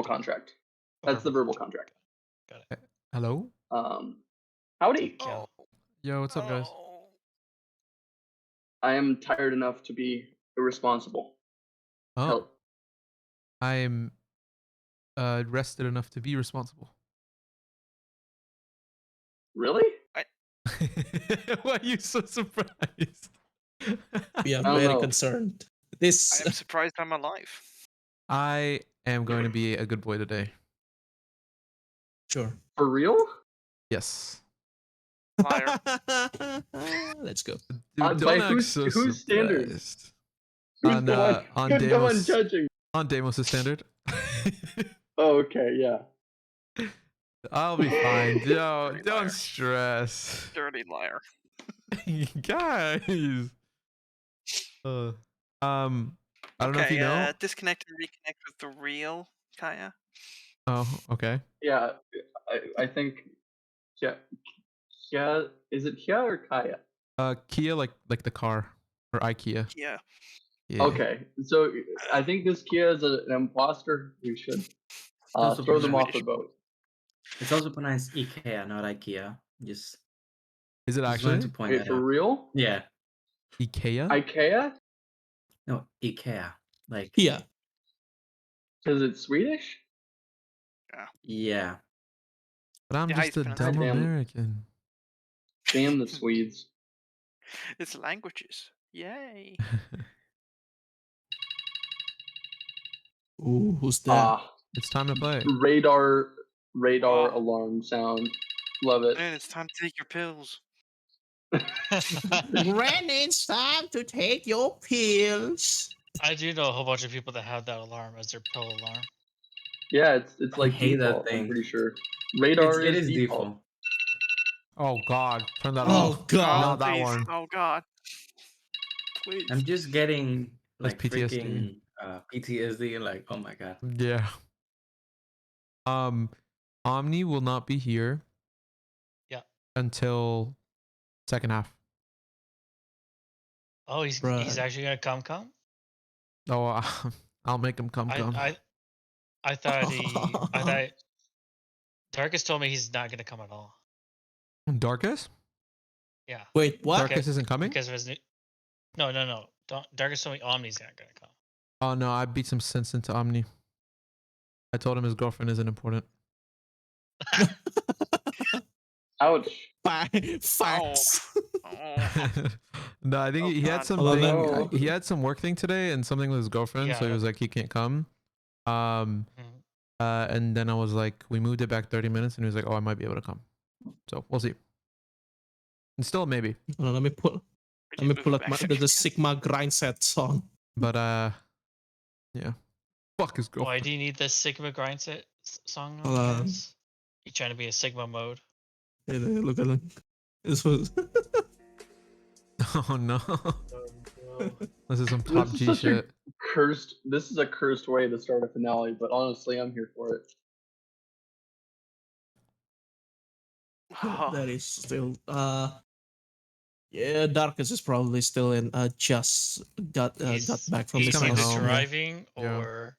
contract. That's the verbal contract. Got it. Hello? Howdy. Oh. Yo, what's up, guys? I am tired enough to be irresponsible. Oh, Hell, I'm rested enough to be responsible. really? Why are you so surprised? We are I don't very know. concerned. I This am surprised I'm alive. I am going to be a good boy today. sure. For real? Yes. Liar. Let's go. Dude, By don't act whose so standards? surprised. Who's On the one? on Who's the one Demos judging? on Demos' standard. Oh, okay, yeah. I'll be fine. Yo, Dirty don't liar. stress. Dirty liar. Guys. I don't know if you know. Disconnect and reconnect with the real Kaya. Oh, okay. Yeah, I think Kia, is it Kia or Kaya? Kia, like the car, or IKEA. Yeah. Yeah. Okay, so I think this Kia is an imposter. We should also throw them off the Swedish. boat. It's also pronounced IKEA, not IKEA. Just Is it wanted actually to point Wait, that for out. real? Yeah. IKEA? IKEA? No, IKEA. Like Yeah. Because it's Swedish? yeah. But I'm Yeah, how just you a pronounce dumb it? Damn. American. Damn the Swedes. It's languages. Yay. Ooh, who's that? Ah, It's time to play. radar Oh. alarm sound. Love it. Man, it's time to take your pills. Granny, it's time to take your pills. I do know a whole bunch of people that have that alarm as their pill alarm. Yeah, it's I like hate that default, I'm thing. pretty sure. Radar It is is default. default. Oh God, turn that Oh off. God. Not that please. one. Oh God. Please. I'm just getting That's like PTSD. freaking PTSD. Like, oh my god. Yeah. Omni will not be here. Yeah. Until second half. Oh, he's Right. actually gonna come. Oh, I'll make him come. I thought Darkus told me he's not gonna come at all. Darkus? Yeah. Wait, what? Darkus isn't coming? Because of his new. No. Darkus told me Omni's not gonna come. Oh no, I beat some sense into Omni. I told him his girlfriend isn't important. Ouch. Facts. Oh. No, I think Oh, he had God. something. no. He had some work thing today and something with his girlfriend, so he Yeah. was like he can't come. And then I was like, we moved it back 30 minutes, and he was like, oh, I might be able to come. So we'll see. And still maybe. Hold on, let me pull up the Sigma grind set song. But yeah. Fuck his Why girlfriend. do you need this Sigma grind set song? Hold on. Guys? You trying to be a Sigma mode? Hey, look at it. This was Oh no. This is some This top is G such a shit. This is a cursed way to start a finale, but honestly, I'm here for it. that is still yeah, Darkus is probably still in just got back from he's his coming either house. home. driving Yeah. or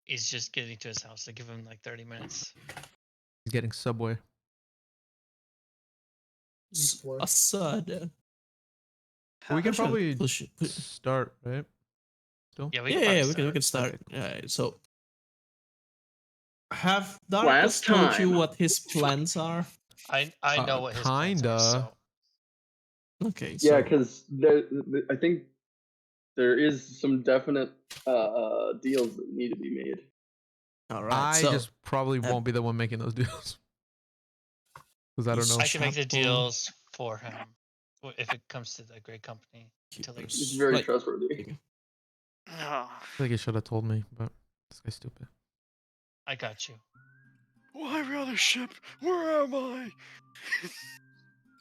he's just getting to his house. So give him like 30 minutes. He's getting Subway. A sud. We can Push it, probably push it. start, right? Still? Yeah, Yeah, probably we can start. Okay. Alright, so have Last Darkus told you time. what his plans are? I know what his plans Kinda. are, so Okay, Yeah, so because I think there is some definite deals that need to be made. all right. I So just probably won't be the one making those deals. Because I don't know. I can make the Chapo. deals for him if it comes to the great company. Until he- It's very Like, trustworthy. Oh. I think he should have told me, but this guy's stupid. I got you. Why rather ship? Where am I?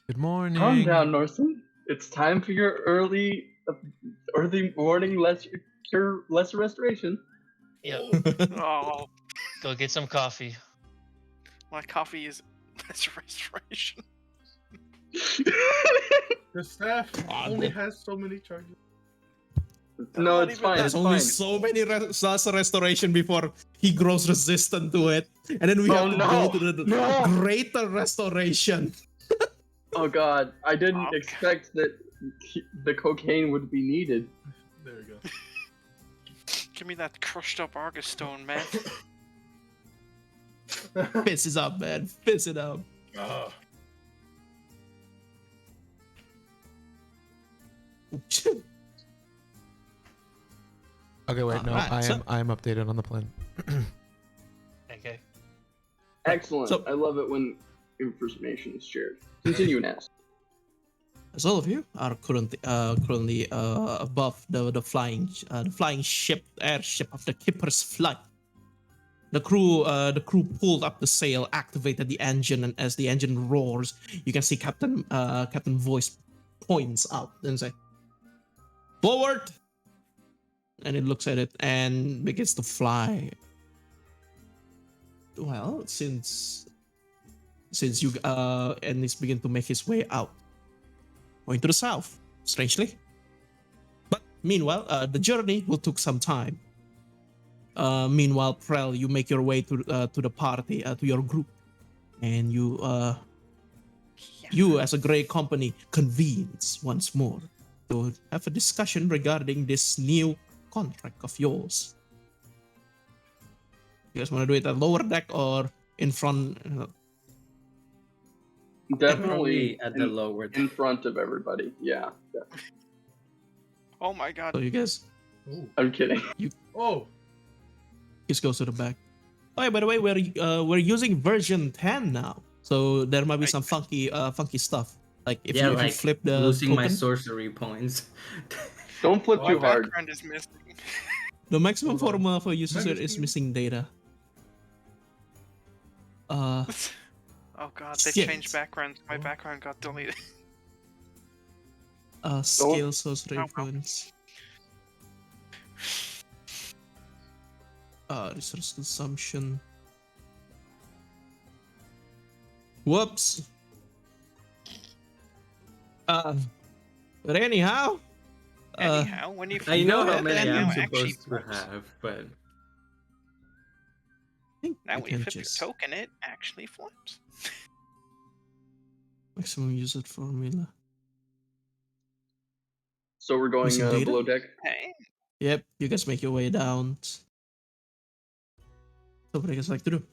Good morning. Calm down, Norson. It's time for your early morning lesser restoration. Yeah, Oh, go get some coffee. my coffee is that's restoration. The staff only has so many charges. No, Not it's even fine. that. There's It's only fine. so many slots of restoration before he grows resistant to it, and then we Oh, have to no. go to the No. greater restoration. Oh god, I didn't Okay. expect that the cocaine would be needed. There you go. Give me that crushed up Argus stone, man. Fizz it up, man. Fizz it up. Ah, Okay, wait, no, Alright, I am updated on the plan. Okay. Excellent. So- I love it when information is shared. Continue, Ness. As all of you are currently above the flying ship, airship of the Kipper's flight. The crew pulled up the sail, activated the engine, and as the engine roars, you can see Captain Voice points out and say, "Forward!" And it looks at it and begins to fly. Well, since you and he's begin to make his way out, going to the south, strangely. But meanwhile, the journey will take some time. Meanwhile, Prel, you make your way to the party, to your group, and you as a great company convenes once more to have a discussion regarding this new contract of yours. You guys want to do it at lower deck or in front? Definitely at the lower. in front of everybody. Yeah. Oh my god. So you guys ooh. I'm kidding. Oh, just goes to the back. Oh yeah, by the way, we're using version 10 now, so there might be some funky stuff. Like if you flip the losing my token, sorcery points. Don't flip My too hard. background is missing. the maximum Hold on. formula for users Remember, is Steve? missing data. Oh god, they Shit. changed backgrounds. My background got deleted. Scale sorcery well. points. Resource consumption. Whoops. But anyhow. Anyhow, when you I know Go how many ahead, I'm and- supposed to have, but Now I when you can flip your just token, it actually flips. maximum user formula. So we're going Missing data? below deck. Hey, Yep, you guys make your way down. So what do you guys like to do?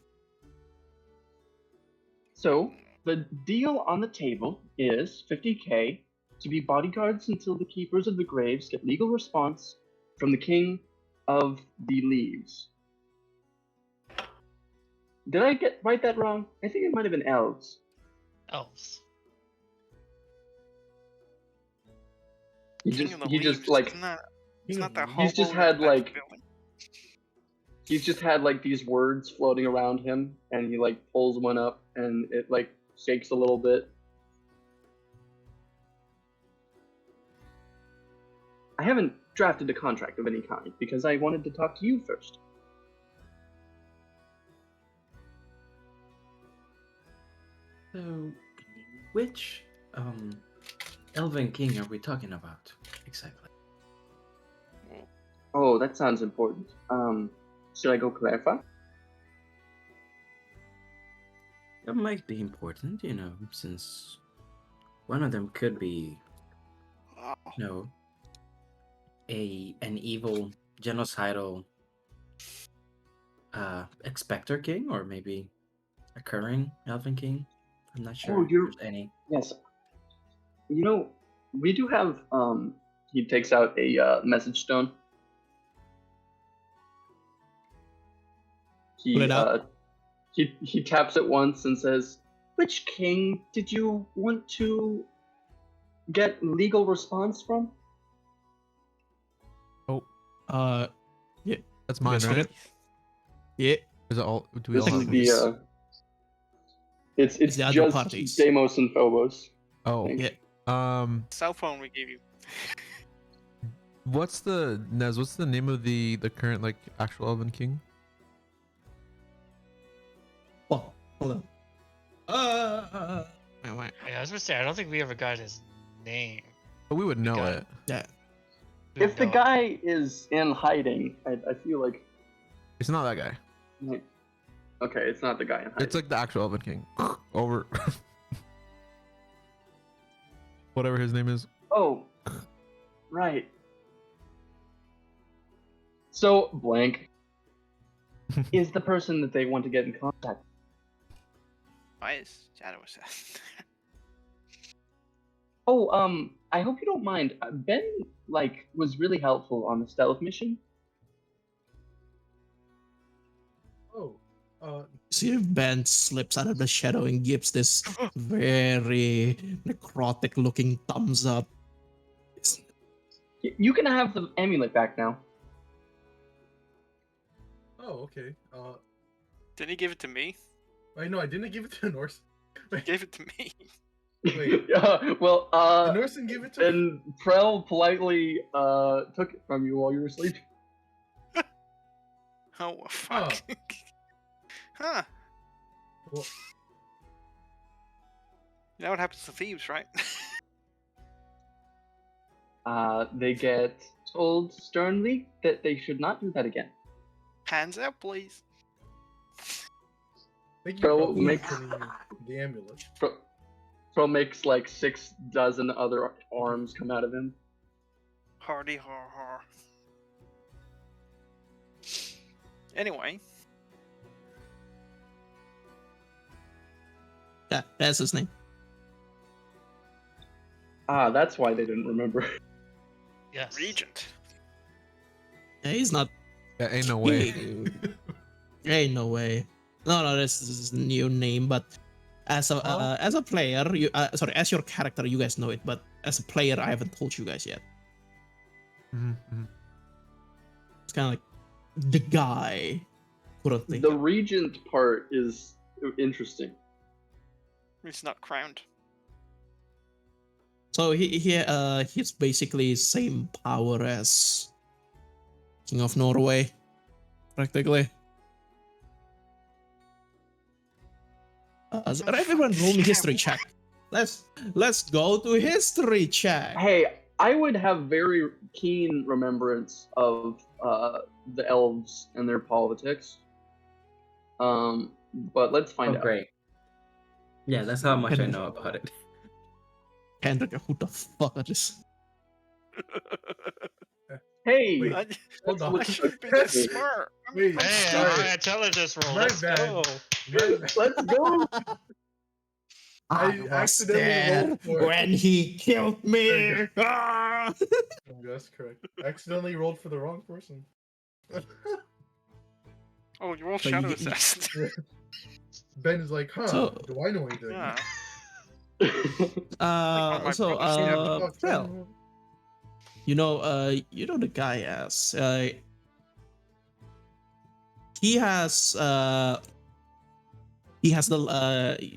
So the deal on the table is 50k to be bodyguards until the keepers of the graves get legal response from the king of the leaves. Did I write that wrong? I think it might have been elves. Elves. He King just of the he Leaves, just like it's not that He's just hobo had, that like- villain. he's just had like these words floating around him, and he like pulls one up and it like shakes a little bit. I haven't drafted a contract of any kind because I wanted to talk to you first. so which Elven King are we talking about exactly? Oh, that sounds important. Should I go clarify? That might be important, since one of them could be, Oh, an evil genocidal Expector King, or maybe a current Elven King. I'm not sure if you're- there's any. Yes. We do have. He takes out a message stone. Pull it out. He taps it once and says, "Which king did you want to get legal response from?" That's mine, guys right? forget? Yeah. Is it all? Do we This all is have the. these? It's the other just parties. Deimos and Phobos. Oh, Yeah. cell phone we gave you. what's the Nez? What's the name of the current like actual Elven King? Well, hold on. Yeah, I was gonna say I don't think we ever got his name. But we would know got it. Yeah. If the dog. guy is in hiding, I feel like. It's not that guy. Okay, it's not the guy in hiding. It's like the actual Elven King. Over. Whatever his name is. Oh, right. So, blank is the person that they want to get in contact. Why is Shadows? Oh, I hope you don't mind. Ben, was really helpful on the stealth mission. Oh, See if Ben slips out of the shadow and gives this very necrotic looking thumbs up. You can have the amulet back now. oh, okay. Didn't he give it to me? I know I didn't give it to the Norse. He gave it to me. Wait, Well, the Norse didn't give it to me. and Prel politely took it from you while you were sleeping. Oh fuck. Huh. Well, You know what happens to thieves, right? They get told sternly that they should not do that again. Hands out, please. thank you Bro, for make- mentioning the amulet. Prel makes like 6 dozen other arms come out of him. Hardy har har. Anyway, Yeah, that's his name. Ah, that's why they didn't remember. Yes. Regent. Yeah, he's not. Yeah, ain't no way. Ain't no way. No, this is a new name, but as a player, as your character, you guys know it, but as a player, I haven't told you guys yet. Mhm. It's kind of like the guy. Currently. The regent part is interesting. He's not crowned. So he's basically same power as King of Norway, practically. So everyone roll me history check. Let's go to history check. Hey, I would have very keen remembrance of the elves and their politics. But let's find Oh, out. great. Yeah, that's how much I know about it. Kendrick, who the fuck are this? Hey, Wait, I, hold on. I should be this smart. Wait, Hey, sorry. alright, intelligence roll. My Let's bad. go. let's go. I was accidentally there rolled for it. when he killed me. There you Ah! Oh, that's correct. I accidentally rolled for the wrong person. Oh, you all So shadow you- assassin. Ben is like, huh? So- do I know anything? Yeah. my So brother's name. Fuck, well, son. you know the guy as he has the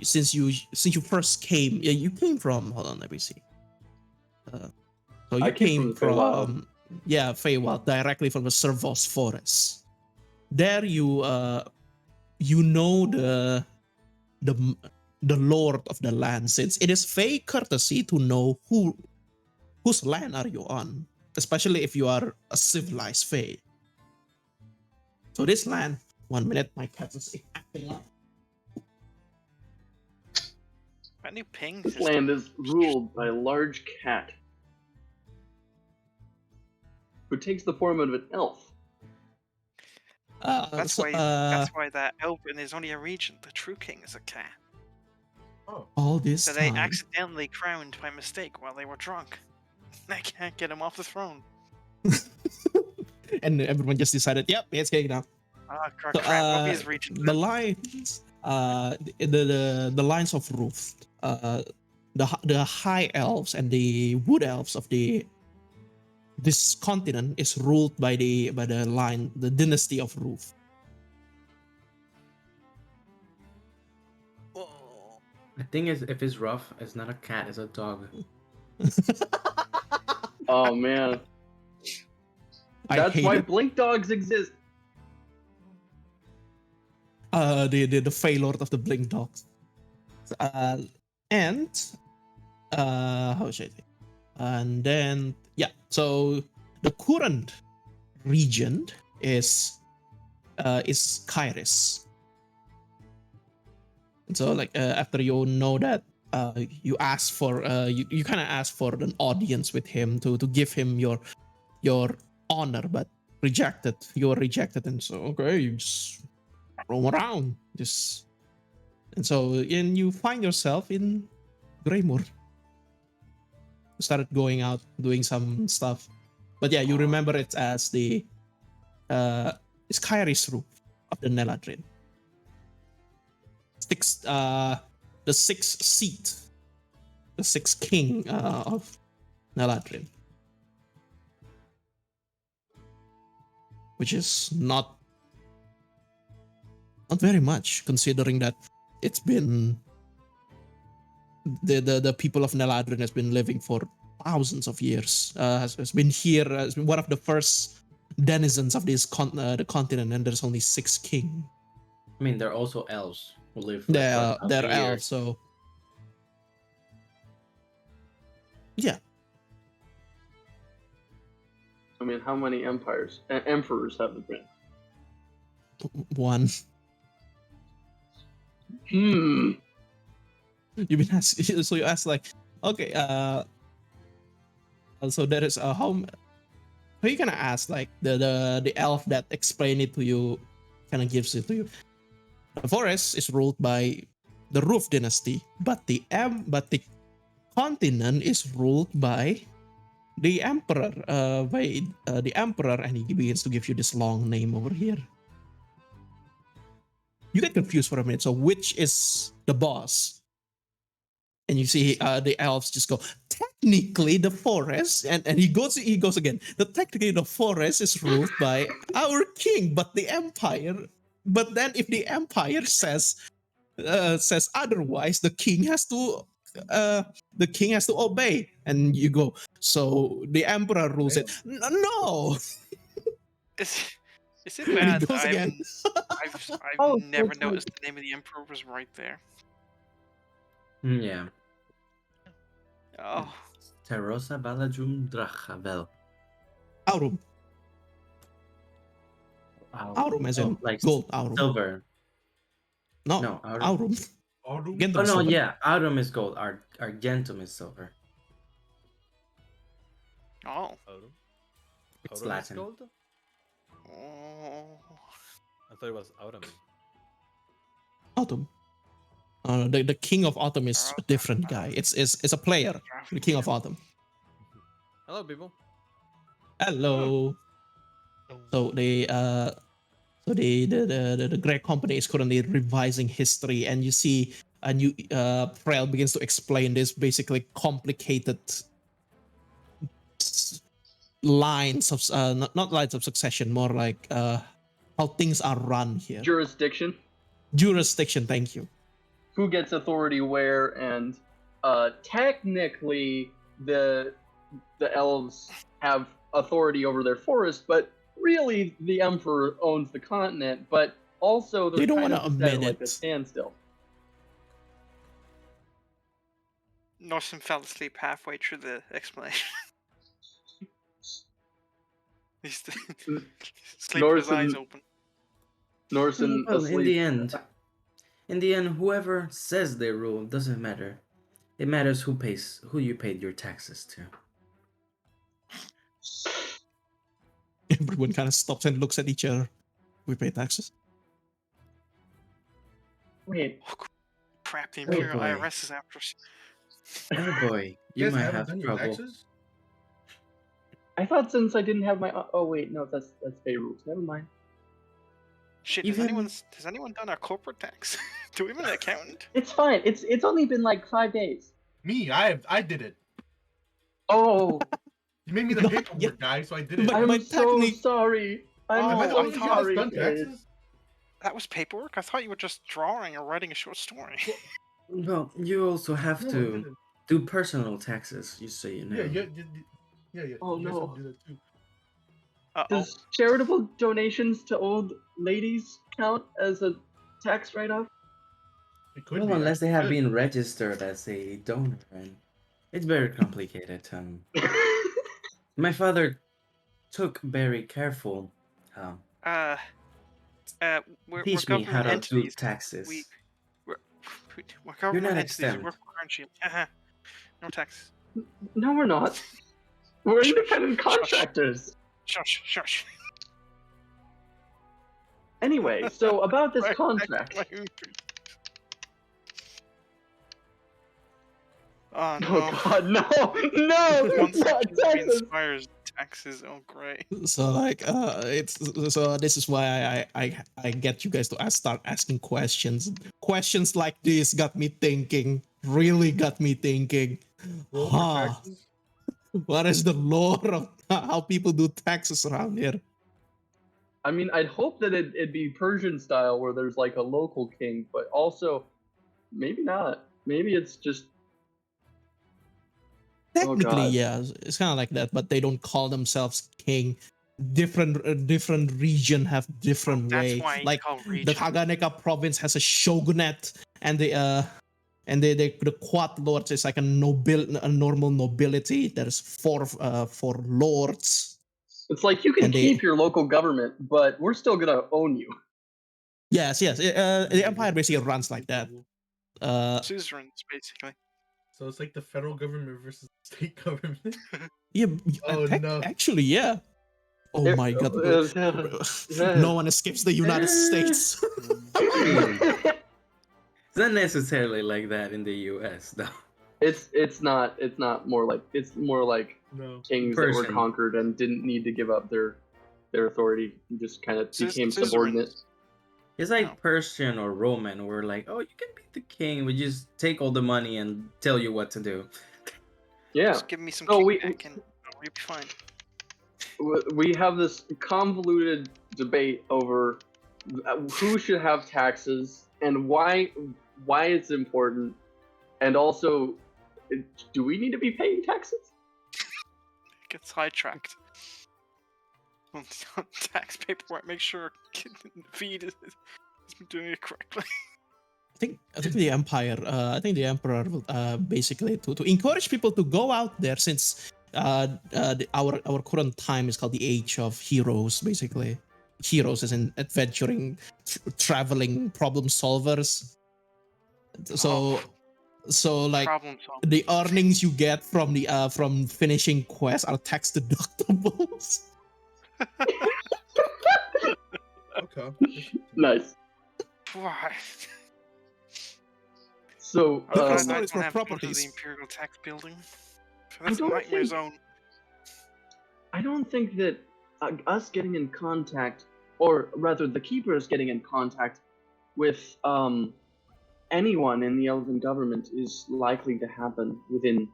since you first came, you came from, hold on, let me see. So you I came came from the Feywild. from Feywild, directly from the Servos Forest. There you know the lord of the land, since it is Fey courtesy to know whose land are you on, especially if you are a civilized Fey. So this land, 1 minute, my cat is acting up. Any pings? This land is ruled by a large cat who takes the form of an elf. That's why that elven is only a regent. The true king is a cat. Oh, All this So they time, accidentally crowned by mistake while they were drunk. They can't get him off the throne. and everyone just decided, yep, it's getting now. Ah, So, crown will be his regent. the lines, the lines of roof, the high elves and the wood elves of this continent is ruled by the dynasty of Roof. The thing is, if it's rough, it's not a cat, it's a dog. Oh man, I that's hate why it. blink dogs exist. The Fey Lord of the Blink Dogs. And how should I say? And then so The current regent is Kairos. And so like after you know that, you ask for you kind of ask for an audience with him to give him your honor, but rejected. You're rejected, and so okay, you just roam around, just and so and you find yourself in Greymore. You started going out, doing some stuff, but yeah, you remember it as the Kairos roof of the Neladrin. The sixth seat, the sixth king of Neladrin, which is not very much, considering that it's been the people of Neladrin has been living for thousands of years. Has been here. Has been one of the first denizens of this the continent, and there's only 6 king. I mean, there are also elves who live. They're for 1,000 elves, years. so yeah. I mean, how many emperors have there been? One. Hmm. You've been asking, so you ask like, okay, so there is how you gonna ask like the elf that explained it to you, kind of gives it to you. The forest is ruled by the Roof Dynasty, but the continent is ruled by the emperor, the emperor, and he begins to give you this long name over here. You get confused for a minute. So which is the boss? And you see the elves just go, technically the forest, and he goes again. Technically the forest is ruled by our king, but the empire. But then if the empire says otherwise, the king has to obey. And you go, so the emperor rules it. No. Is it And bad he that goes again. I've Oh, never that's noticed the name of the emperor was right there? Yeah. Oh, Terosa Balajum Drachavel. Aurum. Aurum as in like gold. Aurum. silver. No, No, Aurum. Aurum. Aurum? Gentum Oh no, silver. yeah, Aurum is gold. Argentum is silver. oh, Aurum? It's Aurum is Latin. gold? oh. I thought it was Autumn. Autumn. The king of autumn is a different guy. It's a player. The king of autumn. Hello, people. Hello. So the Great Company is currently revising history, and you see a new Prel begins to explain this basically complicated lines of not lines of succession, more like how things are run here. Jurisdiction. Jurisdiction. Thank you. Who gets authority where, and technically the elves have authority over their forest, but really the emperor owns the continent. But also they're They don't kind wanna of at admit like a it. standstill. Norson fell asleep halfway through the explanation. He's sleeping with his eyes Norson- open. Norson Well, asleep. in the end, whoever says they rule doesn't matter. It matters who you paid your taxes to. Everyone kind of stops and looks at each other. We pay taxes. Wait, Crap, the Oh, Imperial boy. IRS is after us. Oh boy, You you guys might haven't have done your trouble. taxes? I thought since I didn't have my oh wait, no, that's pay rules. Never mind. Shit, Even- has anyone done our corporate tax? Do we have an accountant? It's fine. It's only been like 5 days. Me, I did it. Oh, You made me the Not paperwork yet. guy, so I did it. But I'm my so technique- sorry. I'm Am I the so only one that's sorry. done Paige. taxes? That was paperwork? I thought you were just drawing or writing a short story. Well, you also have No, I to didn't. do personal taxes, you so you know. Yeah. Oh, you guys no. have to do that too. Uh-oh. Does charitable donations to old ladies count as a tax write-off? It could Well, be. unless they have Good. been registered as a donor, and it's very complicated. My father took very careful. Uh, we're Teach me how government to do entities. taxes. We're, we're government not entities. exempt. We're currency. No taxes. No, we're not. We're Shush, independent shush. contractors. Shush, shush. Anyway, so about this Why- contract. Oh no. Oh God, no, no, Once not Texas. inspires taxes. Oh great. So like it's so this is why I get you guys to start asking questions. Questions like this got me thinking. Really got me thinking. Roll for Huh. taxes. What is the lore of how people do taxes around here? I mean, I'd hope that it'd be Persian style where there's like a local king, but also maybe not. Maybe it's just Technically, God. yeah, it's kind of like that, but they don't call themselves king. Different region have different That's way. why it's Like called the region. Kaganeka province has a shogunate, and the quad lords is like a normal nobility. There's four lords. It's like you can And they- keep your local government, but we're still gonna own you. Yes. The empire basically runs like that. Suzerains, basically. So it's like the federal government versus the state government. Yeah. Oh, no. Actually, yeah. Oh It- my God. yeah. No one escapes the United States. It's not necessarily like that in the U.S. though. it's not more like it's more like No. kings that were Persian. conquered and didn't need to give up their authority, just kind of became Suzerains. subordinate. It's like No. Persian or Roman, where like, oh, you can be the king. We just take all the money and tell you what to do. Yeah. Just give me some Oh, kickback and you'll be fine. We have this convoluted debate over who should have taxes and why it's important, and also, do we need to be paying taxes? Get sidetracked. On tax paperwork, make sure feed is doing it correctly. I think the empire. I think the emperor will basically to encourage people to go out there, since our current time is called the age of heroes. Basically, heroes as in adventuring, traveling problem solvers. So like Problem solved. the earnings you get from the from finishing quests are tax deductibles. Okay. Nice. Why? So Look, I it's don't not- it's for have to go to properties. the Imperial Tax Building. I That's a don't nightmare think- zone. I don't think that us getting in contact, or rather the keepers getting in contact with anyone in the elven government is likely to happen within,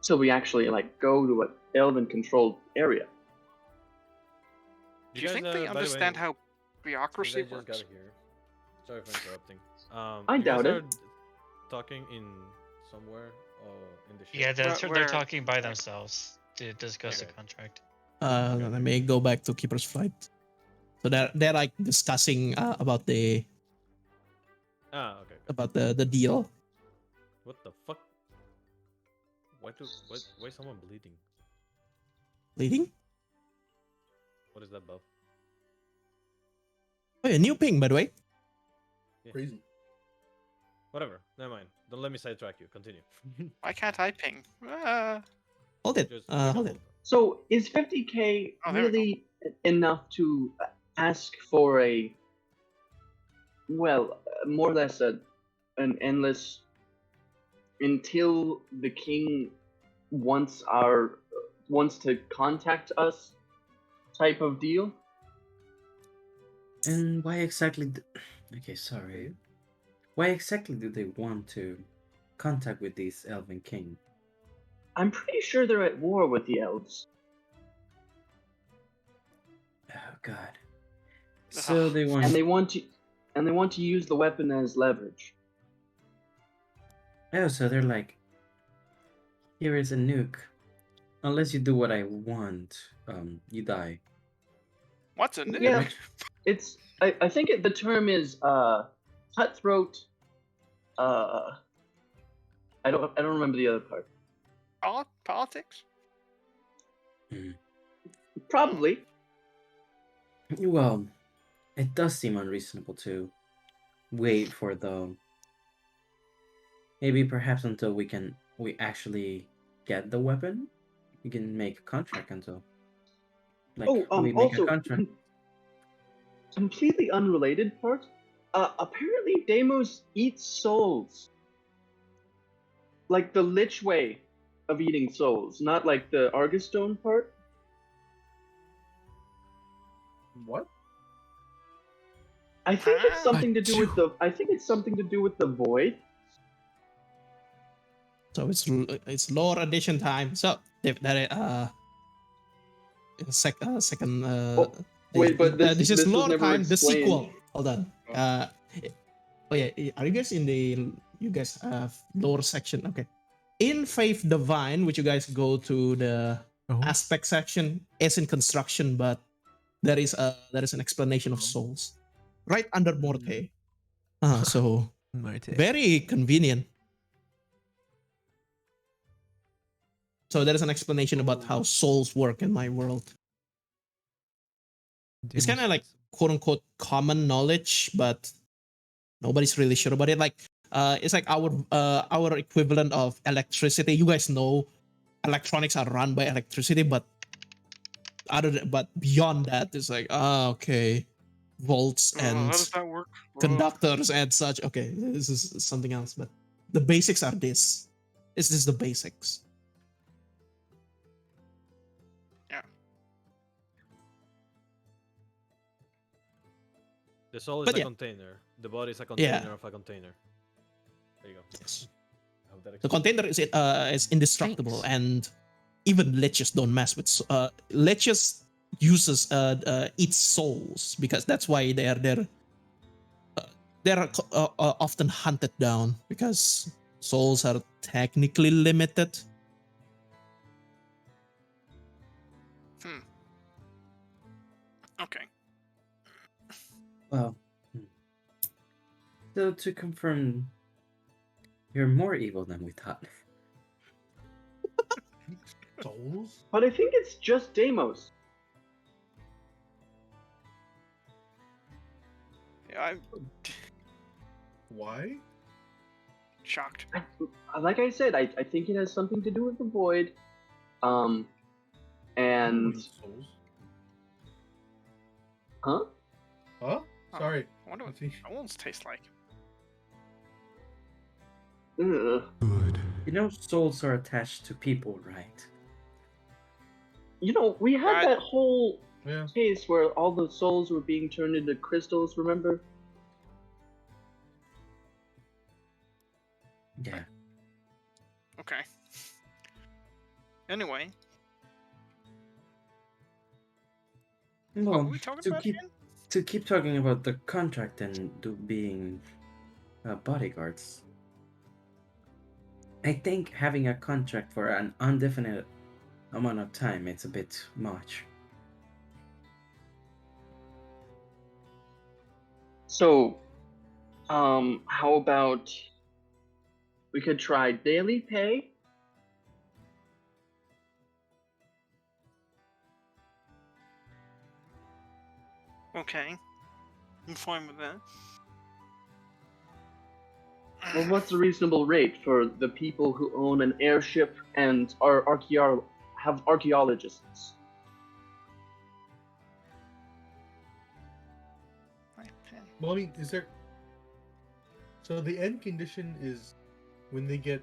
till we actually like go to an elven controlled area. Do you think they understand how bureaucracy Since I just works? got here. Sorry for interrupting. I you guys doubt it. are talking in somewhere in the ship. Yeah, they're Where- talking by themselves to discuss the Okay. contract. Let me go back to Keeper's Flight. So they're like discussing about the Okay. deal. What the fuck? Why is someone bleeding? Bleeding? What is that buff? Oh, yeah, new ping, by the way. Crazy. Whatever. Never mind. Don't let me sidetrack you. Continue. Why can't I ping? Hold it. Just Hold it. So is 50k Oh, there we go. really enough to ask for a, well, more or less an endless, until the king wants to contact us type of deal? And why exactly? Okay, sorry. Why exactly do they want to contact with this elven king? I'm pretty sure they're at war with the elves. Oh God. So they want. And they want to use the weapon as leverage. Oh, so they're like, here is a nuke. Unless you do what I want, you die. What's a nuke? Yeah, it's. I think the term is cutthroat. I don't remember the other part. Politics? Probably. Well, it does seem unreasonable to wait for the maybe perhaps until we actually get the weapon. We can make a contract until we make a Also, contract. completely unrelated part. Apparently Deimos eats souls. Like the Lich way of eating souls, not like the Argostone part. What? I think it's Ah. something to do with the. I think it's something to do with the void. So it's lore addition time. So second. Oh, wait, but This is this was lore never time. The explained. sequel. Hold on. Oh yeah, are you guys in the? You guys have lore section. Okay. In Faith Divine, which you guys go to the Oh. aspect section, is in construction, but there is an explanation of souls right under Morte. So Mighty. very convenient. So there is an explanation about how souls work in my world. It's kind of like quote unquote common knowledge, but nobody's really sure about it. Like it's like our equivalent of electricity. You guys know electronics are run by electricity, but but beyond that, it's like okay, volts How and does that work? conductors and such. Okay, this is something else, but the basics are this. This is the basics. The soul is But a yeah. container. The body is a container of a container. There you go. Yes. I hope that The explains container is indestructible, Thanks. and even leeches don't mess with. Leeches uses eats souls because that's why they're often hunted down because souls are technically limited. Okay. Well, so to confirm, you're more evil than we thought. Souls? But I think it's just Deimos. Yeah, I'm Why? shocked. Like I said, I think it has something to do with the void. And Souls? huh? Huh? Oh, Sorry. I wonder what Let's see. owls taste like. Ugh. You know, souls are attached to people, right? You know, we had that whole Yeah. case where all the souls were being turned into crystals. Remember? Yeah. Okay. Anyway, what Well, were we talking to about keep again? to keep talking about the contract and being bodyguards, I think having a contract for an indefinite amount of time it's a bit much. So, how about we could try daily pay? Okay. I'm fine with that. Well, what's a reasonable rate for the people who own an airship and are have archaeologists? My pen. Well, I mean, is there? So the end condition is when they get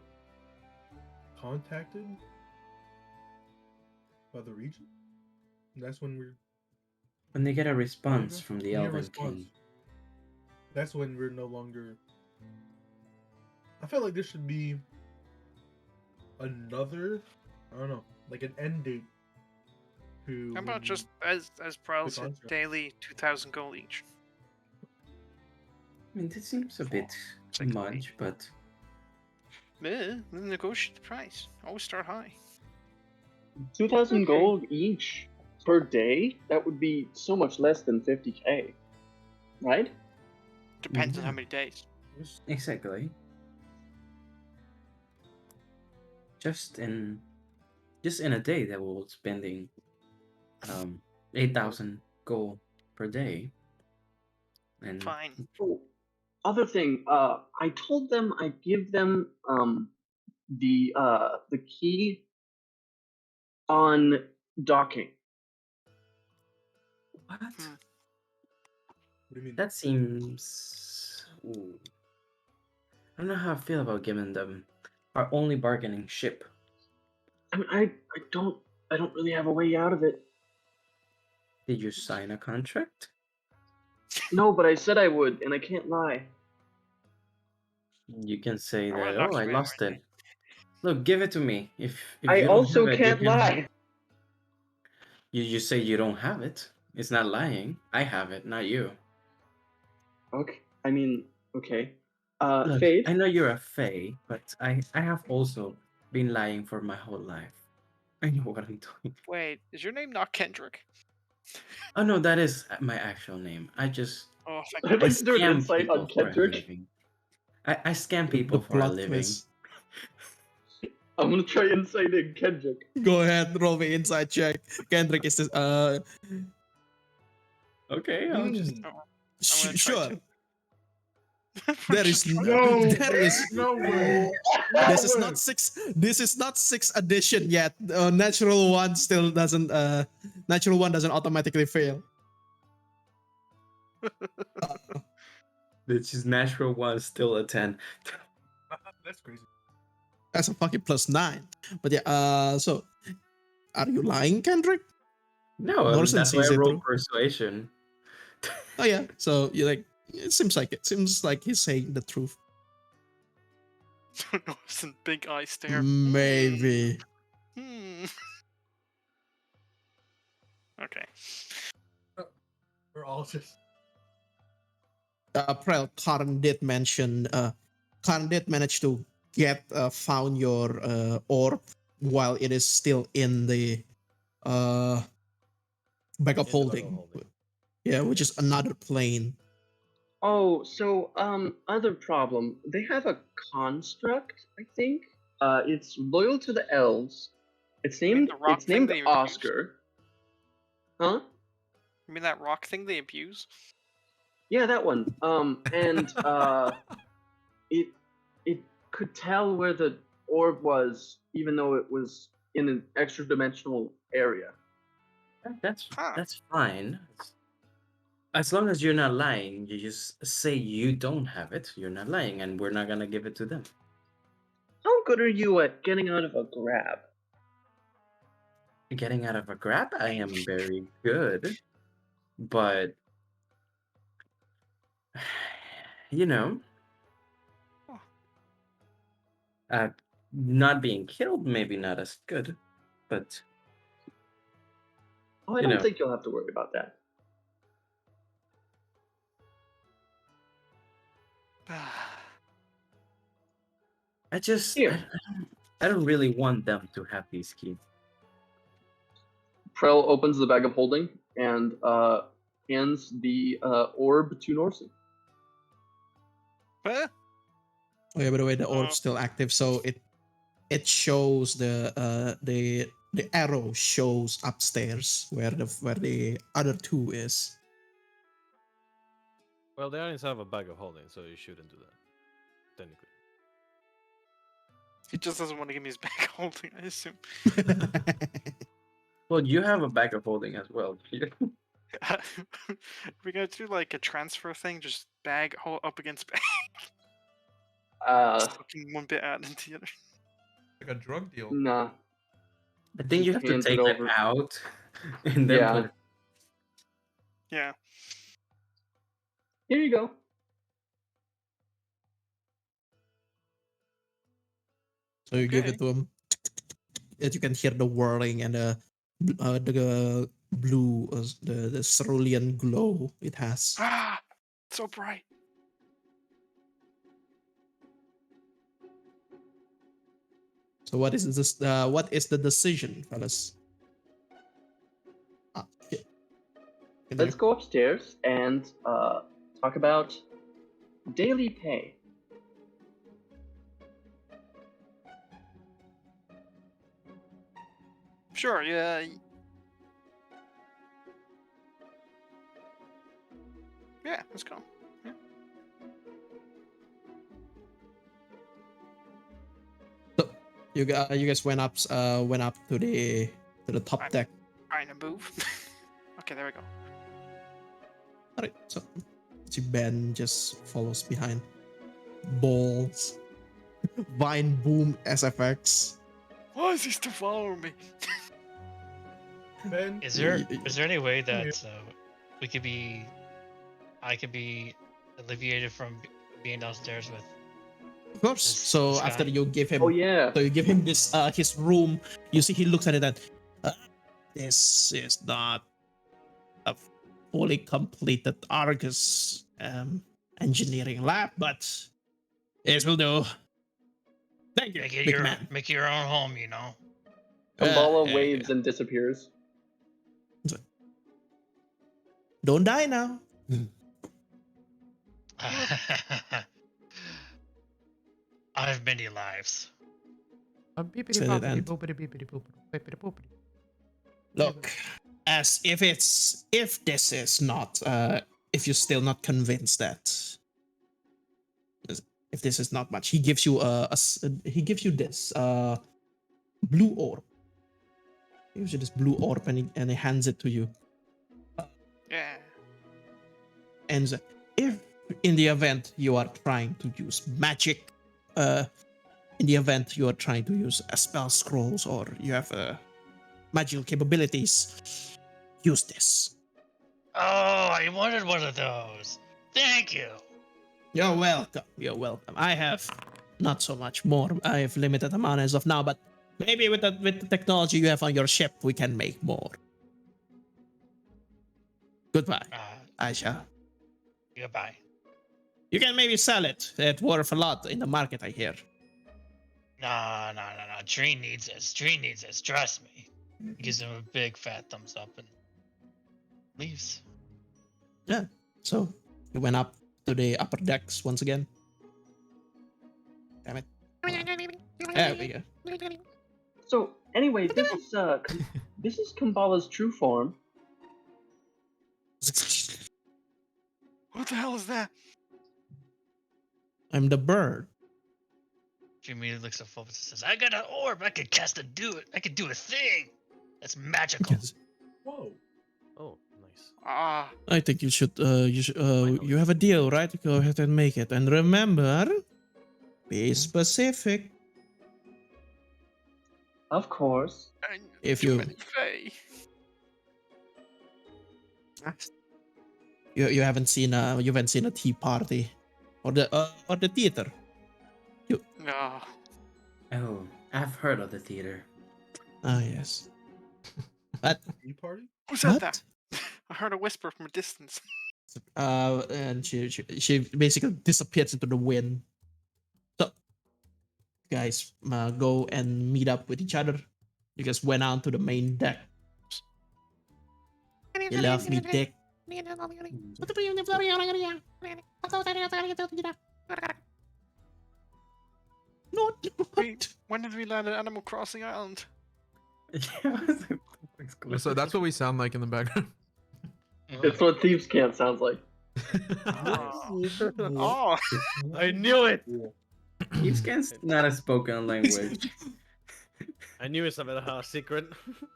contacted by the region. That's when When they get a response from the we get a Elven response. King. That's when we're no longer. I feel like there should be another. I don't know, like an end date. To How about when just as Prowl said, contract. daily 2,000 gold each? I mean, this seems a bit Second much, but Then negotiate the price. Always start high. 2,000 Okay. gold each per day? That would be so much less than 50k, right? Depends on how many days. exactly. Just in a day that we're spending 8,000 gold per day. And Fine. Oh, other thing. I told them I'd give them the key on docking. what? Hmm. What do you mean? That seems. Ooh. I don't know how I feel about giving them our only bargaining ship. I mean, I don't really have a way out of it. Did you sign a contract? No, but I said I would, and I can't lie. You can say I wanna that. knock Oh, I you out lost right it. Look, give it to me. If I you don't also have it, you can't can. lie. You say you don't have it. It's not lying. I have it, not you. Okay. I mean, okay. Look, Fade. I know you're a fae, but I have also been lying for my whole life. I know what I'm doing. Wait, is your name not Kendrick? Oh no, that is my actual name. Oh, thank I'd I like to do an scam insight on people for a Kendrick. living. I scam The people for a plot living. twist. I'm gonna try inciting Kendrick. Go ahead, roll me inside check. Kendrick is this. Okay, I'll just. Mm. I'm gonna try Sure. to. There is Just try- No, there is no way. No this is way. not six. This is not sixth edition yet. Natural one still doesn't. Natural one doesn't automatically fail. This is natural one, still a 10. That's crazy. That's a fucking +9. But yeah. So are you lying, Kendrick? No, Norsen that's why sees I it roll through. persuasion. Oh yeah. So you like. It seems like he's saying the truth. Norsen, big eye stare. Maybe. Hmm. Okay. We're all just. Prel, Karen did mention. Karen did manage to found your orb while it is still in the uh bag of In the bag of holding. holding. Yeah, which is another plane. Oh, so other problem. They have a construct, I think. It's loyal to the elves. It's You mean named the rock it's thing named they abuse? Oscar. Huh? You mean that rock thing they abuse? Yeah, that one. And it it could tell where the orb was, even though it was in an extra dimensional area. That's Huh. that's fine. As long as you're not lying, you just say you don't have it. You're not lying, and we're not gonna give it to them. How good are you at getting out of a grab? Getting out of a grab, I am very good, but you know, Huh. not being killed maybe not as good, but Oh, I you don't know, think you'll have to worry about that. I just Here. I don't really want them to have these keys. Prel opens the bag of holding and hands the orb to Norsen. Huh? Oh yeah, by the way, the orb's Uh. still active, so it shows the arrow shows upstairs where the other two is. Well, they always have a bag of holding, so you shouldn't do that. Technically. He just doesn't want to give me his back holding, I assume. Well, you have a bag of holding as well. We're gonna do like a transfer thing, just bag hold up against bag. Sucking one bit out into the other. Like a drug deal. Nah. I think you have to Hands it take it over. out and then Yeah. put it. Yeah. Here you go. So you give Okay. it to him. That you can hear the whirring and the blue, the cerulean glow it has. Ah, so bright. So what is this? What is the decision, fellas? Yeah. Let's go upstairs and talk about daily pay. Sure. Yeah. Yeah, let's go. Yeah. So you guys went up to the top Right. deck. Trying to move. Okay, there we go. All right, so see Ben just follows behind. Balls, Vine Boom SFX. Why is he still following me? Ben, Is there Y- y- is there any way that we could be, I could be alleviated from being downstairs with? Of course. So This after guy. you give him, Oh yeah. so you give him this his room. You see he looks at it and this is not a fully completed Argus engineering lab, but this will do. Thank you, Make it big your man. make it your own home, you know. Kambala Yeah, waves yeah. and disappears. Don't die now. I have many lives. Said it and look, as if this is not if you're still not convinced that if this is not much, he gives you he gives you this blue orb. He gives you this blue orb and he hands it to you. Yeah. And he's like, if in the event you are trying to use magic, in the event you are trying to use a spell scrolls or you have magical capabilities, use this. Oh, I wanted one of those. Thank you. You're welcome. You're welcome. I have not so much more. I have limited amount as of now, but maybe with the technology you have on your ship, we can make more. Goodbye, Aisha. Goodbye. You can maybe sell it. It's worth a lot in the market, I hear. No. Treen needs this. Treen needs this. Trust me. He gives him a big fat thumbs up and leaves. Yeah. So you went up to the upper decks once again. Damn it. There we go. So anyway, this is Kambala's true form. What the hell is that? I'm the bird. She immediately looks at Phobos and says, I got an orb. I could cast I could do a thing. That's magical. whoa. Oh, nice. Ah, I think you should you have a deal, right? Go ahead and make it. And remember, be specific. Of course. and If too you- many Fae. You haven't seen a tea party or the theater. No. Oh, I've heard of the theater. Ah yes. But You party? Who said what? that? I heard a whisper from a distance. And she basically disappears into the wind. So, guys, go and meet up with each other. You guys went out to the main deck. You love me, dick. Not Wait, when did we land at Animal Crossing Island? Yeah, I was like, what the fuck's going So on? that's what we sound like in the background. It's what Thieves Camp sounds like. Oh, I knew it. Thieves Camp's not a spoken language. I knew it's a secret.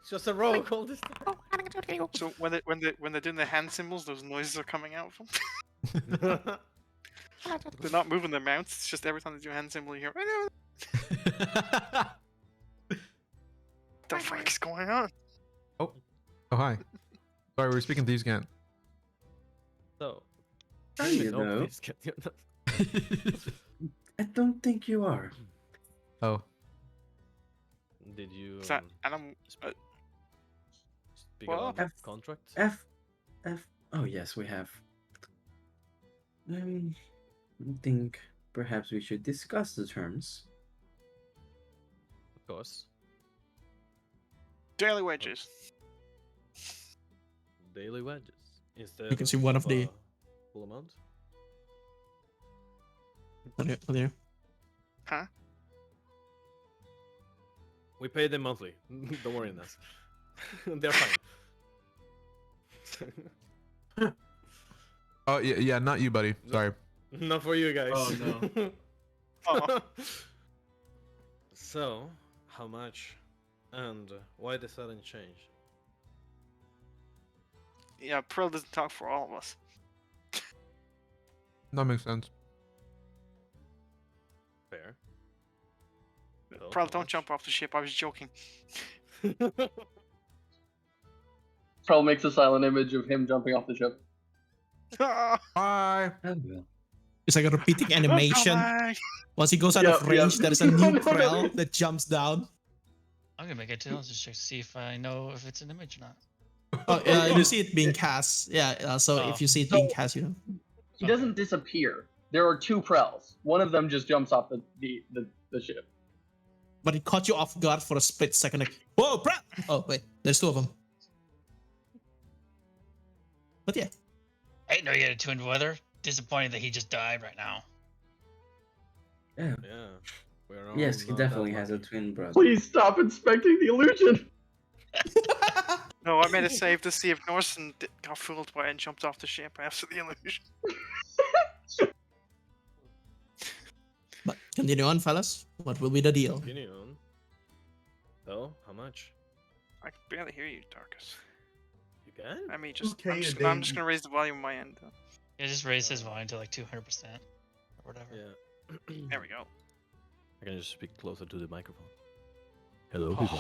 It's just a roll call this time. so when they're doing the hand symbols, those noises are coming out from. They're not moving their mouths. It's just every time they do a hand symbol, you hear. What the fuck's going on? Oh, hi. Sorry, we were speaking Thieves Camp. So, Are I don't you even know though? if it's I don't think you are. Oh, Did you Is that animal? speak well, about contract? F. Oh yes, we have. I think perhaps we should discuss the terms. Of course. Daily wages. Daily wages. Instead You can see one of the- full amount. there. Huh? We pay them monthly. Don't worry, Nas. They're fine. Oh yeah, not you, buddy. Sorry. Not for you guys. Oh, no. Oh. So, how much and why the sudden change? Yeah, Pearl doesn't talk for all of us. That makes sense. Fair. Well, Pearl, how don't much? jump off the ship. I was joking. Pearl makes a silent image of him jumping off the ship. Bye. Oh well. It's like a repeating animation. Bye-bye. Once he goes out of Yeah, yeah. range, there's a No, new no, no. Krell that jumps down. I'm gonna make a tails check to see if I know if it's an image or not. Oh, you see it being cast. Yeah, so Oh. if you see it being cast, you know. He doesn't disappear. There are two Prels. One of them just jumps off the ship. But it caught you off guard for a split second. Like, whoa, crap! Oh, wait, there's two of them. But yeah. I didn't know you had a twin brother. Disappointed that he just died right now. Yeah. Yeah. We're all Yes, he not that definitely has a lucky. twin brother. Please stop inspecting the illusion. No, I made a save to see if Norsen got fooled by it and jumped off the ship after the illusion. But continue on, fellas. What will be the deal? Continue on. So, how much? I can barely hear you, Darkus. You can? I mean, just Okay, I'm just, and I'm then- just gonna raise the volume on my end. Yeah, just raise his volume to like 200% or whatever. Yeah. There we go. I can just speak closer to the microphone. Hello, people.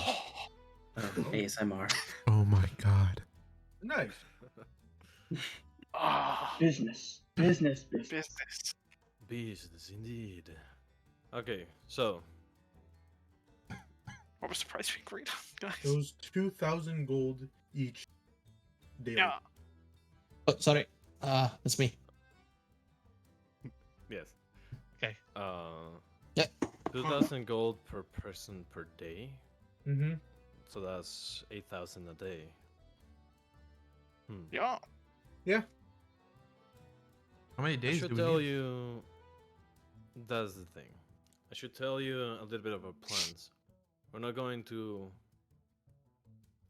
ASMR. Oh my god. Nice. Ah, Business. Business. business. Business indeed. Okay, so What was the price we agreed on, guys? It was 2,000 gold each daily. Yeah. Oh, sorry. That's me. yes. Okay. Yeah. 2,000 gold per person per day. Mm-hmm. So that's 8,000 a day. Yeah. How many I days should do we tell need? you. That's the thing. I should tell you a little bit of our plans. We're not going to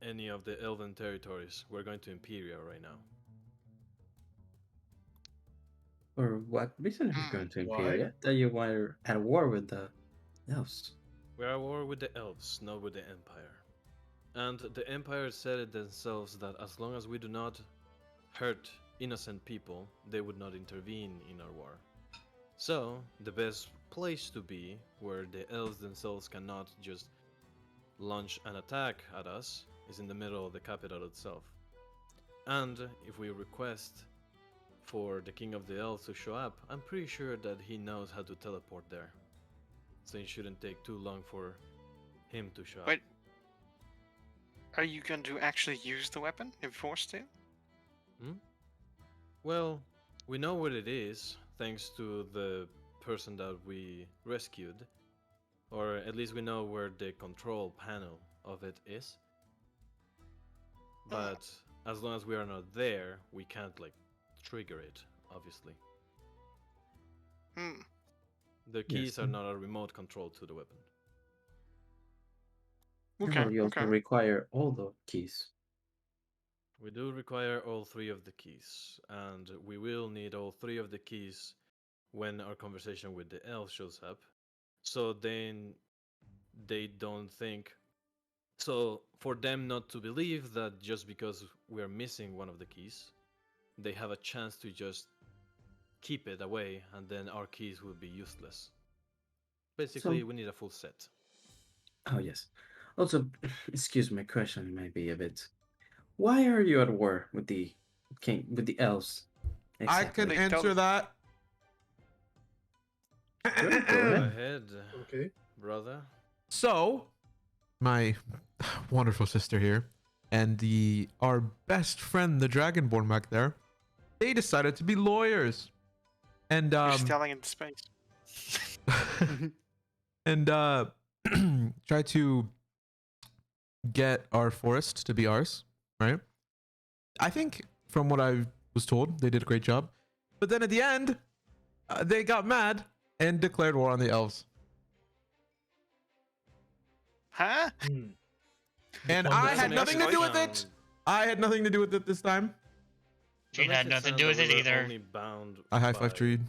any of the Elven territories. We're going to Imperia right now. For what reason are you going to Why? Imperia? That you were at war with the elves. We're at war with the elves, not with the Empire. And the Empire said it themselves that as long as we do not hurt innocent people, they would not intervene in our war. So, the best place to be, where the elves themselves cannot just launch an attack at us, is in the middle of the capital itself. And if we request for the King of the Elves to show up, I'm pretty sure that he knows how to teleport there. So it shouldn't take too long for him to show up. Wait. Are you going to actually use the weapon if forced to? Well, we know what it is, thanks to the person that we rescued. Or at least we know where the control panel of it is. But as long as we are not there, we can't, like, trigger it, obviously. Hmm. The keys Yes. are not a remote control to the weapon. Okay. Well, you also Okay. require all the keys. We do require all three of the keys, and we will need all three of the keys when our conversation with the elf shows up. So then they don't think. So for them not to believe that just because we're missing one of the keys, they have a chance to just keep it away, and then our keys will be useless. Basically, So- we need a full set. Oh yes. Also, excuse my question may be a bit. Why are you at war with the elves? I Exactly. can They answer don't- that. Sure, go Go ahead. ahead, Okay. brother. So, my wonderful sister here and our best friend, the Dragonborn back there, they decided to be lawyers, and You're stealing into space. and try to get our forest to be ours, right? I think from what I was told, they did a great job, but then at the end, they got mad and declared war on the elves. Huh? Hmm. And One I doesn't had nothing to do with it. sound- I had nothing to do with it this time. Treen had makes nothing to sound do that with it we were either. Only bound I high five by- Treed.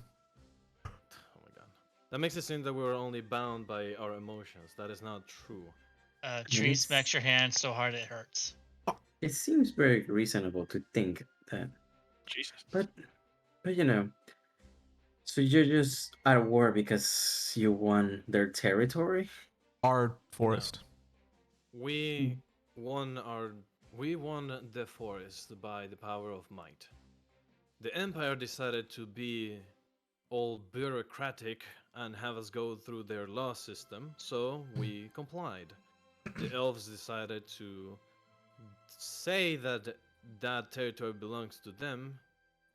Oh my god. That makes it seem that we were only bound by our emotions. That is not true. Treen it's- smacks your hand so hard it hurts. It seems very reasonable to think that, Jesus. but you know, so you're just at war because you won their territory? Our forest. We won our we won the forest by the power of might. The Empire decided to be all bureaucratic and have us go through their law system, so we complied. The elves decided to say that that territory belongs to them,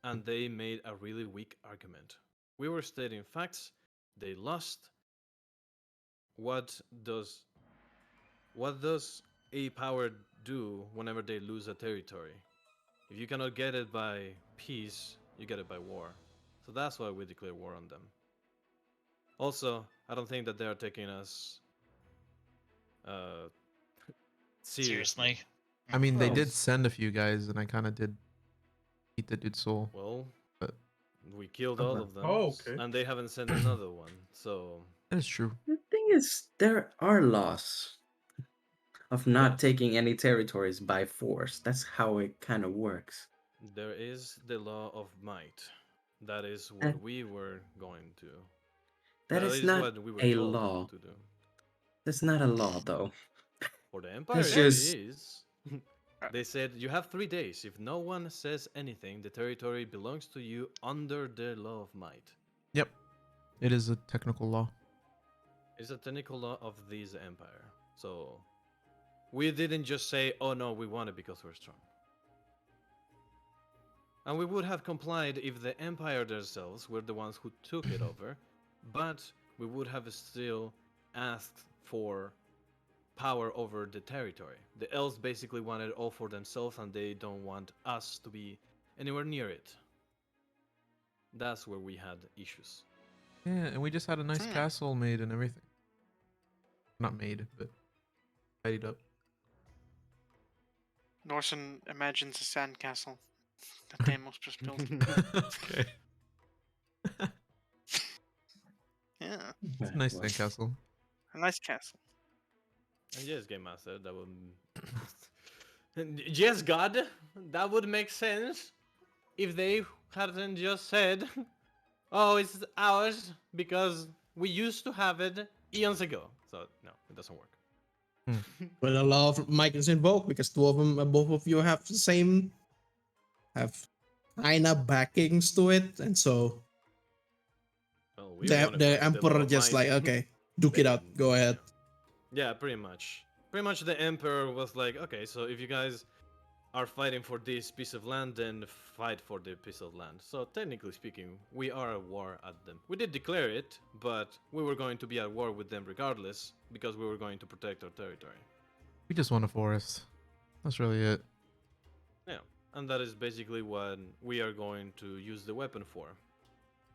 and they made a really weak argument. We were stating facts, they lost. What does a power do whenever they lose a territory? If you cannot get it by peace, you get it by war. So that's why we declare war on them. Also, I don't think that they are taking us seriously. I mean, they Well, did send a few guys, and I kind of did eat the dude's soul. Well, But- we killed all of them, Oh, okay. and they haven't sent another one. So That is true. the thing is, there are laws of not taking any territories by force. That's how it kind of works. there is the law of might. That is what And we were going to. that is not what we were a told law. to do. That's not a law, though. For the Empire, That's it just- is. They said you have 3 days. If no one says anything, the territory belongs to you under the law of might. Yep. It is a technical law. It's a technical law of this empire. So we didn't just say, "Oh no, we want it because we're strong." And we would have complied if the empire themselves were the ones who took it over, but we would have still asked for power over the territory. The elves basically want it all for themselves, and they don't want us to be anywhere near it. That's where we had issues. Yeah, and we just had a nice Hmm. castle made and everything. Not made, but tidied up. Norsen imagines a sandcastle that Damos just built. Okay. Yeah, It's a nice Well, sandcastle. a nice castle. And yes, Game Master, that would. And yes, God, that would make sense if they hadn't just said, "Oh, it's ours because we used to have it eons ago." So no, it doesn't work. But a lot of Mike is invoked because both of you have the same, have kinda backings to it, and so Well, we the, wanted the law emperor of just might. like, okay, duke it out, go ahead. Yeah, pretty much. Pretty much the emperor was like, okay, so if you guys are fighting for this piece of land, then fight for the piece of land. So technically speaking, we are at war at them. We did declare it, but we were going to be at war with them regardless because we were going to protect our territory. We just want a forest. That's really it. Yeah, and that is basically what we are going to use the weapon for.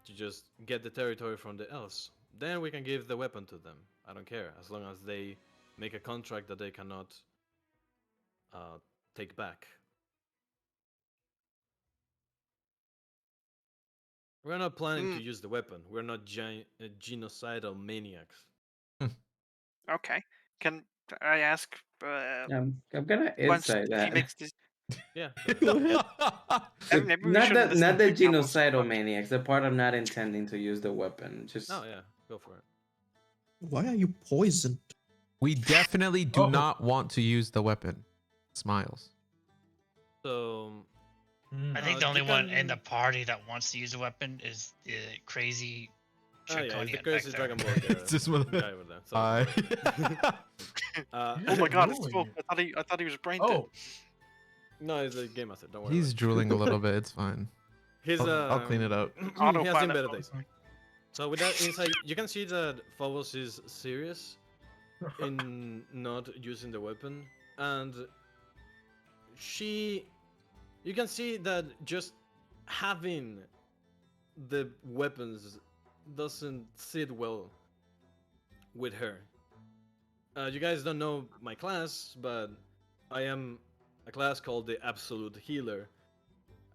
To just get the territory from the elves. Then we can give the weapon to them. I don't care, as long as they make a contract that they cannot take back. We're not planning to use the weapon. We're not genocidal maniacs. Okay. Can I ask? I'm gonna Once inside he that. makes this, Yeah. Go ahead. maybe we Not shouldn't the listen not the to Damos so genocidal much. maniacs. The part of not intending to use the weapon. Just Oh yeah, go for it. Why are you poisoned? We definitely do Oh. not want to use the weapon. Smiles. So I think Uh, the only you one in the can- party that wants to use a weapon is the crazy yeah, it's the draconian crazy back there. Dragon Ball guy. It's this one. guy over there. Hi. Oh my god, it's Annoying. full. I thought he was brain dead. Oh, No, he's a game master. Don't worry. He's about drooling a little bit. It's fine. it. He's I'll clean it up. he has Autopilot. seen better days. So with that insight, you can see that Phobos is serious in not using the weapon, and you can see that just having the weapons doesn't sit well with her. You guys don't know my class, but I am a class called the Absolute Healer,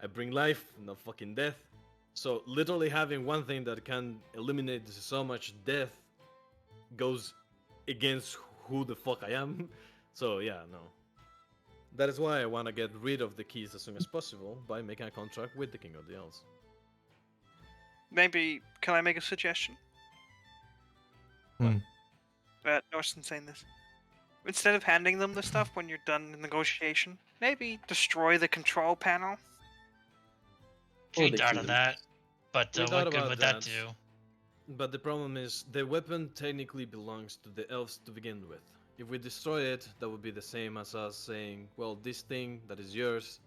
I bring life, not fucking death. So literally having one thing that can eliminate so much death goes against who the fuck I am. So yeah, no. That is why I want to get rid of the keys as soon as possible by making a contract with the King of the Elves. Maybe, can I make a suggestion? Hmm. Norton's saying this. Instead of handing them the stuff when you're done the negotiation, maybe destroy the control panel. Or She the thought of key. that, but We what thought good about would that that. do? But the problem is, the weapon technically belongs to the elves to begin with. If we destroy it, that would be the same as us saying, well, this thing that is yours,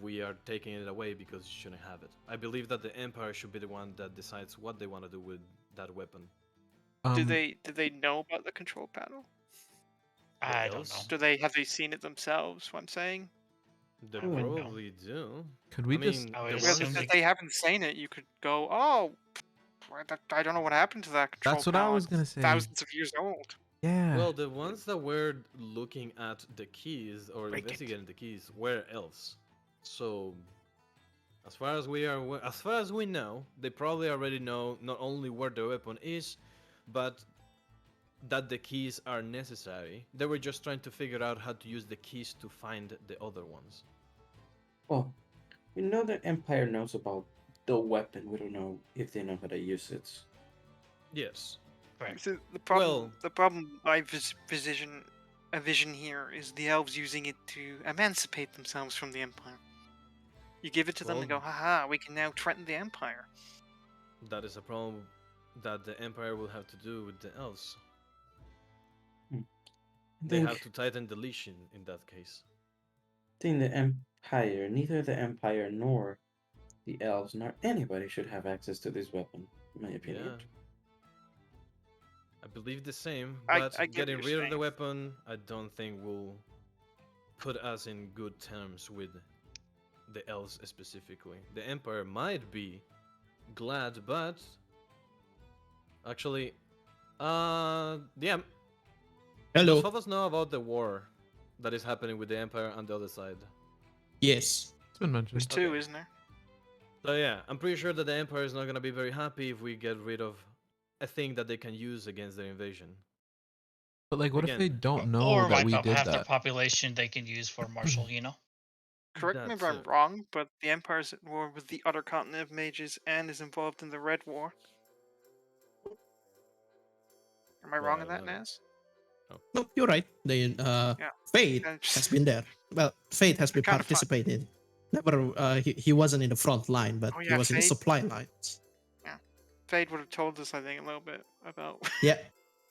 we are taking it away because you shouldn't have it. I believe that the Empire should be the one that decides what they want to do with that weapon. Do they know about the control panel? The I don't elves? know. Have they seen it themselves? What I'm saying. They I wouldn't know. probably do. Could we I just? mean, I would the Well, assume ones... if they haven't seen it, you could go, oh, I don't know what happened to that control That's what I panel. was It's gonna say. thousands of years old. Yeah. Well, the ones that were looking at the keys or Break it. investigating the keys were elves. So, as far as we know, they probably already know not only where the weapon is, but that the keys are necessary. They were just trying to figure out how to use the keys to find the other ones. Well, we know the Empire knows about the weapon. We don't know if they know how to use it. Yes. Correct. So Well- the problem I vision here is the elves using it to emancipate themselves from the Empire. You give it to them and go, Well- haha, we can now threaten the Empire. That is a problem that the Empire will have to do with the elves. I They think, have to tighten the leash in that case. think the Empire, neither the Empire nor the elves nor anybody should have access to this weapon, in my opinion. Yeah. I believe the same, I but get what getting you're rid of the saying. weapon, I don't think will put us in good terms with the elves specifically. The Empire might be glad, but actually, yeah. Hello. Does Phobos know about the war that is happening with the Empire on the other side? Yes. It's been mentioned. There's two, Okay. isn't there? So yeah, I'm pretty sure that the Empire is not gonna be very happy if we get rid of a thing that they can use against their invasion. But like, what if Again, they don't know Or that wipe we out did half their that? population they can use for martial, you know? Correct me if I'm That's it. wrong, but the Empire's at war with the other continent of mages and is involved in the Red War. Am I wrong in that, Well, Naz? No, you're right. They Yeah. Fate That's- has been there. Well, Fate has been kinda fun. participated. Never he wasn't in the front line, but Oh, he yeah, was in the Fate. supply lines. Fade would have told us, I think, a little bit about Yeah.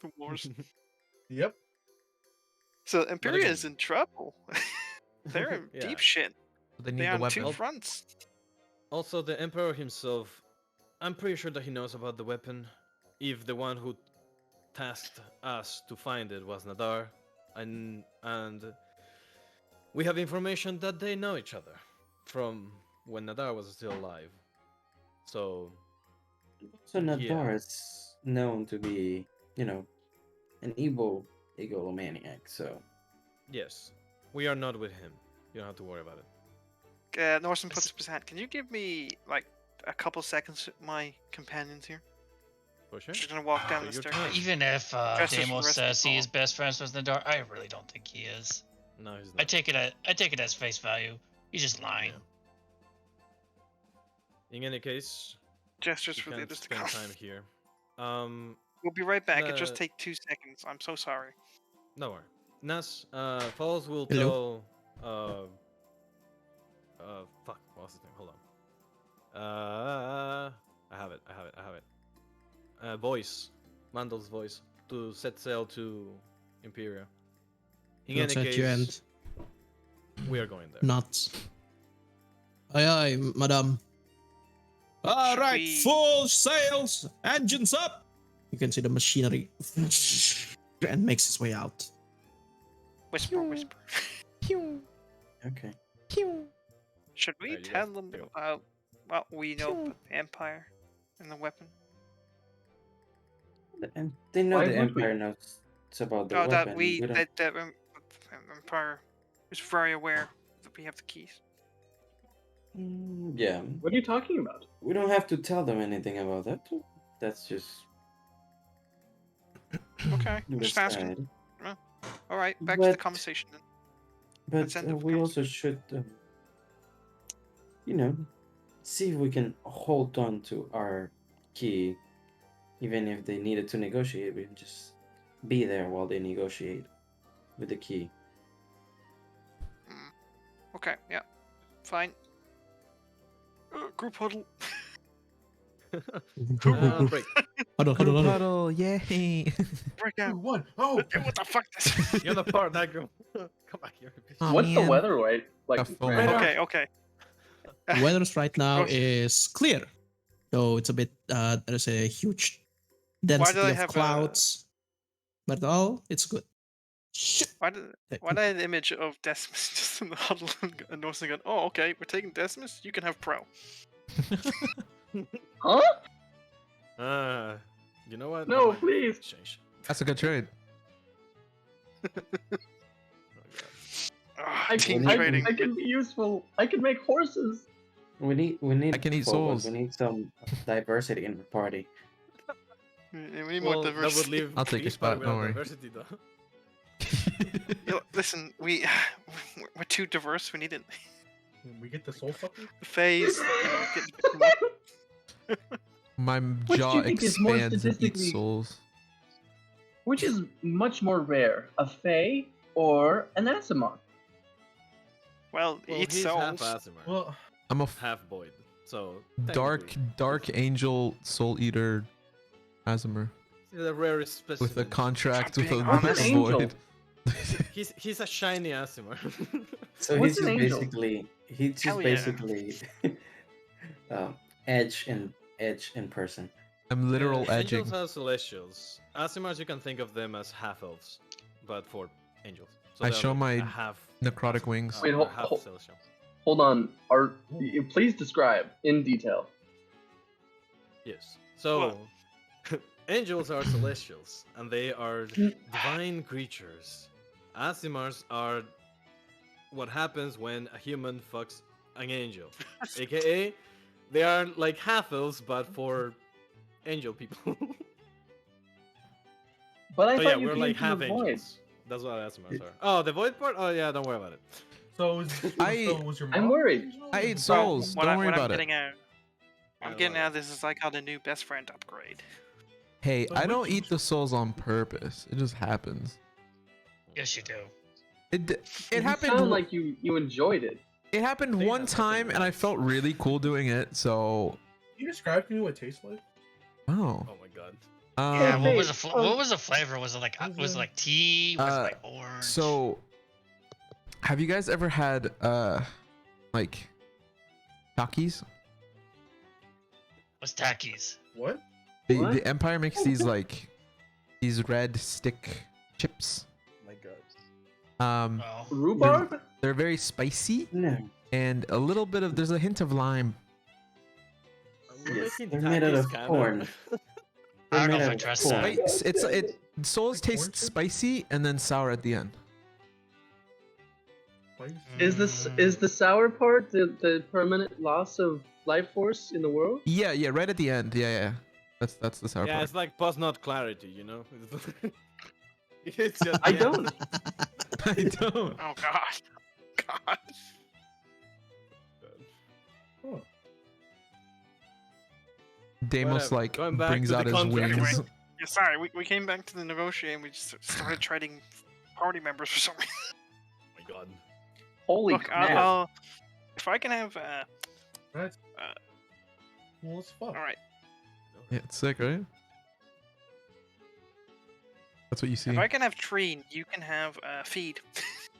the wars. Yep. So Imperia is again- in trouble. They're in Yeah. deep shit. They need They're the on two weapon. fronts. Also, the Emperor himself, I'm pretty sure that he knows about the weapon. If the one who tasked us to find it was Nadar, and we have information that they know each other from when Nadar was still alive. So So Yeah. Nadar is known to be, an evil egomaniac, so yes, we are not with him. You don't have to worry about it. Norson puts up his hand. Can you give me, like, a couple seconds with my companions here? For sure. Just gonna walk down Take the your staircase. time. Even if Just as Deimos the rest of says the he is ball. best friends with Nadar, I really don't think he is. No, he's I not. take it as face value. He's just lying. Yeah. In any case, Gestures we for the can't others to spend come. time here. We'll be right back. It just the- take 2 seconds. I'm so sorry. No worry. Nas, Falls will Hello? tell, fuck, what's his name? Hold on. I have it. Voice. Mandel's voice. To set sail to Imperia. In Looks any at you case, and we are going there. nuts. Aye, aye, madam. All Should right, we- full sails, engines up. You can see the machinery and makes its way out. Whisper, whisper. okay. Should we Alright, you tell guys them go. about what we know about the Empire and the weapon? And they know Why the would we? Empire knows about the Oh, weapon. that we don't... that the Empire is very aware that we have the keys. Yeah, What are you talking about? we don't have to tell them anything about that. That's just Okay, I'm just asking. decide. All right, back to the But conversation then. but Let's end the we also should, you know, see if we can hold on to our key, even if they needed to negotiate. We can just be there while they negotiate with the key. Mm. Okay, yeah, fine. Group huddle. Break. Hold on, hold on, Group hold on. huddle, yay! Break out. One. Oh, What the fuck? This? You're the part that girl. Come back here. bitch. Oh, What's the man. weather like A phone. right now? Okay, okay. Weathers right now Ross, is clear, though it's a bit. There's a huge Why density do I of have clouds, but all it's good. Shit. why did I have the image of Decimus just in the huddle and Norson going, oh, okay, we're taking Decimus. You can have Pro. Huh? You know what? No, Never mind. please. Change. That's a good trade. Oh, God. Ah, I team can, trading. I can be useful. I can make horses. We need I can eat focus. souls. We need some diversity in the party. We need Well, more that would diversity. leave I'll take your each party spot, don't without worry. diversity, though. Listen, we're too diverse. We need it. we get the soul sucker. The phase. My Which do jaw you think is more expands and eats statistically- souls. Which is much more rare, a Fae or an Asimar? Well, Well, eat he's half souls. Asimar, Well, I'm a half Void. So dark technically, angel soul eater Asimar he's the rarest specimen. with a contract with a, being with honest. a Angel. void. He's a shiny Asimar. So What's he's an just angel? basically Hell yeah. edge in person. I'm literal edging. Angels are celestials. Asimars, you can think of them as half elves, but for angels. So I they're show like my a half necrotic Asimar, wings. Wait, or hold- half hold- celestial. Hold on. Please describe in detail. Yes. So, angels are celestials, and they are divine creatures. Asimars are what happens when a human fucks an angel, aka they are like half elves, but for angel people. But I Oh thought yeah, you we're came like from half the void. angels. That's what Asimars are. Oh, the void part? Oh yeah, don't worry about it. so was your I'm mom worried. original? I ate Was souls. What Don't worry I'm about it. getting out. I'm Yeah, getting whatever. out. This is like how the new best friend upgrade. Hey, So I don't which- eat the souls on purpose. It just happens. Yes, you do. It You happened. sound like you enjoyed it. It happened They one have time, fucking and I rights. felt really cool doing it. So, Can you describe to me what it tastes like? oh, Oh my god. Yeah, what Hey, was the what was the flavor? Was it like was it like tea? Was it Uh, like orange? so have you guys ever had like Takis? what's Takis? What? What? The Empire makes these like these red stick chips. Oh my god. Oh, Rhubarb? They're very spicy No, and a little bit of there's a hint of lime. We're Yes, making they're made out Takis of canon. corn. I don't know They're if I made out of trust corn. that. Souls Like taste corn chips? spicy and then sour at the end. Spicy? Is the sour part the permanent loss of life force in the world? Yeah, right at the end. Yeah. That's the sour Yeah, part. it's like post nut clarity, you know? It's just I yeah. don't. I don't. Oh god. God. Oh. Deimos Whatever. Like Going back brings to out the his contract. wings. Yeah, sorry. We came back to the negotiate and we just started trading party members for some reason. Oh my god. Holy Look, crap! I'll if I can have That's cool as fuck. all right. Yeah, it's sick, right? That's what you see. If I can have Treen, you can have feed.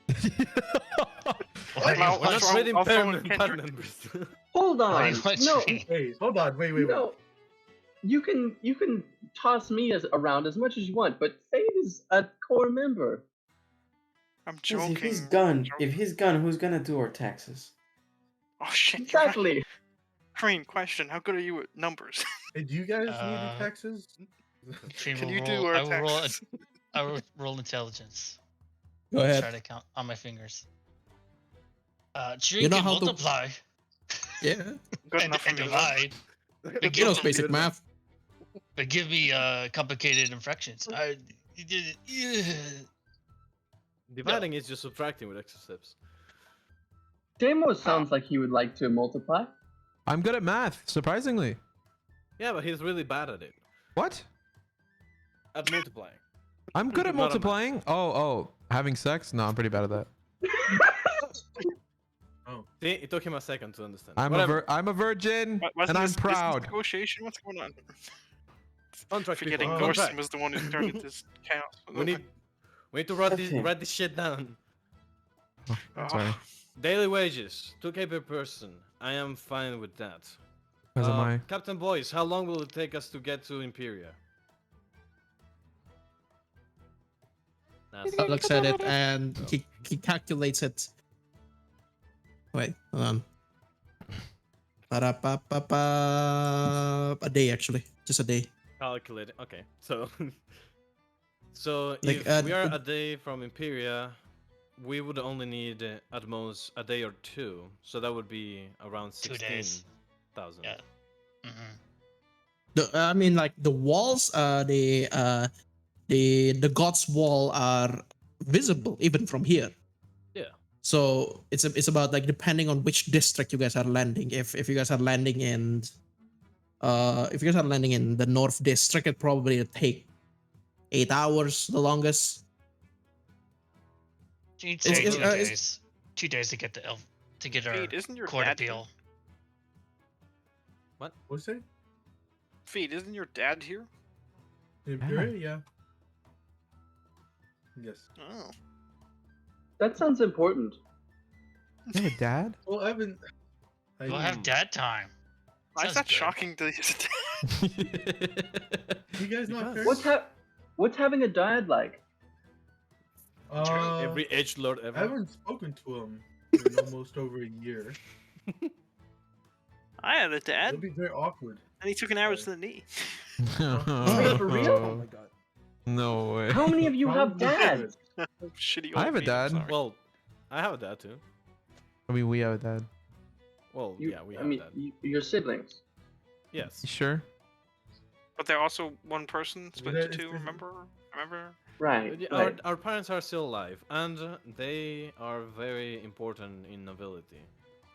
Why do I'll- you We're not want throw- trading I'll throw in permanent Kendrick. members. Hold why on. do you want No, tree? Hey, hold on. Wait. no. You can toss me around as much as you want, but Fade is a core member. I'm 'Cause joking. if he's I'm gone, joking. who's gonna do our taxes? Oh shit! You're right. Exactly. Treen, question: how good are you at numbers? Hey, do you guys need Uh, the taxes? Tree Can will you roll, do our I will roll. taxes? I will roll intelligence. Go Try ahead. to count on my fingers. Tree You know can how to- multiply. Yeah, Good and, enough for and me. though. divide. But he knows give, basic math. but give me complicated infractions. You did it. Yeah. Dividing is just subtracting with extra steps. Damo sounds like he would like to multiply. I'm good at math, surprisingly. Yeah, but he's really bad at it. What? At multiplying. I'm good at Not a math. multiplying. Oh, having sex? No, I'm pretty bad at that. See, it took him a second to understand. I'm Whatever. a virgin, Wasn't and I'm this business proud. Negotiation? What's going on? Contract Forgetting people. Contract. Gorson was the one who started this chaos. We need to write Okay. this shit down. Oh, Sorry. Daily wages, 2k per person. I am fine with that. As am I. Captain Boys, how long will it take us to get to Imperia? That's Looks at it and he calculates it. Wait, hold on. Ba-da-ba-ba-ba. A day, actually, just a day. calculated. Okay, so so Like, if we are a day from Imperia, we would only need at most a day or two. So that would be around 2 days. 16,000. Yeah. Mm-hmm. I mean, like the walls, the gods' wall are visible even from here. Yeah. So it's about like depending on which district you guys are landing. If you guys are landing in the North District, it probably will take 8 hours, the longest. You'd It's- say it's- 2 it's- days. 2 days to get the elf to get our Feed, isn't your court dad appeal. What's that? Feed, isn't your dad here? Imperial? Yeah. Yes. Oh. That sounds important. You have a dad? Well, Evan. We'll have dad time. Why is Sounds that good. shocking to his dad? You guys not fair? What's having a dad like? Every edge lord I ever. haven't spoken to him in almost over a year. I had a dad, It'll be very awkward. and he took an arrow to the knee. For real? Oh my god. No way. How many of you have Probably dads? Shitty I old have a me, I'm dad. sorry. Well, I have a dad too. I mean, we have a dad. Well, You- yeah, we I have mean, a dad. your siblings. Yes. You sure? But they're also one person split that into is two. the- Remember? Right. But yeah, right. our parents are still alive, and they are very important in nobility.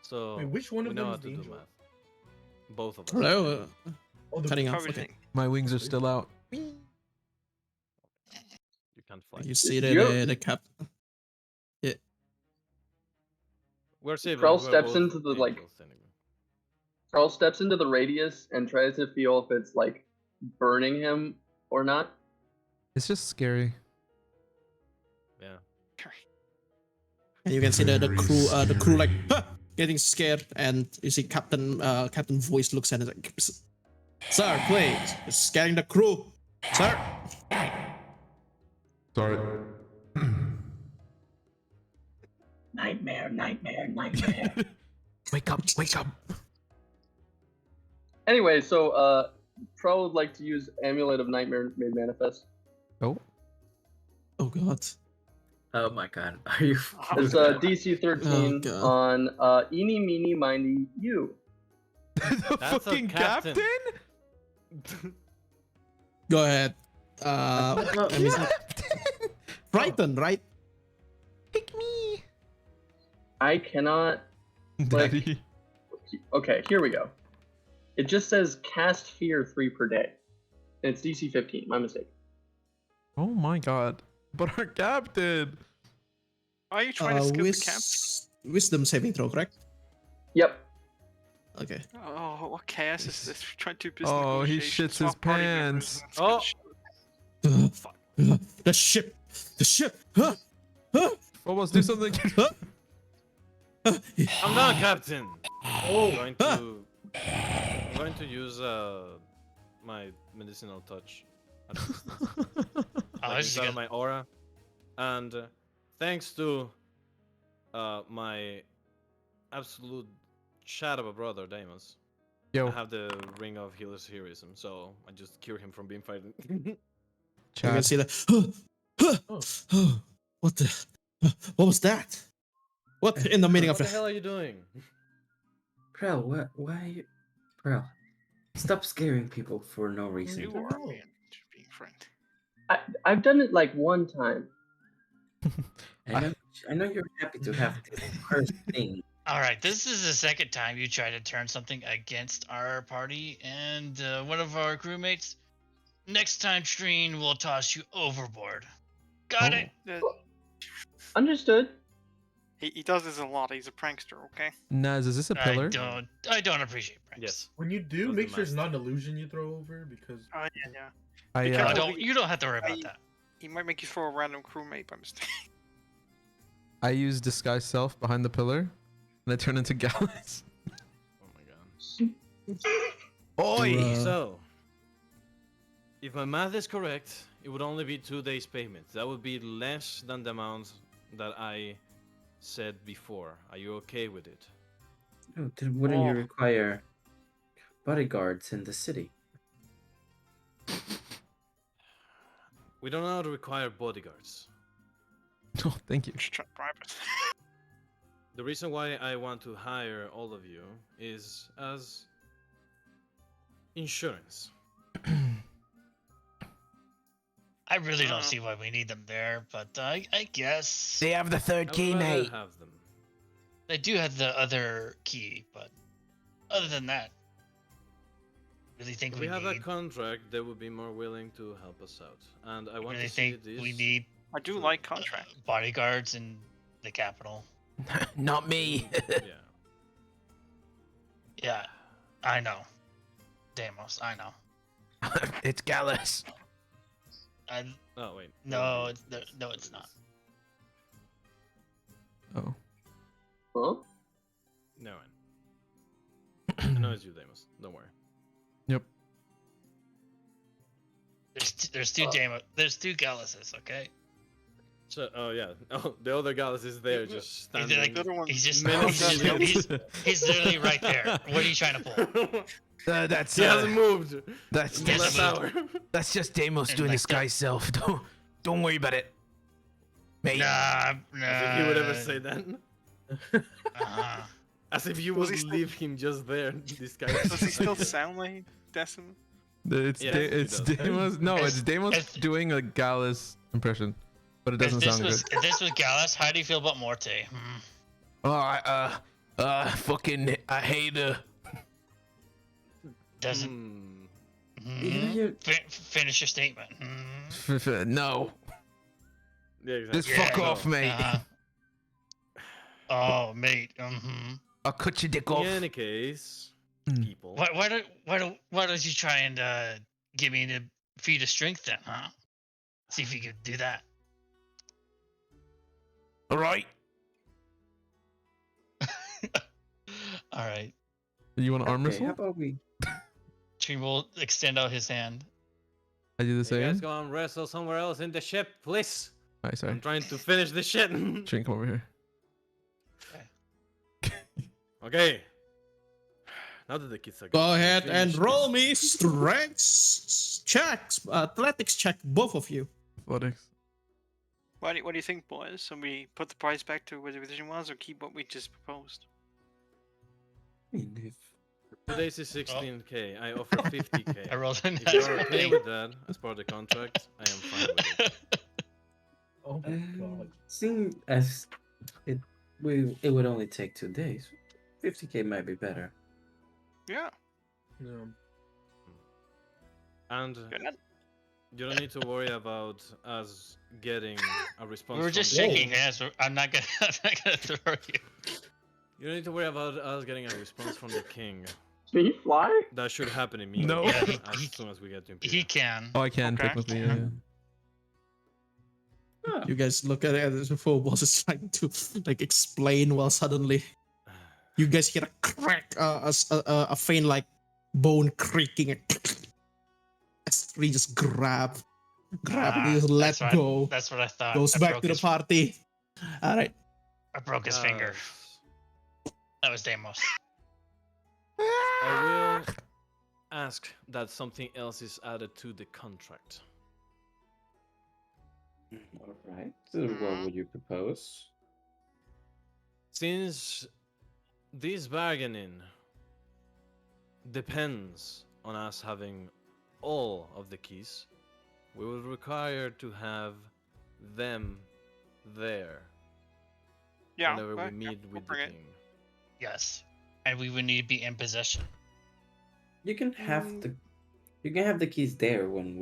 So Wait, which one we of know them how is to the do angel? math. Both of us. Hello, Oh, the cutting off. Probably Okay. think. My wings are still out. You can't fly. You see that You're- the cap. We're siblings. Krell we're steps both into the, like- angels, technically. Carl steps into the radius and tries to feel if it's like burning him or not. It's just scary. Yeah. And you can see the crew like "Huh!" getting scared, and you see Captain Voice looks at it like, "Sir, please, you're scaring the crew, sir." Sorry. Nightmare. Wake up! Wake up! Anyway, so Troll would like to use Amulet of Nightmare Made Manifest. Oh. Oh God. Oh my god. Are you? It's DC 13 God. on Eeny Meeny Miny You. The That's a fucking captain. captain? Go ahead. Let me see. Brighton, right? Pick me. I cannot. Like- Daddy. Okay, here we go. It just says cast fear 3 per day. And it's DC 15. My mistake. Oh my god. But our captain. Are you trying to skill the camp? Wisdom saving throw, correct? Yep. Okay. Oh, what chaos is this? We're trying to do business Oh, he negotiations, shits swap his party pants. members, and it's Oh. gonna The ship. The ship. Huh? Huh? Almost do something. Huh? I'm done, Captain. Oh, I'm going to use my medicinal touch. Oh, Like this is inside good. of my aura, and thanks to my absolute chat of a brother, Damus, I Yo, have the ring of healer's heroism, so I just cure him from being frightened. You chat. can see that. What the? What was that? What in the meaning What of the hell are you doing? Prel, what? Why? Prel, stop scaring people for no reason. You are being friend. I've done it like one time. I know you're happy to have this cursed thing. All right, this is the second time you try to turn something against our party and one of our crewmates. Next time, Treen will toss you overboard. Got it? Uh, Understood. he does this a lot. He's a prankster, okay? Naz, is this a pillar? I don't appreciate pranks. Yes. When you do, Those make are sure it's not master. an illusion you throw over because Oh, yeah. I, Be No, careful. you don't have to worry about I- that. He might make you throw a random crewmate by mistake. I use disguise self behind the pillar, and I turn into Gallus. Oh my god. Oi! Bruh. So, if my math is correct, it would only be 2 days' payment. That would be less than the amount that I said before. Are you okay with it? Oh, then wouldn't you Oh. require bodyguards in the city? We do not require bodyguards. Oh, thank you. Just try to bribe us. The reason why I want to hire all of you is as insurance. I really don't see why we need them there, but I guess They have the third I key, would rather mate. have them. they do have the other key, but other than that, really think If we we have need. a contract, they would be more willing to help us out. And I want really to see think this. we need I do through. like contract. bodyguards in the capital. Not me. Yeah. Yeah, I know. Deimos, I know. It's Gallus. Oh wait. No, it's not. Oh. Huh? No one. I know it's you, Deimos. Don't worry. Yep. There's two Deimos. There's two Galluses, okay? So, oh yeah. Oh, the other Gallus is there, just He's standing. like, The other one- he's just, menacingly. he's literally right there. What are you trying to pull? That's He hasn't moved. that's In the Yes, last I moved. hour. that's just Deimos And doing like disguise self. Don't worry about it, mate. Nah, As if he would ever say that. Uh-huh. As if you Does would he still- leave him just there. This guy. Does he still sound like Decim? It's Yes, Da- he it's does. Deimos. No, As- it's Deimos as- doing a Gallus impression, but it If doesn't this sound was good. if this was Gallus, how do you feel about Morte? Oh, fucking, I hate her. Doesn't You- finish your statement. No, Yeah, exactly. just fuck Yeah, off, mate. Oh, mate. I'll cut your dick In off. any case, Mm. people. Why don't you try and give me the feat of strength then, huh? See if you could do that. All right. All right. You want an arm Okay, wrestle? how about we? Treen will extend out his hand. I do the You guys same. go and wrestle somewhere else in the ship, please. Alright, sorry. I'm trying to finish the shit. Trink, come over here. Okay. Now that the kids are Go gone, ahead finish and this. roll me strengths checks, athletics check, both of you. Athletics. What do you think, boys? Should we put the price back to where the position was, or keep what we just proposed? I mean, if Today's is 16k. I offer 50k. I rolled a If nat you're okay 20. with that as part of the contract, I am fine with it. oh my god. seeing as it would only take 2 days, 50k might be better. Yeah. Yeah. And Good. you don't need to worry about us getting a response. We were from just the shaking king. hands. I'm not gonna throw you. You don't need to worry about us getting a response from the king. Can you fly? That should happen immediately. No. Yeah, as soon as we get to He Imperial. can. Oh, I can Okay. technically. Yeah. Yeah. You guys look at it as the Phobos is trying to like explain while suddenly you guys hear a crack, a faint like bone creaking. As we just grab and just let that's what go. That's what I thought. Goes I back broke to the his- party. All right. I broke his finger. That was Deimos. I will ask that something else is added to the contract. All right. So what would you propose? Since this bargaining depends on us having all of the keys, we will require to have them there Yeah, whenever we but, meet we'll with the bring it. king. Yes. And we would need to be in possession. You can have Mm. the you can have the keys there when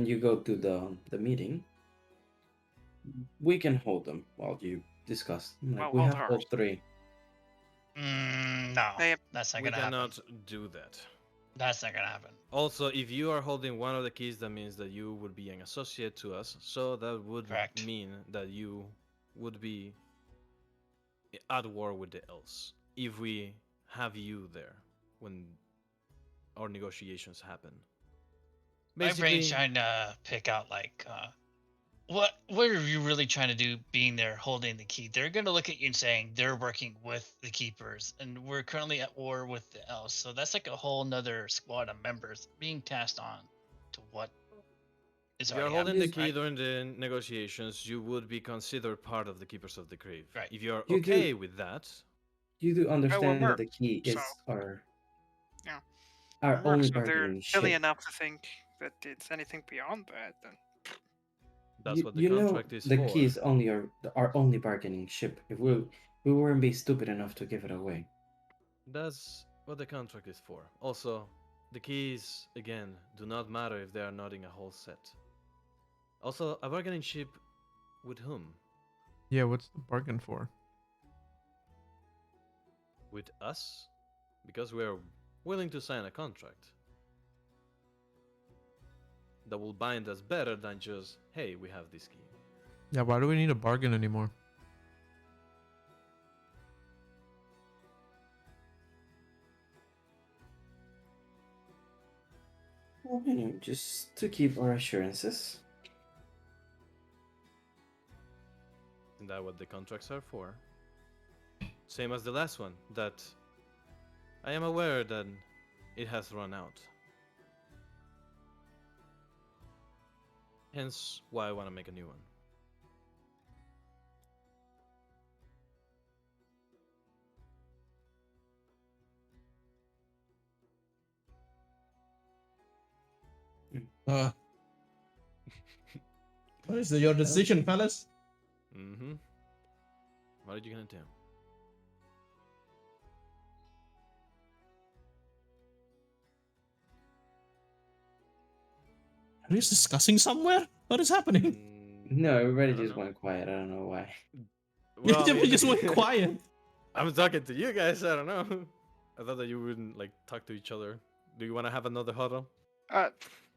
you go to the meeting. We can hold them while you discuss. Like Well, we hold have all ours. three. No, They have- that's not We gonna happen. cannot do that. That's not gonna happen. Also, if you are holding one of the keys, that means that you would be an associate to us. So that would Correct. mean that you would be at war with the elves if we have you there when our negotiations happen. My brain's trying to pick out like what are you really trying to do being there holding the key? They're gonna look at you and saying they're working with the keepers and we're currently at war with the elves. So that's like a whole nother squad of members being tasked on to what is if you are already holding happening. the key Right? during the negotiations, you would be considered part of the Keepers of the Grave. Right. If you are You do- okay with that, You do understand we're that the key so- is Yeah. our Mercs, only if they're bargaining silly chip. enough to think that it's anything beyond that, then that's what the You know contract is the for. key is only our only bargaining chip. If we weren't be stupid enough to give it away. That's what the contract is for. Also, the keys, again, do not matter if they are not in a whole set. Also, a bargaining chip with whom? Yeah, what's the bargain for? With us? Because we are willing to sign a contract that will bind us better than just, hey, we have this key. Yeah, why do we need a bargain anymore? Well, anyway, just to keep our assurances. Isn't that what the contracts are for? Same as the last one, that I am aware that it has run out. Hence why I want to make a new one. Uh, what is your decision, fellas? Mm-hmm. What are you gonna do? Are you discussing somewhere? What is happening? No, everybody I don't just know. went quiet. I don't know why. Well, I You mean, just went quiet. I'm talking to you guys. I don't know. I thought that you wouldn't like talk to each other. Do you want to have another huddle?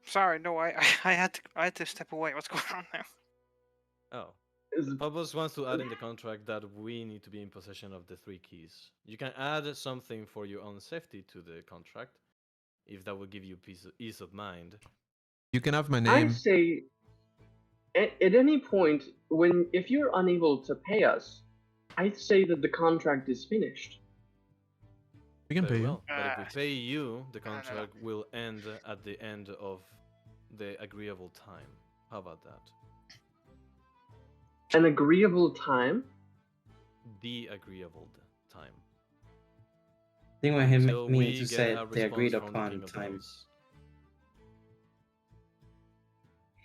sorry, no, I had to step away. What's going on now? Oh, Is- Phobos wants to add in the contract that we need to be in possession of the 3 keys. You can add something for your own safety to the contract, if that will give you ease of mind. You can have my I name. say, at any point, if you're unable to pay us, I'd say that the contract is finished. We can Very pay you. well. But if we Uh, pay you, the no, no, no. contract will end at the end of the agreeable time. How about that? An agreeable time? The agreeable time. I think what him Until meaning we to get say a they agreed response from the upon King of the time. Elves.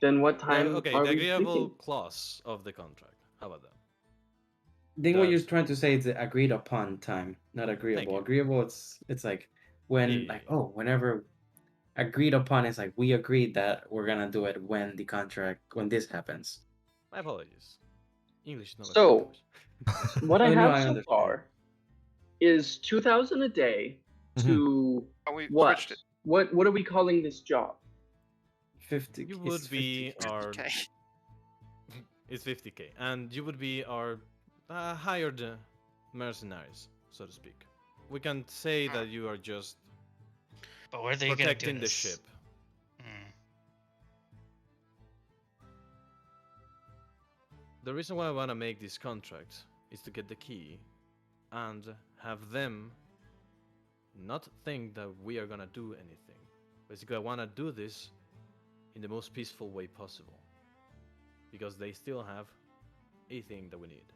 Then what time Okay, are the we agreeable thinking? clause of the contract. How about that? I think what you're That- trying to say is the agreed upon time, not agreeable. you. Agreeable, it's like when Yeah, like yeah. whenever agreed upon is like we agreed that we're gonna do it when the contract when this happens. My apologies. English is not my So- first language. What I Oh, no, have I so understand. far is 2,000 a day to Oh, we what? switched it. What are we calling this job? 50. You it's would be 50K. our Okay. it's 50k, and you would be our hired mercenaries, so to speak. We can say that you are just But where are they going to protecting do the this? ship. Hmm. The reason why I want to make this contract is to get the key and have them not think that we are gonna do anything. Basically, I want to do this in the most peaceful way possible, because they still have a thing that we need.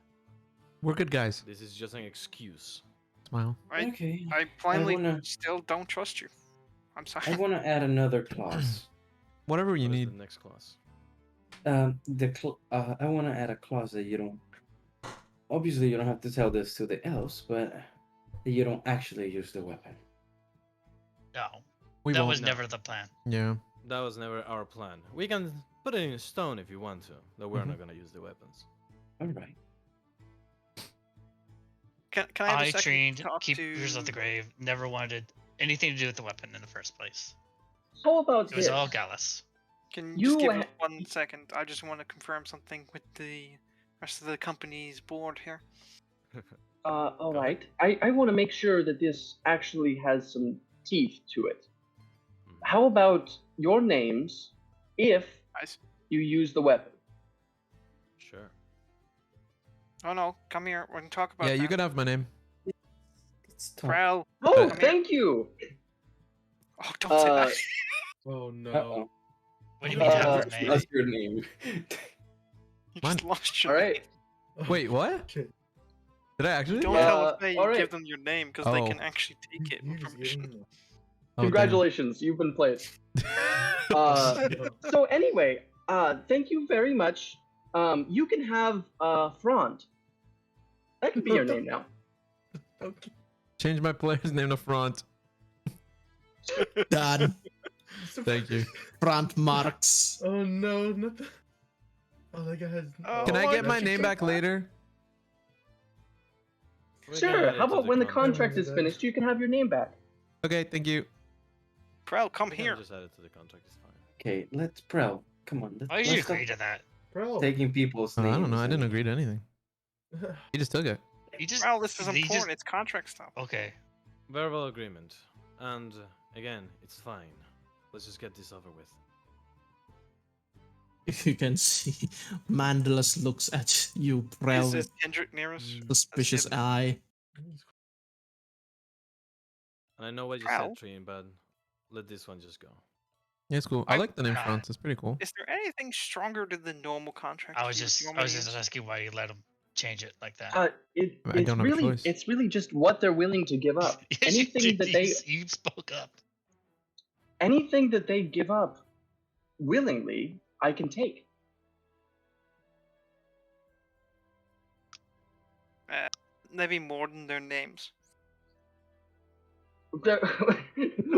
We're good guys. This is just an excuse. Smile. Okay. I plainly wanna- still don't trust you. I'm sorry. I want to add another clause. Whatever you What is need. the next class? I want to add a clause that you don't. Obviously, you don't have to tell this to the elves, but that you don't actually use the weapon. No, We that won't. was No. never the plan. Yeah. That was never our plan. We can put it in stone if you want to, that we're not gonna use the weapons. All right. Can I have a I second trained to talk keepers of the to... grave. Never wanted anything to do with the weapon in the first place. How about It was this? all Gallus. Can you just give us ha- 1 second? I just want to confirm something with the rest of the company's board here. All Go ahead. right. I want to make sure that this actually has some teeth to it. Mhm. How about your names if Nice. you use the weapon? Sure. Oh no, come here. We can talk about Yeah, that. you can have my name. Let's talk. Prowl. Oh, Come here. thank you. Oh, don't say that. Oh no. Uh-oh. What do you mean have Uh, her name? That's your name. You just lost your All name. right. Wait, what? Okay. Did I actually? Don't Yeah. tell us that. You Alright. give them your name because they Oh. can actually take it You with just permission. gave him Oh, Congratulations, you've been placed. Uh, No. so anyway, thank you very much. You can have Front. That could be your name now. Okay. Change my player's name to Front. Done. Thank you. Front marks. Oh no, not the... Oh, that guy has... Oh, Can I why get did my you name do back that? later? We can Sure. add it How to about when the contract. contract is finished, you can have your name back. Okay, thank you. Prowl, come We can here. just add it to the contract, it's fine. Okay, let's Pro. Come on. Why did you agree to that? Bro. Taking people's Oh, names. I don't know. I didn't and- agree to anything. He just took it. You just. Prowl, this is you important. just- It's contract stuff. Okay. Verbal agreement. And again, it's fine. Let's just get this over with. If you can see, Mandalus looks at you, Prel, Is with Kendrick near us? suspicious him. eye. And I know what you Prowl? said, Treen, but let this one just go. Yeah, it's cool. I I'm- like the name Front. It's pretty cool. Is there anything stronger than the normal contract? I was you just. want I me was to just use? asking why you let him change it like that. I It's don't have a really, choice. it's really just what they're willing to give up. Yes, you Anything did. that they, You spoke up. anything that they give up willingly, I can take. Maybe more than their names.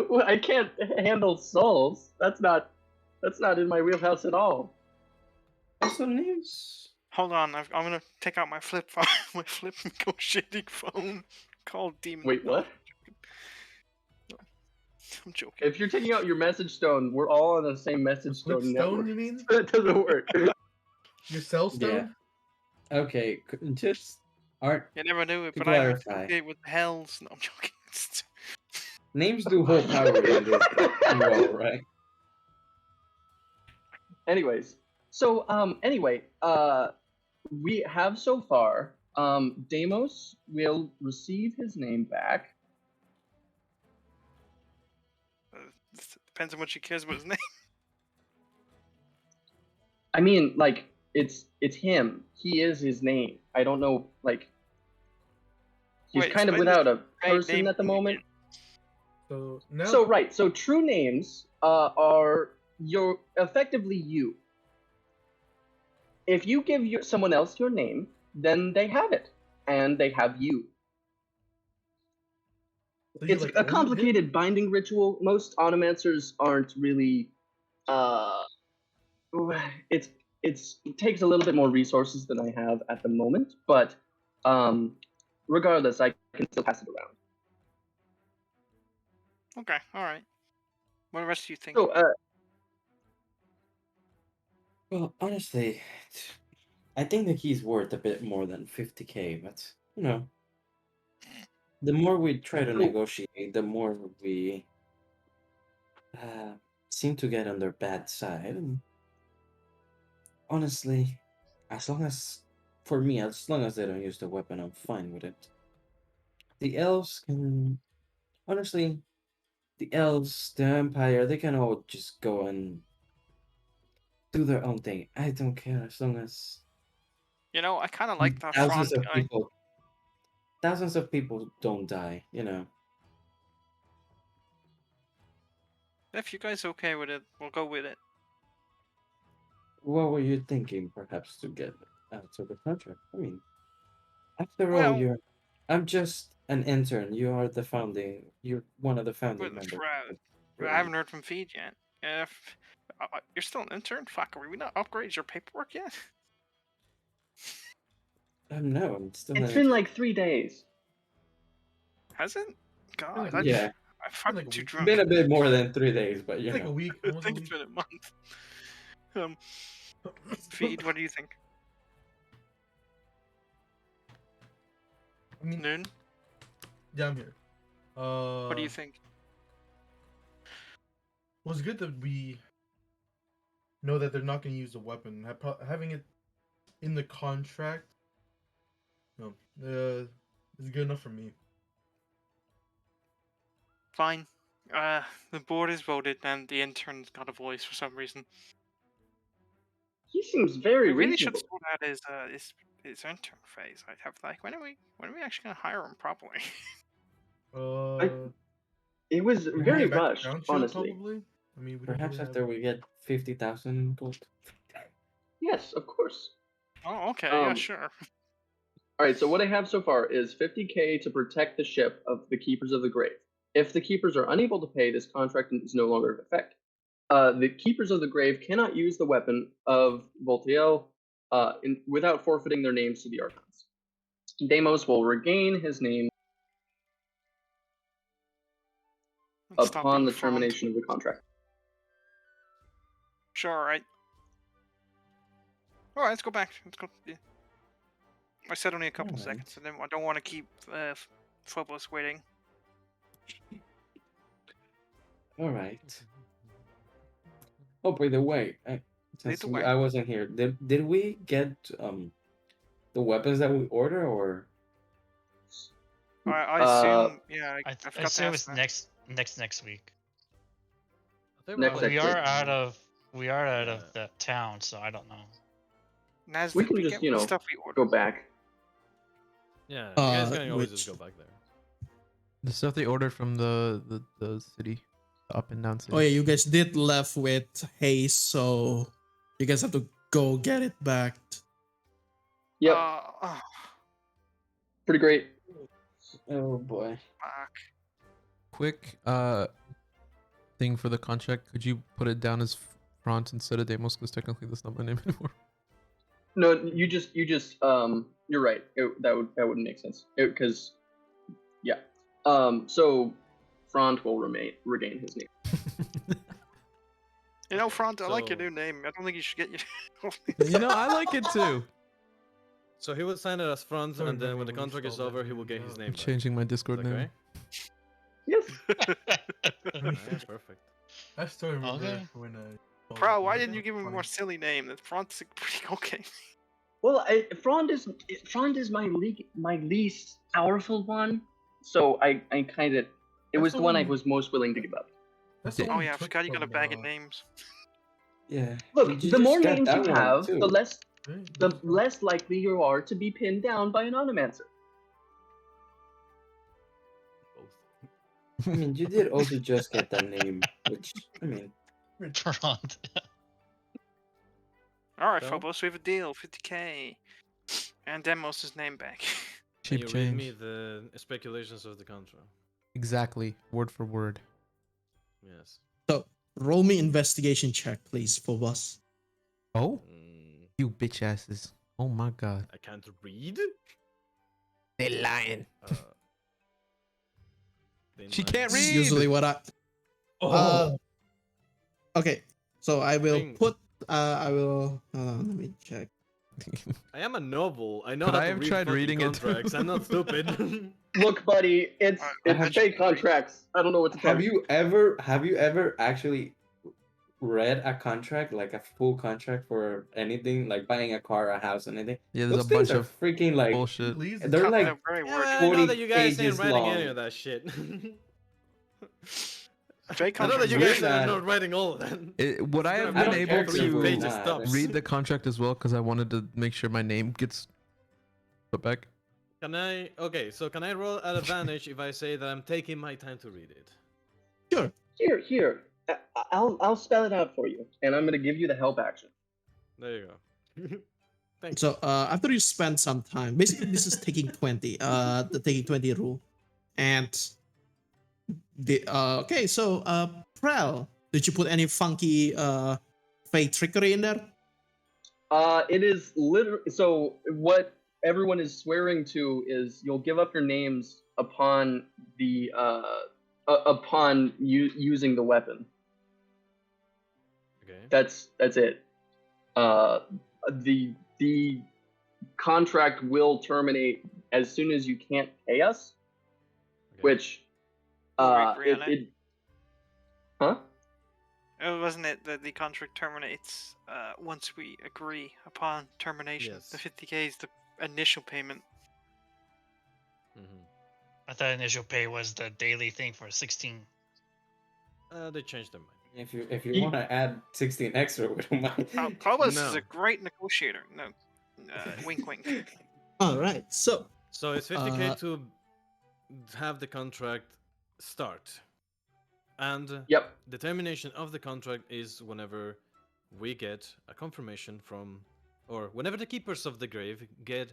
Well, I can't handle souls. That's not in my wheelhouse at all. Also names. Hold on, I'm gonna take out my flip phone, my flip negotiating phone. Called Demon. Wait, No, what? I'm joking. If you're taking out your message stone, we're all on the same message Flip stone stone, network. you mean? That doesn't work. Your cell stone? Okay, just Art. You never knew it, To but I'm clarify. associated with hells. No, I'm joking. Names do hold power in this world, right? Anyways, so we have so far Deimos will receive his name back. Depends on what she cares about his name. I mean, like it's him. He is his name. I don't know, like he's Wait, kind of explain without a Right, person name at the to me moment. again. So now... So right, so true names are your effectively you. If you give someone else your name, then they have it, and they have you. So you, It's like, a own him? complicated binding ritual. Most automancers aren't really. It takes a little bit more resources than I have at the moment, but regardless, I can still pass it around. Okay, alright. What the rest do you think? So, Well, honestly, I think the key's worth a bit more than 50k, but you know, the more we try to Cool. negotiate, the more we seem to get on their bad side. And honestly, as long as, for me, as long as they don't use the weapon, I'm fine with it. The elves can, honestly, the elves, the empire, they can all just go and do their own thing. I don't care as long as You know, I kind of like that thousands front of guy. people, thousands of people don't die, you know. If you guys okay with it, we'll go with it. What were you thinking, perhaps, to get out of the contract? I mean, after all, Well, I'm just an intern. You're one of the but founding members. I haven't heard from Feed yet. If you're still an intern, fuck, are we not upgraded your paperwork yet? No, I'm still It's an been intern. like 3 days. Has it? God, like I'm, Yeah, I'm fucking like a too week. drunk. been a bit more than 3 days, but you Like a know. week, I almost a think it's week. been a month. Feed, what do you think? I mean, Noon? yeah, I'm here. What do you think? Well, it's good that we know that they're not going to use the weapon. Having it in the contract, no, is good enough for me. Fine. The board has voted, and the intern's got a voice for some reason. He seems very We really should reasonable. sort out his intern phase. I'd have like, when are we actually gonna hire him properly? It was When we very get back to rushed, Ground Shield, honestly. probably. I mean, we don't Perhaps really after have... we get 50,000 gold. Yes, of course. Oh, okay, yeah, Um, sure. All right, so what I have so far is 50k to protect the ship of the Keepers of the Grave. If the Keepers are unable to pay, this contract is no longer in effect. The Keepers of the Grave cannot use the weapon of Voltaire without forfeiting their names to the Archons. Deimos will regain his name Stop upon being the fond. termination of the contract. Sure, alright. Alright, let's go back. Let's go. Yeah. I said only a couple Alright. seconds, and then I don't want to keep Phobos waiting. All right. Oh, by the way, since the way. I wasn't here, did we get the weapons that we order, or I assume, yeah. I forgot to assume ask it's that. next week. I think Next we're We next are week. out of Yeah. the town, so I don't know. Naz, We did can we just, get the stuff we ordered? go back. Yeah, you guys can always which- just go back there. The stuff they ordered from the city, the up and down city. Oh yeah, you guys did left with haste, so you guys have to go get it back. Yep, Oh, pretty great. oh boy, fuck. Quick thing for the contract. Could you put it down as Front instead of Deimos? Because technically that's not my name anymore. No, you just you're right. That wouldn't make sense. Because yeah. So Front will regain his name. You know, Front, I like your So- new name. I don't think you should get your. You know, I like it too. So he will sign it as front, Sorry, and then remember when the when we contract is spelled that over, he will name get his out. name I'm back. changing my Is Discord that name. okay? Yes. Yeah, perfect. I still remember Okay. when I... Bro, why didn't you give him a more silly name? That Front's pretty okay. Well, Frond is my least powerful one, so I kind of it was the the one I one- was most willing to give up. That's the Oh, Oh one yeah, I took forgot you got a from, bag of names. yeah. Look, You the just more got names that you one, have, too. the less right? the That's from- less likely you are to be pinned down by an onomancer. Both. I mean, you did also just get that name, which I mean, Front. Alright, So? Phobos, we have a deal, 50k. And Demos' name back. Can Cheap you read me change. the speculations of the contract? Exactly, word for word. Yes. So roll me investigation check, please, for us. Oh, Mm, you bitch asses. Oh my god. I can't read. They're lying. Then She I- can't This is read. usually what I. Oh, Okay, so I will Thing. put. I will. Hold on, let me check. I am a noble. I know But how I to have read tried fucking reading it too. contracts. I'm not stupid. Look, buddy, it's Alright, fake contracts. I don't know what to tell have you ever actually read a contract, like a full contract for anything, like buying a car, a house, anything? Yeah, there's Those a things bunch are of freaking like bullshit. please. they're like They're very Yeah, wordy. well, I know 40 that you guys ain't pages writing any long. of that shit. Fake I know that you contracts. guys Read are that. not writing all of that. Would I It's have gonna been be able like 3 to pages not. tops. read the contract as well? Because I wanted to make sure my name gets put back. Can I? Okay, so can I roll at advantage if I say that I'm taking my time to read it? Sure. Here. I'll spell it out for you, and I'm gonna give you the help action. There you go. Thank So after you spend some time, basically this is taking 20, the taking 20 rule. And the okay, so Prel, did you put any funky fake trickery in there? It is literally so. What everyone is swearing to is you'll give up your names upon the upon using the weapon. Okay. That's it. The contract will terminate as soon as you can't pay us, Okay. which Will we agree on it? Huh? Oh, wasn't it that the contract terminates once we agree upon termination? Yes. The 50k is the initial payment. Mm-hmm. I thought initial pay was the daily thing for 16. They changed their mind. If you want to add 16 extra, we don't mind. Probos is No. a great negotiator. No, wink, wink. All right, so So it's 50k to have the contract start, and Yep. the termination of the contract is whenever we get a confirmation from, or whenever the keepers of the grave get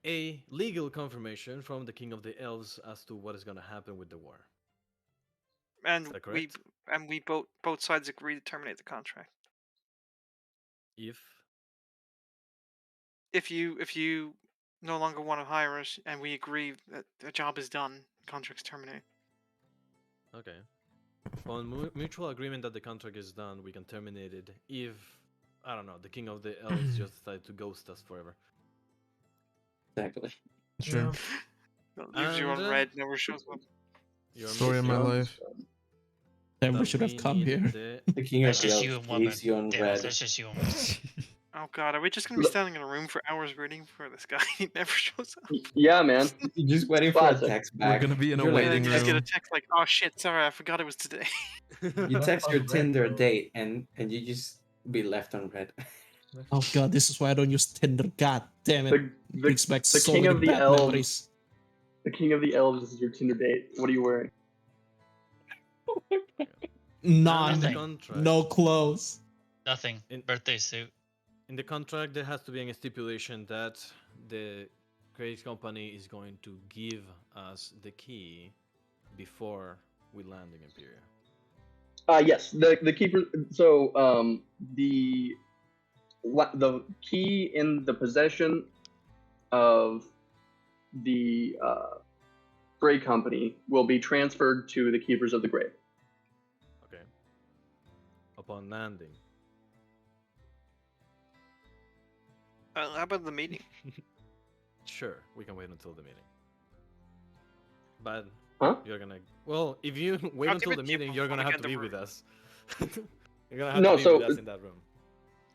a legal confirmation from the king of the elves as to what is going to happen with the war. And Is that we correct? both sides agree to terminate the contract. If you no longer want to hire us and we agree that the job is done, contract's terminated. Okay. Upon mutual agreement that the contract is done, we can terminate it if, I don't know, the king of the elves just decide to ghost us forever. Exactly. Sure. Leaves you on And, red, never shows up. You're Story of my missing life. then we that should have we come need here. The king of That's the just elves you and woman. leaves you on Damn, red. that's just you and woman. Oh god, are we just gonna be standing in a room for hours waiting for this guy? He never shows up. Yeah, man. You're just waiting for a Classic. text We're back. gonna be in a You're like, waiting And then you just get a room. text like, "Oh shit, sorry, I forgot it was today." You text your That's red, Tinder though. date and you just be left on red. Oh god, this is why I don't use Tinder. God damn it. The Brings back the so king many of the bad elves. memories. The king of the elves is your Tinder date. What are you wearing? None. In the Nothing. contract, No clothes. Nothing. In- Birthday suit. in the contract, there has to be a stipulation that the great company is going to give us the key before we land in Imperia. Yes, the keeper. So the key in the possession of the Grey Company will be transferred to the keepers of the grave. Okay. Upon landing. How about the meeting? Sure, we can wait until the meeting. But Huh? you're gonna. Well, if you wait I'll until give the it to you meeting, you're before gonna we have get to in be the with us. You're gonna have No, to be so- with us in that room.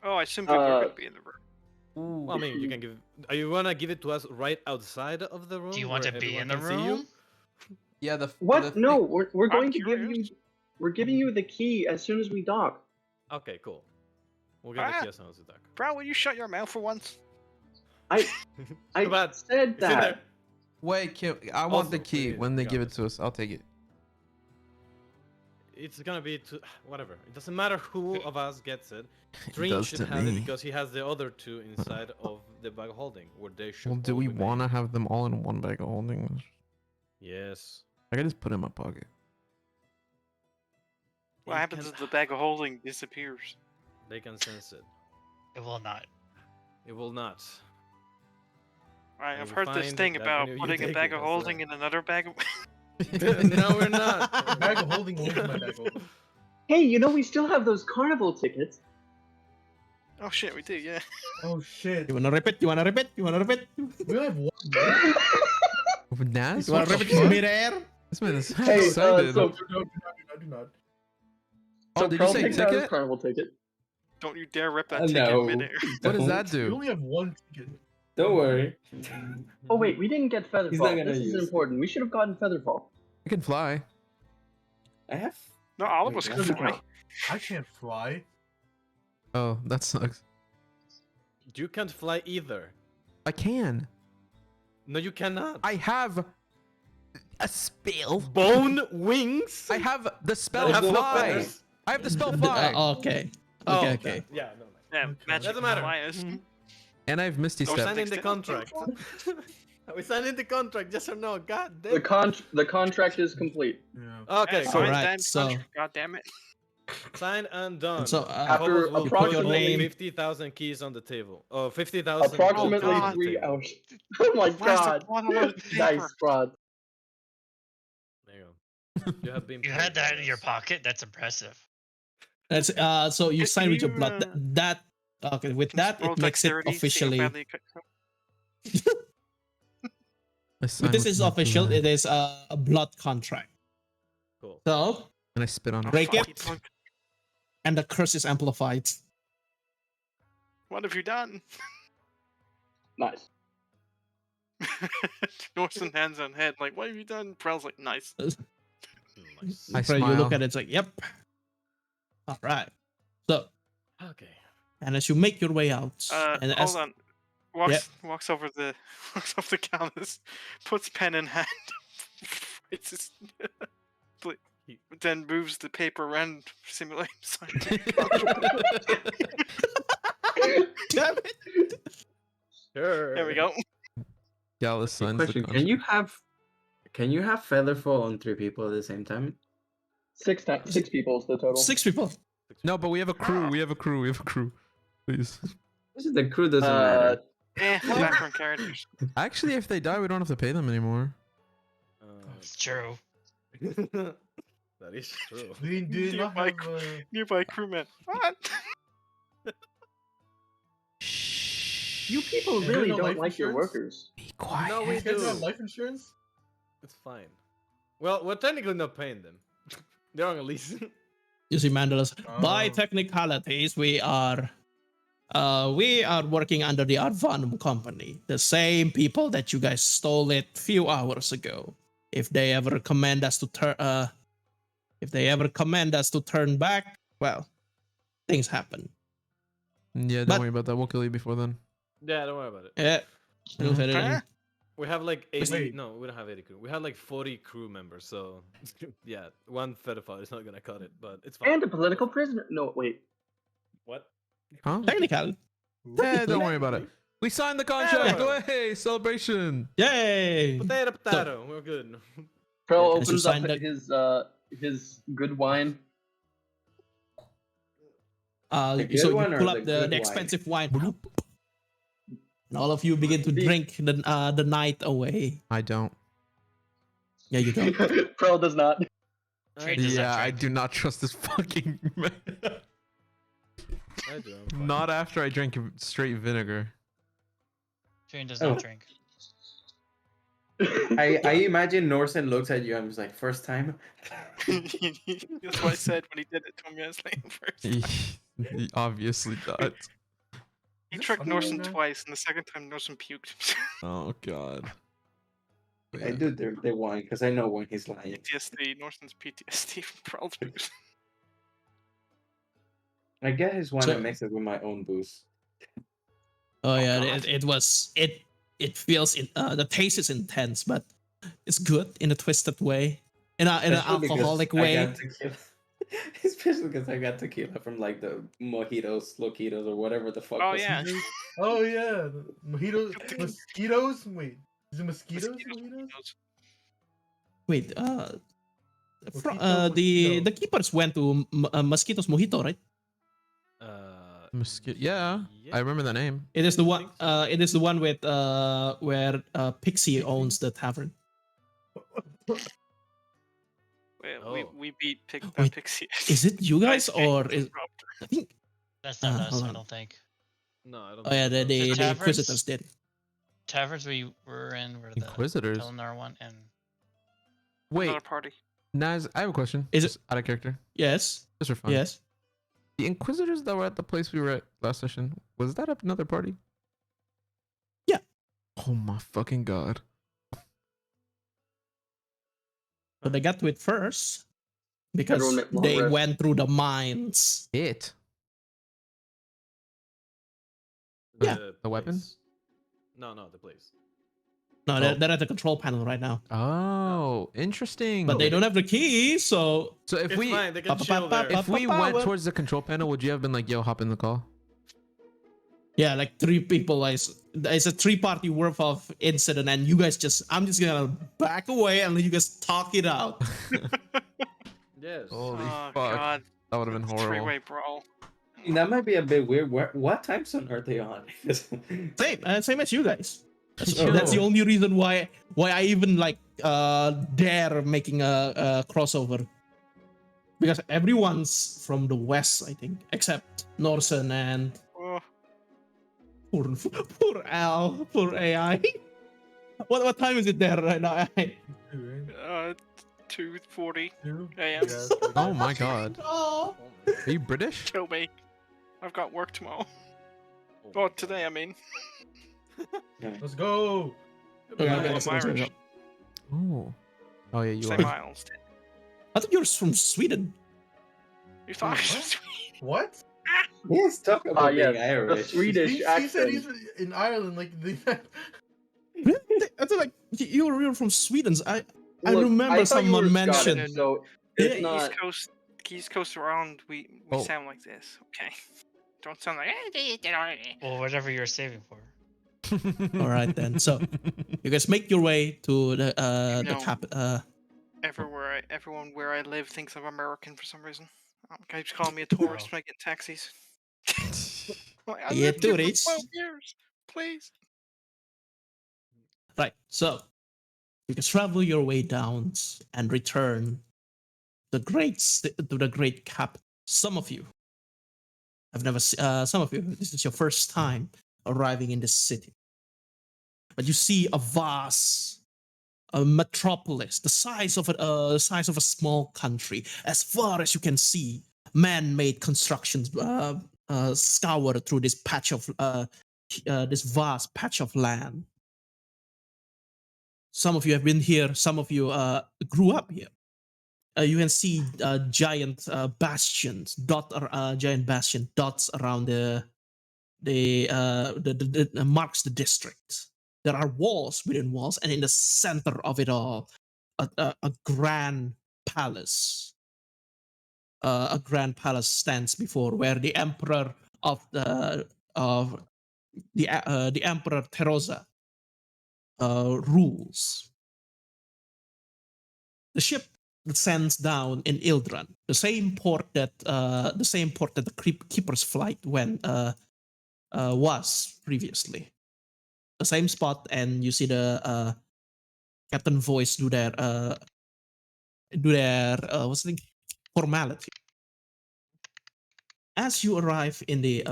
Oh, I assume people are gonna be in the room. Well, I mean, you can give. Are you gonna give it to us right outside of the room? Do you want where to be everyone in the can see you? room? Yeah, the What? the No, thing- we're I'm going to give you. curious. We're giving you the key as soon as we dock. Okay, cool. We'll get the Ah. key as soon as we dock. Bro, will you shut your mouth for once? I Too bad. said It's in there. that. Wait, I want the Also, key. please, When they give it regardless. to us, I'll take it. It's gonna be to whatever. It doesn't matter who of us gets it. It Dream does should to have me. it because he has the other two inside of the bag of holding, where they should. Well, do all we remain. want to have them all in one bag of holding? Yes. I can just put it in my pocket. What It happens can- if the bag of holding disappears? They can sense it. It will not. It will not. Right, And I've we heard this find thing that about when you putting a take bag it, of that's holding it. in another bag of. No, we're not. Bag of holding will my bag of holding. Hey, you know we still have those carnival tickets. Oh shit, we do, yeah. Oh shit. You wanna repeat? You wanna repeat? You wanna repeat? We only have one. Right? With Naz? You wanna What the repeat this fuck? mid-air? This man is Hey, excited. so- Do not. Oh, So did you Pearl say picked out his ticket? carnival ticket. Don't you dare rip that ticket No. midair. What does that We do? only have one ticket. Don't worry. Oh wait, we didn't get He's not Featherfall. gonna This is use it. important. We should have gotten Featherfall. I can fly. I have. No, all of Wait, us can that's Doesn't fly. count. I can't fly. Oh, that sucks. You can't fly either. I can. No, you cannot. I have a spell. Bone wings. I have the spell That have no fly. feathers. I have the spell fly. Okay. Oh, Okay. Okay. Yeah, no. Yeah, Okay. magic Doesn't matter. flyers. And I have Misty We're Step. signing the Step. contract. We signing the contract. Yes or no? God damn. The contract is complete. Yeah. Okay, Yeah, cool. Alright, damn so- contract, God damn it. Sign and done. And so, After Phobos will you put your put approximately- name. 50,000 keys on the table. Oh, 50,000. Approximately tokens on the 3 table. hours. Oh my Where's the god. blood all over the paper? Nice, Rod. There you go. You have been. You paid had that by in your us. pocket. That's impressive. That's so you Can sign with your you, blood. That okay. With Can you that, roll it makes it dexterity, see how officially. badly it cut- With this is official. It is a blood contract. Cool. So And I spit on Oh, it. Break fuck, it. he broke- and the curse is amplified. What have you done? Nice. Norton hands on head, like, what have you done? Prell's like, nice. Nice. I So you look smile. at it, it's like, yep. All right. So Okay. and as you make your way out, and as Hold on. Walks over the counters, puts pen in hand, writes his, then moves the paper around, simulating signing. damn it. Sure. There we go. Gallus signs the Question: contract. Can you have featherfall on 3 people at the same time? 6 people is the total. 6 people. No, but we have a crew. We have a crew. We have a crew. Please. The crew doesn't matter. Background characters. Actually, if they die, we don't have to pay them anymore. It's true. That is true. Do you not Nearby have? Nearby crewman. What? You people Is there really no don't life like your insurance? workers. Be quiet. No, we You guys do. have life insurance? It's fine. Well, we're technically not paying them. They're on a lease. You see, Mandela's by Oh. technicalities, we are working under the Arvanum company, the same people that you guys stole it few hours ago. If they ever command us to turn back, well, things happen. Yeah, don't But- worry about that. We'll kill you before then. Yeah, don't worry about it. Yeah. You said anything. Huh? We have like 80. Wait. No, we don't have 80 crew. We have like 40 crew members, so yeah, one pedophile is not gonna cut it, but it's fine. And a political prisoner. No, wait. What? Huh? Technical. Yeah, don't worry about it. We signed the contract. Yeah. Hey, celebration. Yay! Potato, potato. We're good. Pearl As you opens up signed his good wine. The good So you one or pull the up good the wine? expensive wine. And all of you begin to drink the night away. I don't. Yeah, you don't. Pearl does not. Trade does Yeah, not I drink. do not trust this fucking man. I do. I'm fine. Not after I drink straight vinegar. Train does Oh. not drink. I imagine Norsen looks at you and was like, first time? That's what I said when he did it to me. I was like, first. He obviously not. He Is it tricked funny Norsen right now? twice, and the second time Norsen puked. Oh god. I do the wine because I know when he's lying. PTSD. Norsen's PTSD from Pearl's booze. I get his wine So- and mix it with my own booze. Oh yeah, God. it feels the taste is intense, but it's good in a twisted way, in an Especially because alcoholic I way. got tequila. Especially because I got tequila from like the mojitos, loquitos, or whatever the fuck. Oh was yeah. it. Oh yeah, the mosquitoes. Wait, is it mosquitoes? Mojitos? Wait, Mojito, the mojito. keepers went to Mosquito's Mojito, right? Mosquito. Yeah, Yeah. I remember the name. It is the one. think so. It is the one with where Pixie owns the tavern. Oh. We beat Wait, Pixie. Is it you guys Ice King or was is robbed. I think? That's not us, hold I on. don't think. No, I don't. Oh yeah, think so. the taverns? Inquisitors did. Taverns we were in were the Inquisitors. Telenar one, and Wait, Another party. Naz, I have a question. Is it- Just out of character? Yes. Just for fun. Yes. The Inquisitors that were at the place we were at last session, was that another party? Yeah. Oh my fucking god. But they got to it first because Everyone make long they rest. went through the mines. It. Yeah. The The weapon? place. No, the place. No, they're at the control panel right now. Oh, interesting. But they don't have the key, so. So if It's we fine, they can chill there. if we went towards the control panel, would you have been like, "Yo, hop in the call"? Yeah, like 3 people. It's a 3-party worth of incident, and you guys I'm just gonna back away and let you guys talk it out. Yes. Holy Oh fuck, god. that would have been horrible. Three-way brawl. That might be a bit weird. What time zone are they on? Same as you guys. That's Chill. the only reason why I even like dare making a crossover, because everyone's from the west, I think, except Norsen and Oh, poor Al, poor AI. What time is it there right now? 2:40 Two? a.m. Yeah, Oh my god, Oh. are you British? Kill me. I've got work tomorrow. Oh, Oh, today I mean. Let's go. Okay, I'm let's go. Irish. Oh, oh yeah, you Same are. Miles. I thought you were from Sweden. You thought What? Yes, talk about yes, being Irish. the Swedish He accent. said he's in Ireland. Like I thought like you were from Sweden. I Look, remember I thought you someone were mentioned. Scottish, so it's Yeah, not. East Coast around, we Oh. sound like this. Okay. Don't sound like. Well, whatever you're saving for. All right then. So you guys make your way to the No. cap. Everyone where I live thinks I'm American for some reason. Keeps calling me a tourist when I get taxis. Like, I Yeah, lived here for tourists. 12 years. Please. Right. So you can travel your way down and return to the great cap. Some of you have never. Some of you, this is your first time arriving in this city, but you see a vast metropolis, the size of a small country. As far as you can see, man-made constructions scour through this patch of this vast patch of land. Some of you have been here. Some of you grew up here. You can see giant bastions, giant bastion dots around the marks the district. There are walls within walls, and in the center of it all, a grand palace. A grand palace stands before, where the emperor the emperor Terosa rules. The ship sends down in Ildran, the same port that the Keeper's flight was previously. The same spot, and you see the captain voice do their what's the thing? Formality. As you arrive in the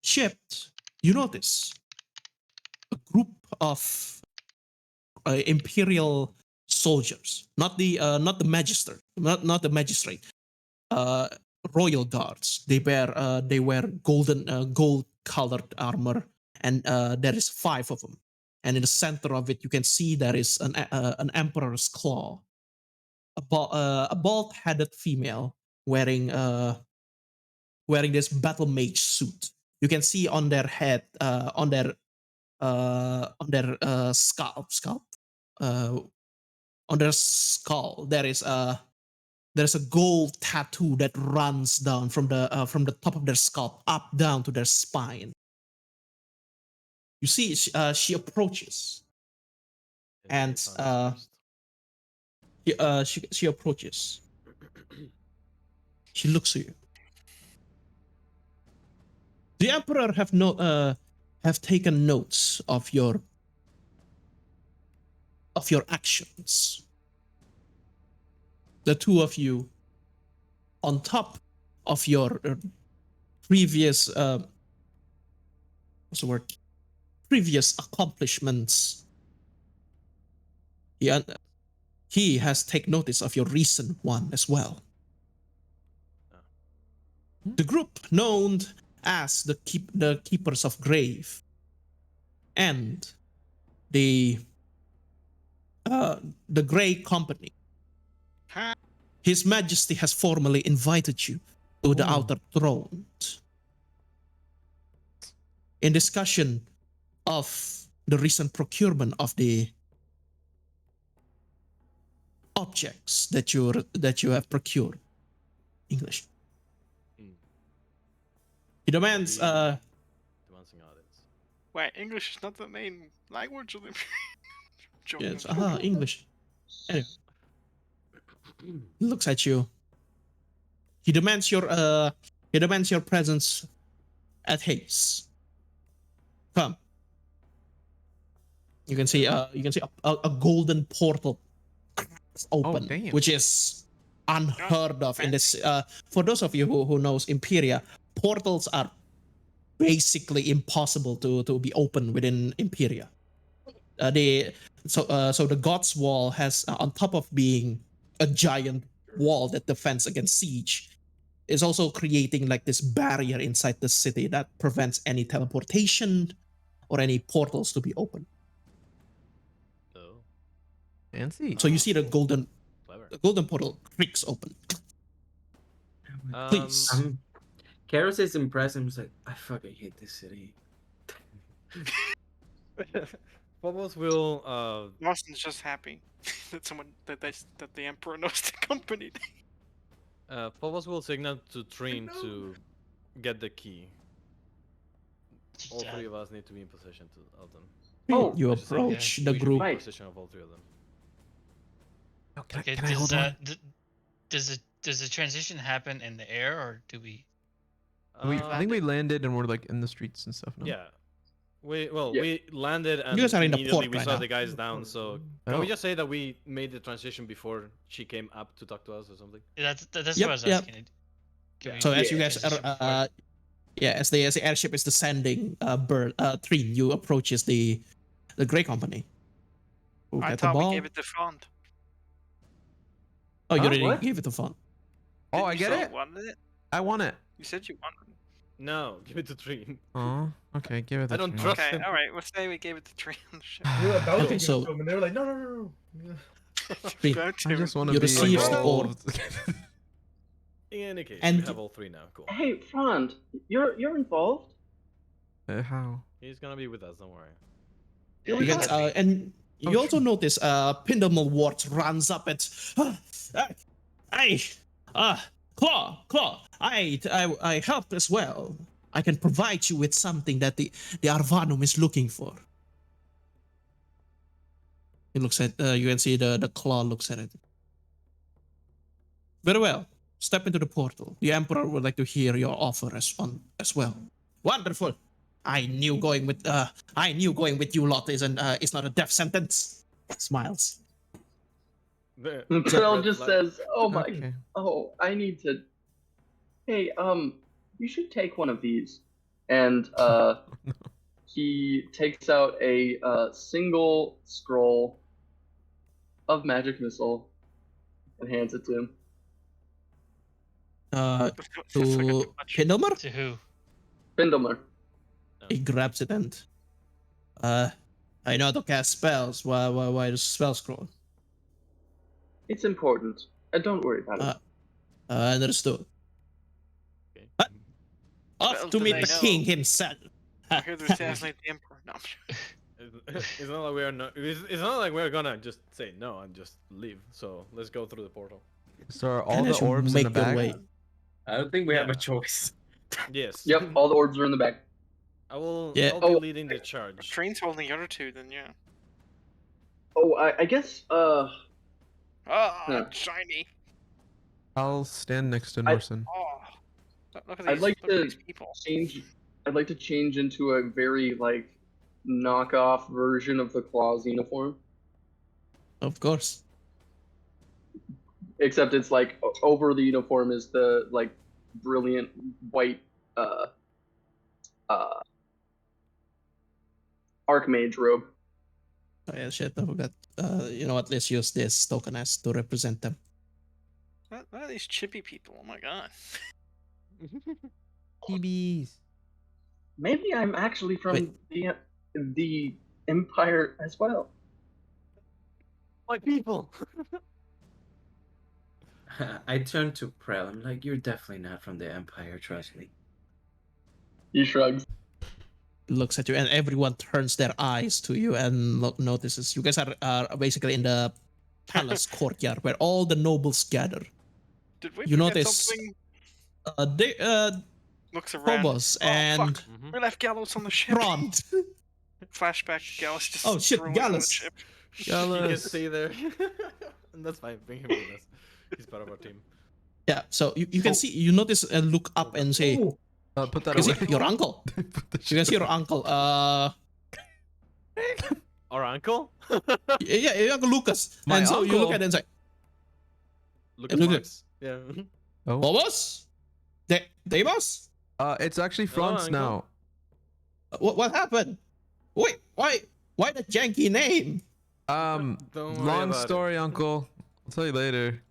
ship, you notice a group of imperial soldiers, not the magistrate, not the magistrate, royal guards. They wear gold colored armor, and there is 5 of them. And in the center of it, you can see there is an emperor's claw, a bald-headed female wearing this battle mage suit. You can see on their head, on their scalp, on their skull, there's a gold tattoo that runs down from the top of their scalp up down to their spine. You see, she approaches, and she approaches. She looks at you. The emperor have taken notes of your actions. The 2 of you, on top of your previous what's the word? Previous accomplishments, he has taken notice of your recent one as well. The group known as the Keepers of Grave and the Grey Company. His Majesty has formally invited you to the outer throne. In discussion, of the recent procurement of the objects that you have procured. English. He demands Demands an audit. Wait, English is not the main language of the. Joking, yes, I'm joking. English. Anyway. He looks at you. He demands your presence at Hayes. Come. You can see a golden portal open, damn. which is unheard of in this. For those of you who knows Imperia, portals are basically impossible to be open within Imperia. So the God's Wall has, on top of being a giant wall that defends against siege, is also creating like this barrier inside the city that prevents any teleportation or any portals to be open. Oh, Fancy. So you see the golden clever. portal creaks open. Please. Karos is impressed and he's like, I fucking hate this city. Phobos will Boston's just happy that that the Emperor knows the company. Phobos will signal to Trin to get the key. All three of us need to be in possession of them. Oh, You I should say, approach we the should be group. in Right. possession of all three of them. Oh, Okay, can I hold on? does the transition happen in the air, or do we? I think we landed and we're like in the streets and stuff. No? Yeah. Yeah. We landed and You guys are in the immediately port we right saw now. the guys down. So can we Oh. just say that we made the transition before she came up to talk to us or something? That's Yep, what I was yep. asking. Can we So as you Yeah. guys transition before? are, as the airship is descending, Three, you approaches the Grey Company. Who I get the thought we ball? gave it to Font. Oh, you Huh? already What? gave it to Font. Oh, Didn't I you get say it. You wanted it? I want it. You said you wanted it. No, give it to Trin. Oh, okay. Give it. I don't to me. trust Okay, him. all right. Let's say we gave it to Trey on the ship. We were about to Okay, give it so- to them, and they were like, no. Three. About I to. just want to You be receive the involved. In any case, And- we have all three now. Cool. Hey, Frond, you're involved? How? He's gonna be with us. Don't worry. Yeah, You you guys, gotta be. and you Oh, also notice Pindamal Wart runs up at Claw, I help as well. I can provide you with something that the Arvanum is looking for. He looks at you can see the Claw looks at it. Very well. Step into the portal. The Emperor would like to hear your offer as well. Wonderful. I knew going with you lot is not a death sentence. Smiles. Trell just says, "Oh my, Okay. oh, I need to. Hey, you should take one of these." And he takes out a single scroll of magic missile and hands it to him. That's like a To too much. Pindelmer, To who? Bindlemer. he grabs it and I know how to cast spells. Why the spell scroll? It's important. Don't worry about it. Understood. Okay. Off Spells to do meet they the know? king himself. We're here to assassinate the Emperor. No, I'm sure. It's not like we're not. It's not like we're gonna just say no and just leave. So let's go through the portal. So are all And the as you orbs in the make your bag? way- I don't think we have a Yeah. choice. Yes. Yep, all the orbs are in the bag. I will. Yeah. I'll be Oh. leading the charge. Train's holding the other two, then yeah. Oh, I guess. Ah, Yeah. shiny. I'll stand next to Norson. Oh, look at I'd these. like look at to these people. change. I'd like to change into a very like knockoff version of the Claw's uniform, Of course. except it's like over the uniform is the like brilliant white Archmage robe. Oh, yeah, shit, I forgot. You know what? Let's use this token as to represent them. What are these chippy people? Oh my god. TBs. Maybe I'm actually from the Empire as well. My people. I turn to Prel. I'm like, you're definitely not from the Empire, trust me. He shrugs. looks at you, and everyone turns their eyes to you and notices you guys are basically in the palace courtyard where all the nobles gather. Did we You forget notice something? they Looks around. Phobos Oh and fuck! Mhm. We left Gallows on the ship. Front. Flashback. Gallus just Oh shit, threw us on the Gallus. ship. He can Gallus. stay there. And that's fine. Bring him with us. He's part of our team. Yeah, so you can see, you notice and look up and say, Ooh, Put that is away. it your uncle? Put the You can shit see your uncle. Our uncle? Yeah, your uncle Lucas. My and so you look uncle? at it and say, Lucas look at- Marx. Yeah. Oh. Phobos? Deimos? It's actually Hello, Franz uncle. now. What happened? Wait, why the janky name? Don't worry Long about story, Uncle. I'll tell you later.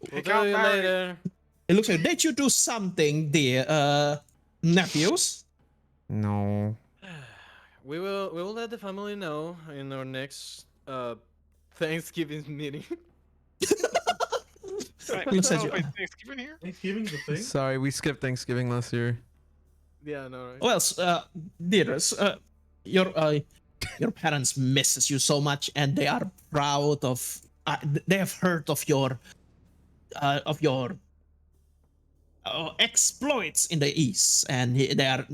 We'll Pick tell out you Barry. later. It looks like, did you do something, dear nephews? No. We will let the family know in our next Thanksgiving meeting. Right, Looks we at you. celebrate Thanksgiving here. Thanksgiving's a thing. Sorry, we skipped Thanksgiving last year. Yeah, no, right? Well, dears, your parents misses you so much, and they are proud of. They have heard of your exploits in the East, and they're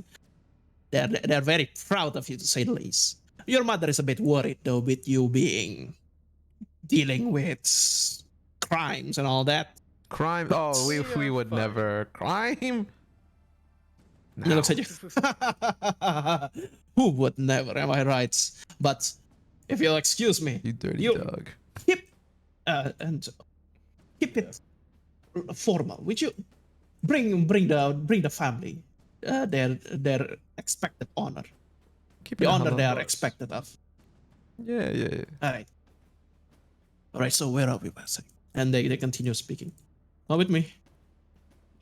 very proud of you, to say the least. Your mother is a bit worried though, with you dealing with crimes and all that. Crime? But- Oh, we You're would fine. never. Crime? He looks at you. Who would never? Am I right? But if you'll excuse me, You dirty You- dog. keep it formal. Would you bring the family their expected honor, Keep the it honor humble. they are course. expected of. Yeah. All right. So where are we, Wesley? And they continue speaking. Not with me.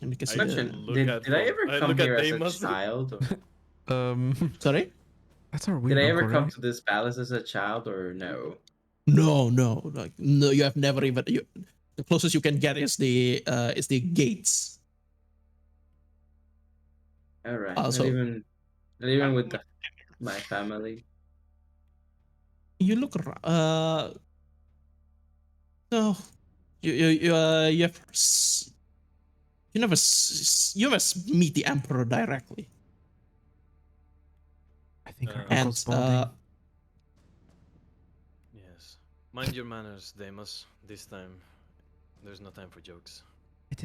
And you can see. question: look Did at I Fo- ever I come look at here as Deimos. a child? Or Sorry. That's our did weird I ever uncle, come right? to this palace as a child, or no? No. No. You have never even. The closest you can get is the gates. All right. Also- Not even with my family. You look around. No. You have you never meet the emperor directly. I think our And, uncle's balding. Yes. Mind your manners, Deimos. This time, there's no time for jokes. I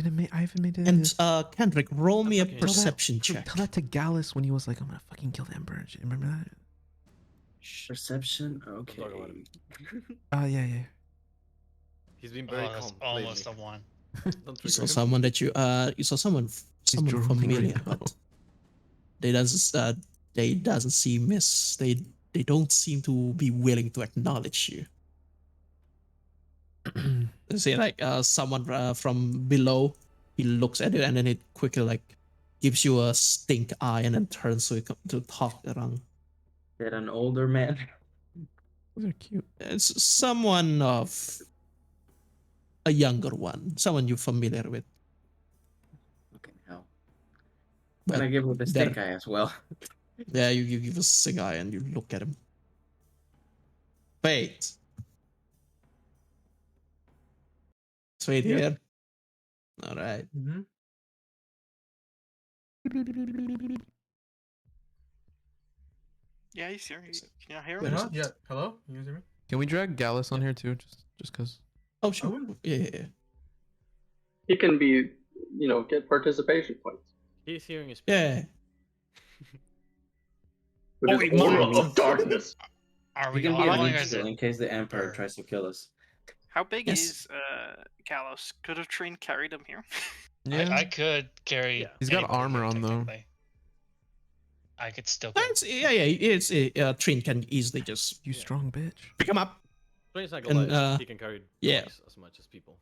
haven't made it. And Kendrick, roll me a That's okay. perception check. Tell that to Gallus when he was like, "I'm gonna fucking kill the Emperor." and shit. Remember that? Perception. Don't Okay. talk about it. Yeah. He's been Oh, very that's calm almost lately. a one. Don't You trigger saw him. someone that you saw someone drooling familiar, right now. but they doesn't seem they don't seem to be willing to acknowledge you. You see, like someone from below, he looks at it and then it quickly like gives you a stink eye and then turns to talk around. That an older man. Those are cute. It's someone of a younger one, someone you're familiar with. Okay, hell. But And I give him the they're- stink eye as well. Yeah, you give a stink eye and you look at him. Wait. Wait Yeah. here. All right. Mm-hmm. Yeah, he's here. Can you hear Where him? is Huh? it? Yeah. Hello? You guys hear me? Can we drag Gallus on here too? Just cause. Oh sure. wouldn't- Yeah. He can be, get participation points. He's hearing his Yeah. With his Wait, aura Mark. of darkness. Are He we can all be a going lead as skill a in case the Emperor or- tries to kill us. How big Yes. is Kalos? Could a train carried him here? I could carry. Yeah. He's got anybody armor here, on, though. technically. I could still go. It's Trin can easily just You Yeah. strong bitch. pick him up. Trains like And, Goliath, he can carry yeah. twice as much as people.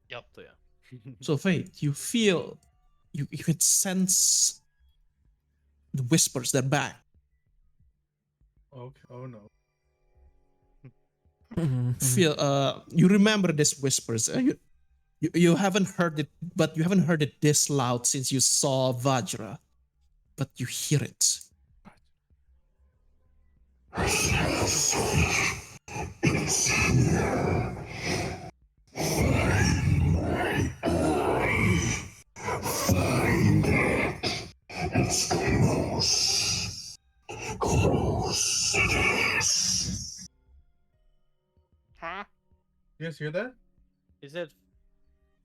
Yep. So yeah. So Fate, you feel you can sense the whispers they're back. Okay. Oh no. Feel you remember this whispers. You haven't heard it, but you haven't heard it this loud since you saw Vajra. But you hear it Huh? You guys hear that? Is it?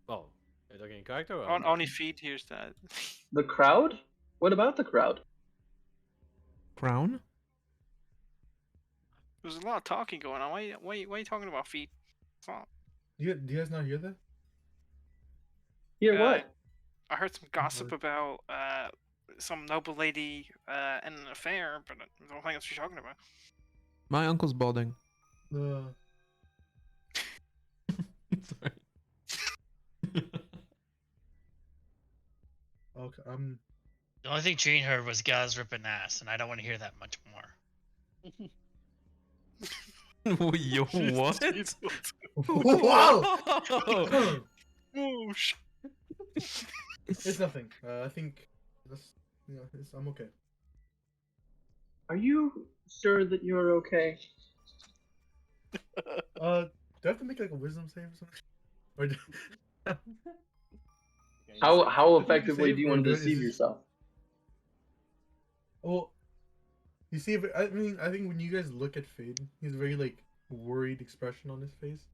Oh, are you talking in character or? Only feet hears that. The crowd? What about the crowd? Crown? There's a lot of talking going on. Why are you talking about feet? It's not- Do you guys not hear that? Hear Uh, what? I heard some gossip about some noble lady and an affair, but I don't think that's what you're talking about. My uncle's balding. Sorry. Okay. The only thing Gene heard was guys ripping ass, and I don't want to hear that much more. Yo, what? Wow. Oh shit! It's nothing. I think that's I'm okay. Are you sure that you're okay? Do I have to make like a wisdom save or something? Or How I think you effectively save, do you or want to is deceive this- yourself? well, you see, if I mean, I think when you guys look at Fade, he's a very like worried expression on his face.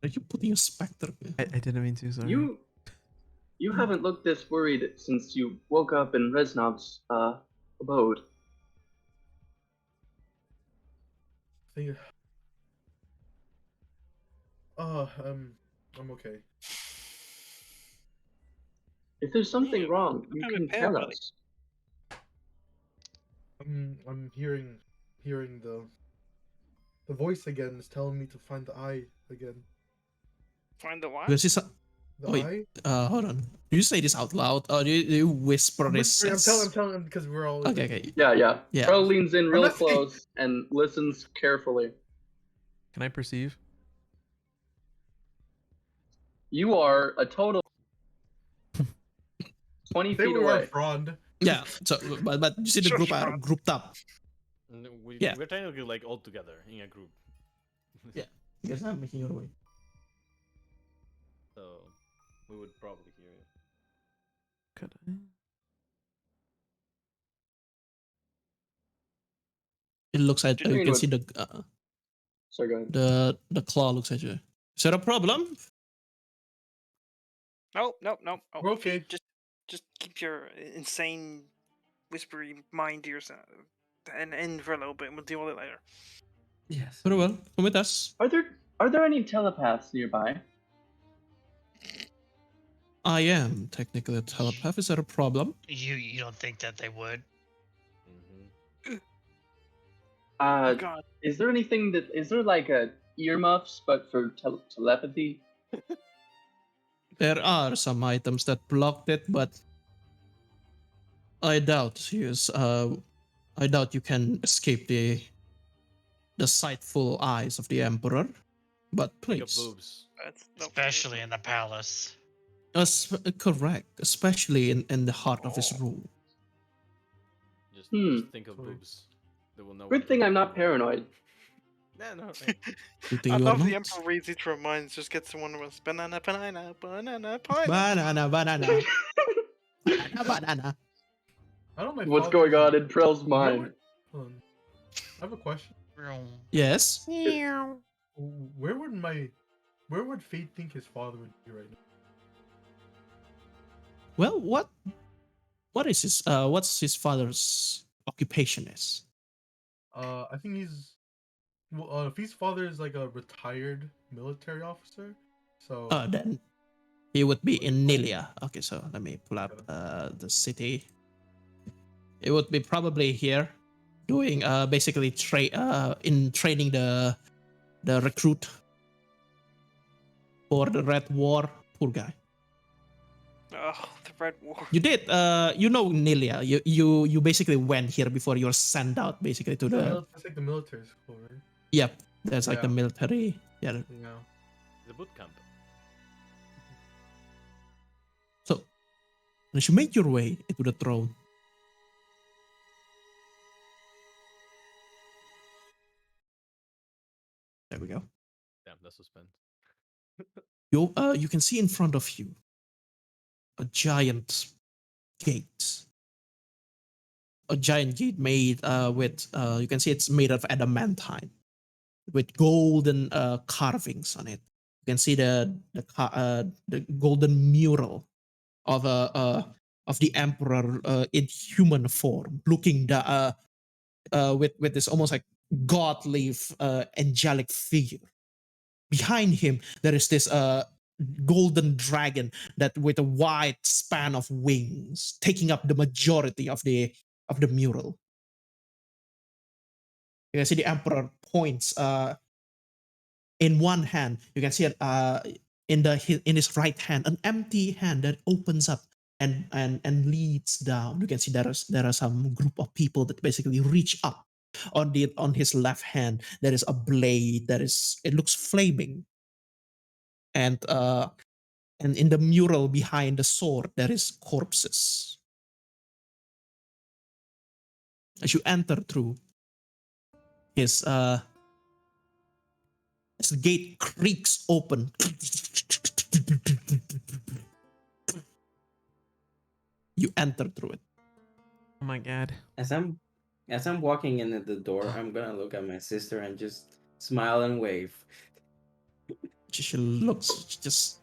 Are you putting a specter? I didn't mean to, sorry. You haven't looked this worried since you woke up in Resnob's abode. I think. I'm okay. If there's something Yeah, wrong, you kind of can pale, tell buddy. us. I'm hearing the voice again is telling me to find the eye again. Find the what? Because it's The Wait. eye. Hold on. Do you say this out loud or do you whisper I'm this? whispering, I'm telling him because we're all. Okay, okay. Yeah. Yeah. Pearl leans in real not saying- close and listens carefully. Can I perceive? You are a total 20 Say feet we were away. frond. Yeah. So, but you see the group are Shush, grouped up. Yeah. We're technically like all together in a group. Yeah. You guys are making your way. So we would probably hear it. Could I? It looks like you Jane can would- see Sorry, go ahead. the claw looks at you. Is there a problem? Nope. Oh, We're okay. Just keep your insane, whispery mind to yourself, and end for a little bit, and we'll deal with it later. Yes. Very well. Come with us. Are there any telepaths nearby? I am technically a telepath. Is that a problem? You don't think that they would? Mm-hmm. Oh God. Is there like a earmuffs but for telepathy? There are some items that blocked it, but I doubt I doubt you can escape the sightful eyes of the Emperor. But Think of please, boobs. That's no Especially in the palace. correct, especially in the heart of his rule. Just Hmm. think of Sorry. boobs. They will know. Good what thing to I'm do. not paranoid. No. You think I you are love the not? Emperor reads each of our minds, just gets to one of us. Banana, banana, banana, pineapple. Banana, banana, banana, banana. I don't know. My What's father going is on like- in Prell's Where mind? would- hold on. I have a question. Yes. Where would Fate think his father would be right now? Well, what's his father's occupation is? I think he's. Well, if his father is like a retired military officer, so Then he would be in Nilia. Okay, so let me pull up the city. It would be probably here, doing basically in training the recruit for the Red War. Poor guy. Oh, the Red War. You did you know Nilia. You basically went here before you were sent out basically to the that's like the military school, right? Yep. That's like the Yeah. military. Yeah. Yeah. The boot camp. So as you make your way into the throne, There we go. Damn, that's suspense. You can see in front of you a giant gate. A giant gate made with you can see it's made of adamantine with golden carvings on it. You can see the golden mural of the emperor in human form, looking with this almost like godly angelic figure. Behind him, there is this golden dragon that with a wide span of wings, taking up the majority of the mural. You can see the emperor points in one hand. You can see it in his right hand, an empty hand that opens up and leads down. You can see there are some group of people that basically reach up. On his left hand, there is a blade it looks flaming, and in the mural behind the sword there is corpses. As you enter through, his as the gate creaks open, you enter through it. Oh my god. As I'm walking in at the door, I'm gonna look at my sister and just smile and wave. She looks just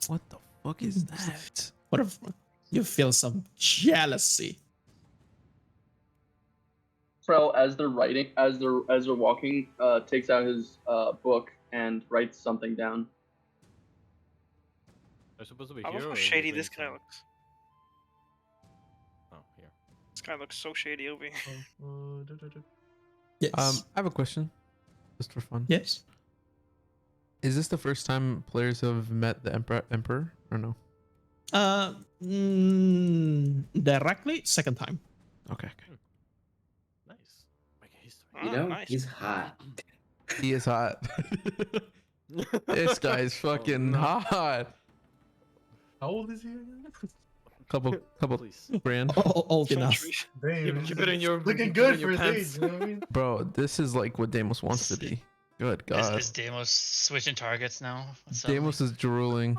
What the fuck is that? what if you feel some jealousy. Frel, as they're walking, takes out his book and writes something down. They're supposed to be I here. love how or shady between this guy some- looks. Oh, here. This guy looks so shady over here. Yes. I have a question, just for fun. Yes. Is this the first time players have met the emperor or no? Directly second time. Okay. Nice. Making history. You Ah, know, nice. he's hot. He is hot. This guy's fucking no. hot. How old is he again? Couple Please. grand. Old enough. Centuries. Damn, Keep it in your looking keep it in good your for his pants. age. You know what I mean? Bro, this is like what Deimos wants to be. Good God. Is Deimos switching targets now? Deimos is drooling.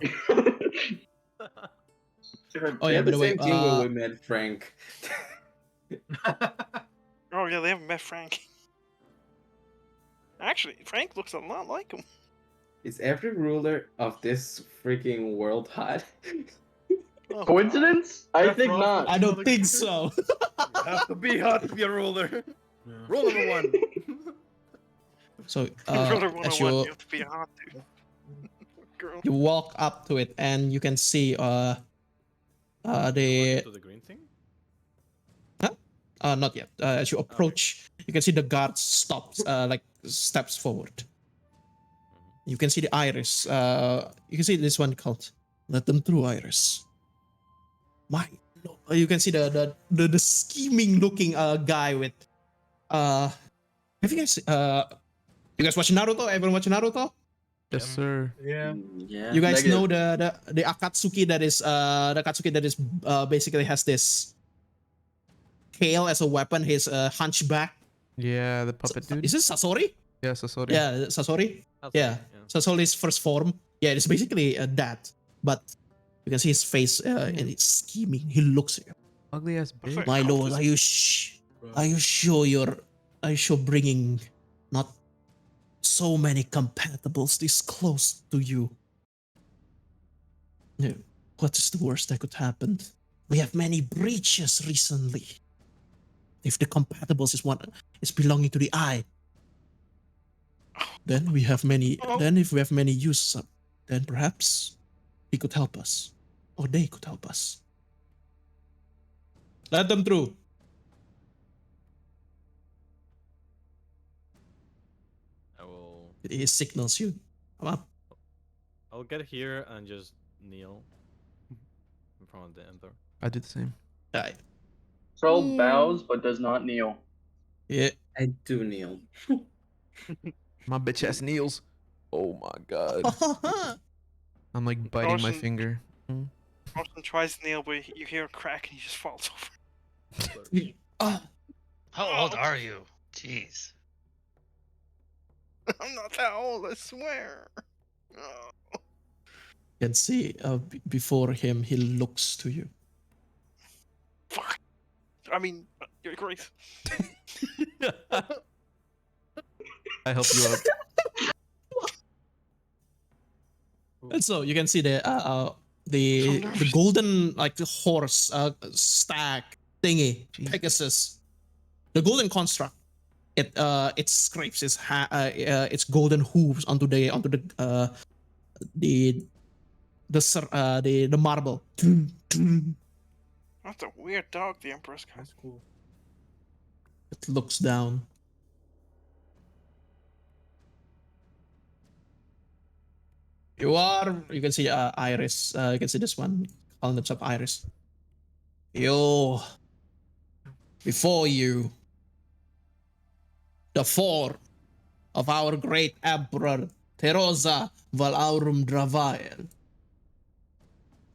Oh yeah, They're by the way, same team where we met Frank. Oh yeah, they haven't met Frank. Actually, Frank looks a lot like him. Is every ruler of this freaking world hot? Oh, Coincidence? I think Frost not. looks I don't another think creature? so. You have to be hot to be a ruler. Yeah. Rule number 1. So Brother as 101, you you have to be a hot dude. Girl. you walk up to it and you can see Walk the into the green thing? not yet. As you approach, you can see the guard stops like steps forward. You can see the iris. You can see this one called "Let them through, Iris." My lord. You can see the scheming looking guy with have you guys watching Naruto? Everyone watching Naruto? Yes, sir. Yeah. Yeah. You guys Negative. know the Akatsuki that is basically has this tail as a weapon. His hunchback. Yeah, the puppet dude. Is it Sasori? Yeah, Sasori. Yeah, Sasori. Yeah. Sasori's first form. Yeah, it's basically that, but you can see his face and it's scheming. He looks at you. Ugly ass bitch. My lord, are you sure you're bringing not so many compatibles this close to you? No. What is the worst that could happen? We have many breaches recently. If the compatibles is belonging to the eye, then we have many. Then if we have many uses, then perhaps he could help us, or they could help us. Let them through. I will. He signals you. Come up. I'll get here and just kneel in front of the emperor. I did the same. Right. Frel bows but does not kneel. Yeah. I do kneel. My bitch ass kneels. Oh my god. I'm like biting my Carson- finger. Austin tries to kneel, but you hear a crack and he just falls over. Ah, How old are you? Jeez. I'm not that old, I swear. Oh. You can see before him, he looks to you. Fuck. I mean, Your Grace. I help you up. And so you can see the nervous. golden like the horse stag thingy Jesus. Pegasus, the golden construct. It scrapes its golden hooves onto the the marble. That's a weird dog the Emperor's got. That's cool. It looks down. You can see Iris. You can see this one calling themselves Iris. Before you, the four of our great Emperor Terosa Valaurum Dravael.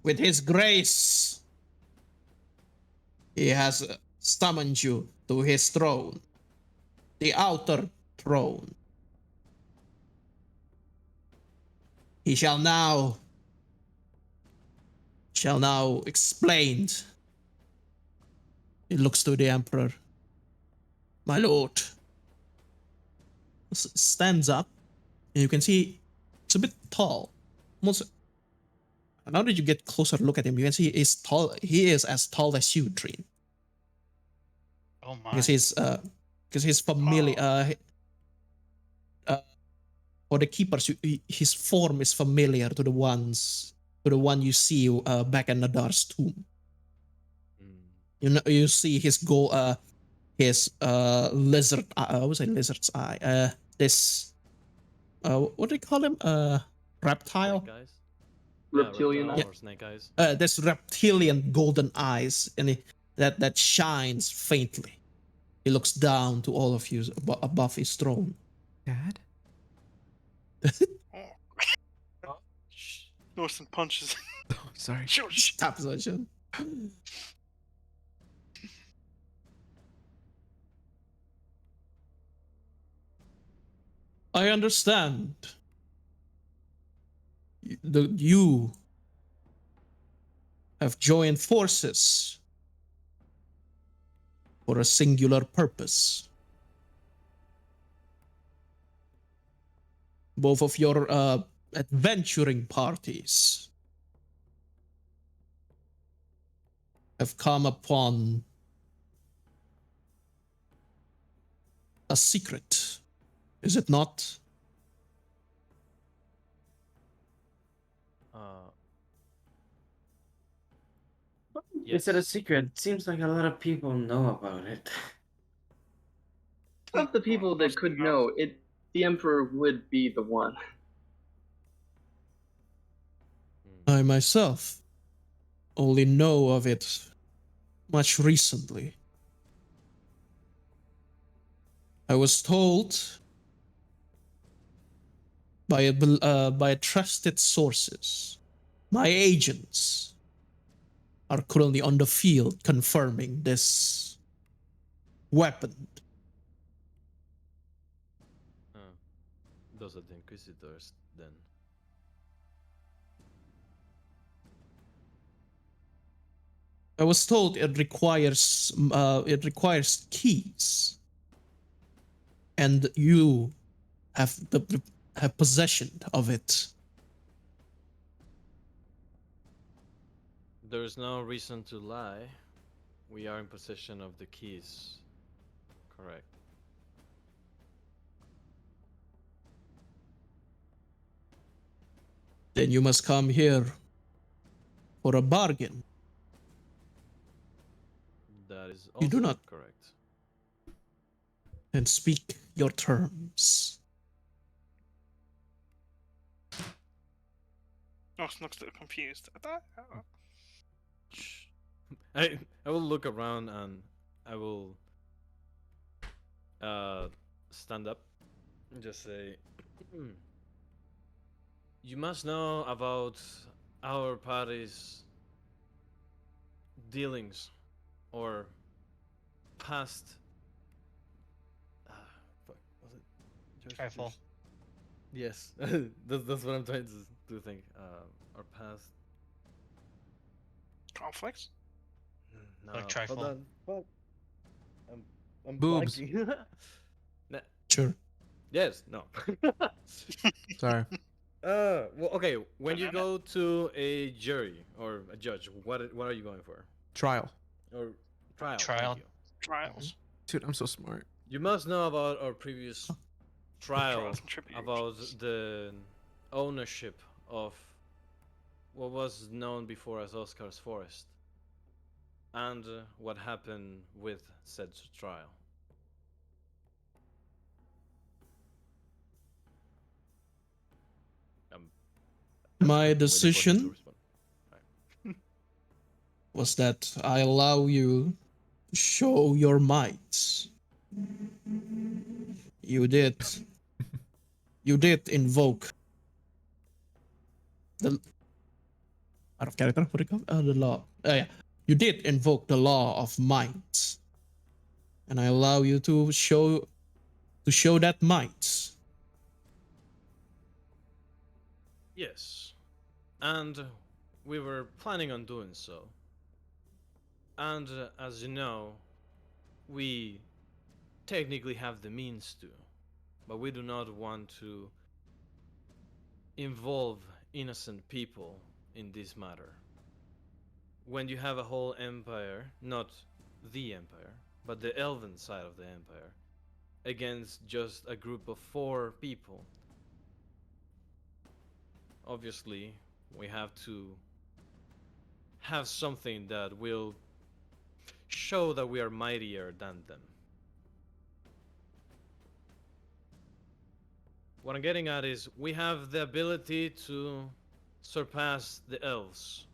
With his grace, he has summoned you to his throne, the outer throne. He shall now explain. He looks to the Emperor. My lord. Stands up, and you can see it's a bit tall. Almost. Now that you get closer look at him, you can see he's tall. He is as tall as you, Treen. Oh my. Because he's familiar. For the keepers, his form is familiar to the one you see back in Nadar's tomb. You see his lizard. I would say lizard's eye. This what do they call him? Reptile. Snake eyes? Reptilian Yeah, eye. or snake eyes. This reptilian golden eyes, and that shines faintly. He looks down to all of you above his throne. Dad? Northern punches. Oh, sorry. Shush. Tap position. I understand. You have joined forces for a singular purpose. Both of your adventuring parties have come upon a secret, is it not? Is it a secret? Seems like a lot of people know about it. Of the people that could know, the Emperor would be the one. I myself only know of it much recently. I was told by trusted sources, my agents are currently on the field confirming this weapon. Those are the Inquisitors, then. I was told it requires keys, and you have have possession of it. There's no reason to lie. We are in possession of the keys. Correct. Then you must come here for a bargain. That is also You do not. correct. And speak your terms. North looks a little confused. I will look around and I will stand up and just say, you must know about our party's dealings or past. Fuck, was it? Trifle. Yes, that's what I'm trying to think. Our past. Conflicts? No, Like hold trifle. on. Fuck. I'm Boobs. blanking. Nah, Sure. yes, no. Sorry. Well, okay. When you Banana? go to a jury or a judge, what are you going for? Trial. Or trial. Trial. Thank you. Trials. Dude, I'm so smart. You must know about our previous trial Trials and tribulations. about the ownership of what was known before as Oscar's Forest and what happened with said trial. Um, My I'm waiting for him to decision respond. was that I allow you to show your might. You did. You did invoke the out of character. What do you call it? The law. Yeah. You did invoke the law of might, and I allow you to show that might. Yes, and we were planning on doing so. And as you know, we technically have the means to, but we do not want to involve innocent people in this matter. When you have a whole empire, not the empire, but the elven side of the empire, against just a group of 4 people, obviously we have to have something that will show that we are mightier than them. What I'm getting at is we have the ability to surpass the elves,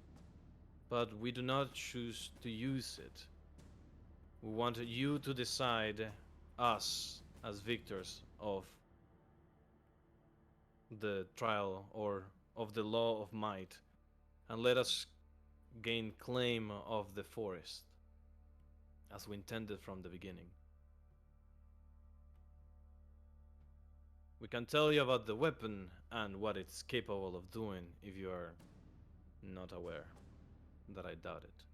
but we do not choose to use it. We want you to decide us as victors of the trial or of the law of might and let us gain claim of the forest as we intended from the beginning. We can tell you about the weapon and what it's capable of doing if you are not aware, that I doubt it.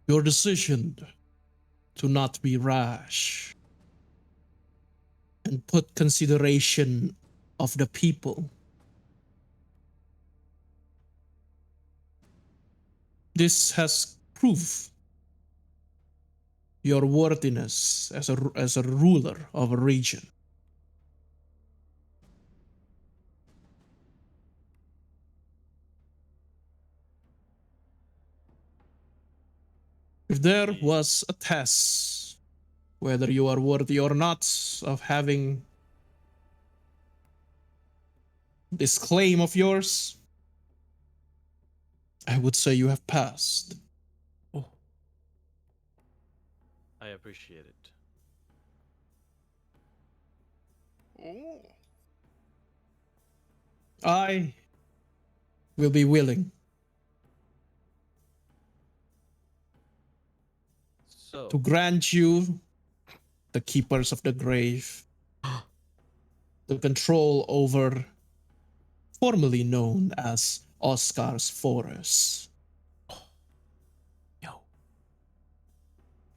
Your decision to not be rash and put consideration of the people. This has proved your worthiness as a ruler of a region. If there was a test, whether you are worthy or not of having this claim of yours, I would say you have passed. I appreciate it. Ooh. I will be willing So, to grant you the keepers of the grave, the control over formerly known as Oscar's Forest.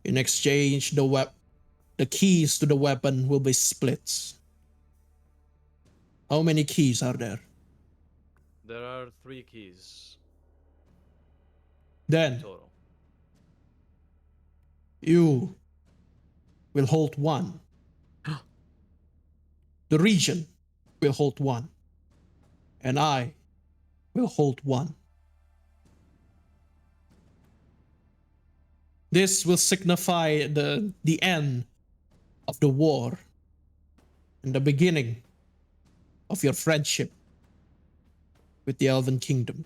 In exchange, the keys to the weapon will be split. How many keys are there? there are 3 keys Then total. you will hold one. The region will hold one. And I will hold one. This will signify the end of the war and the beginning of your friendship with the Elven Kingdom.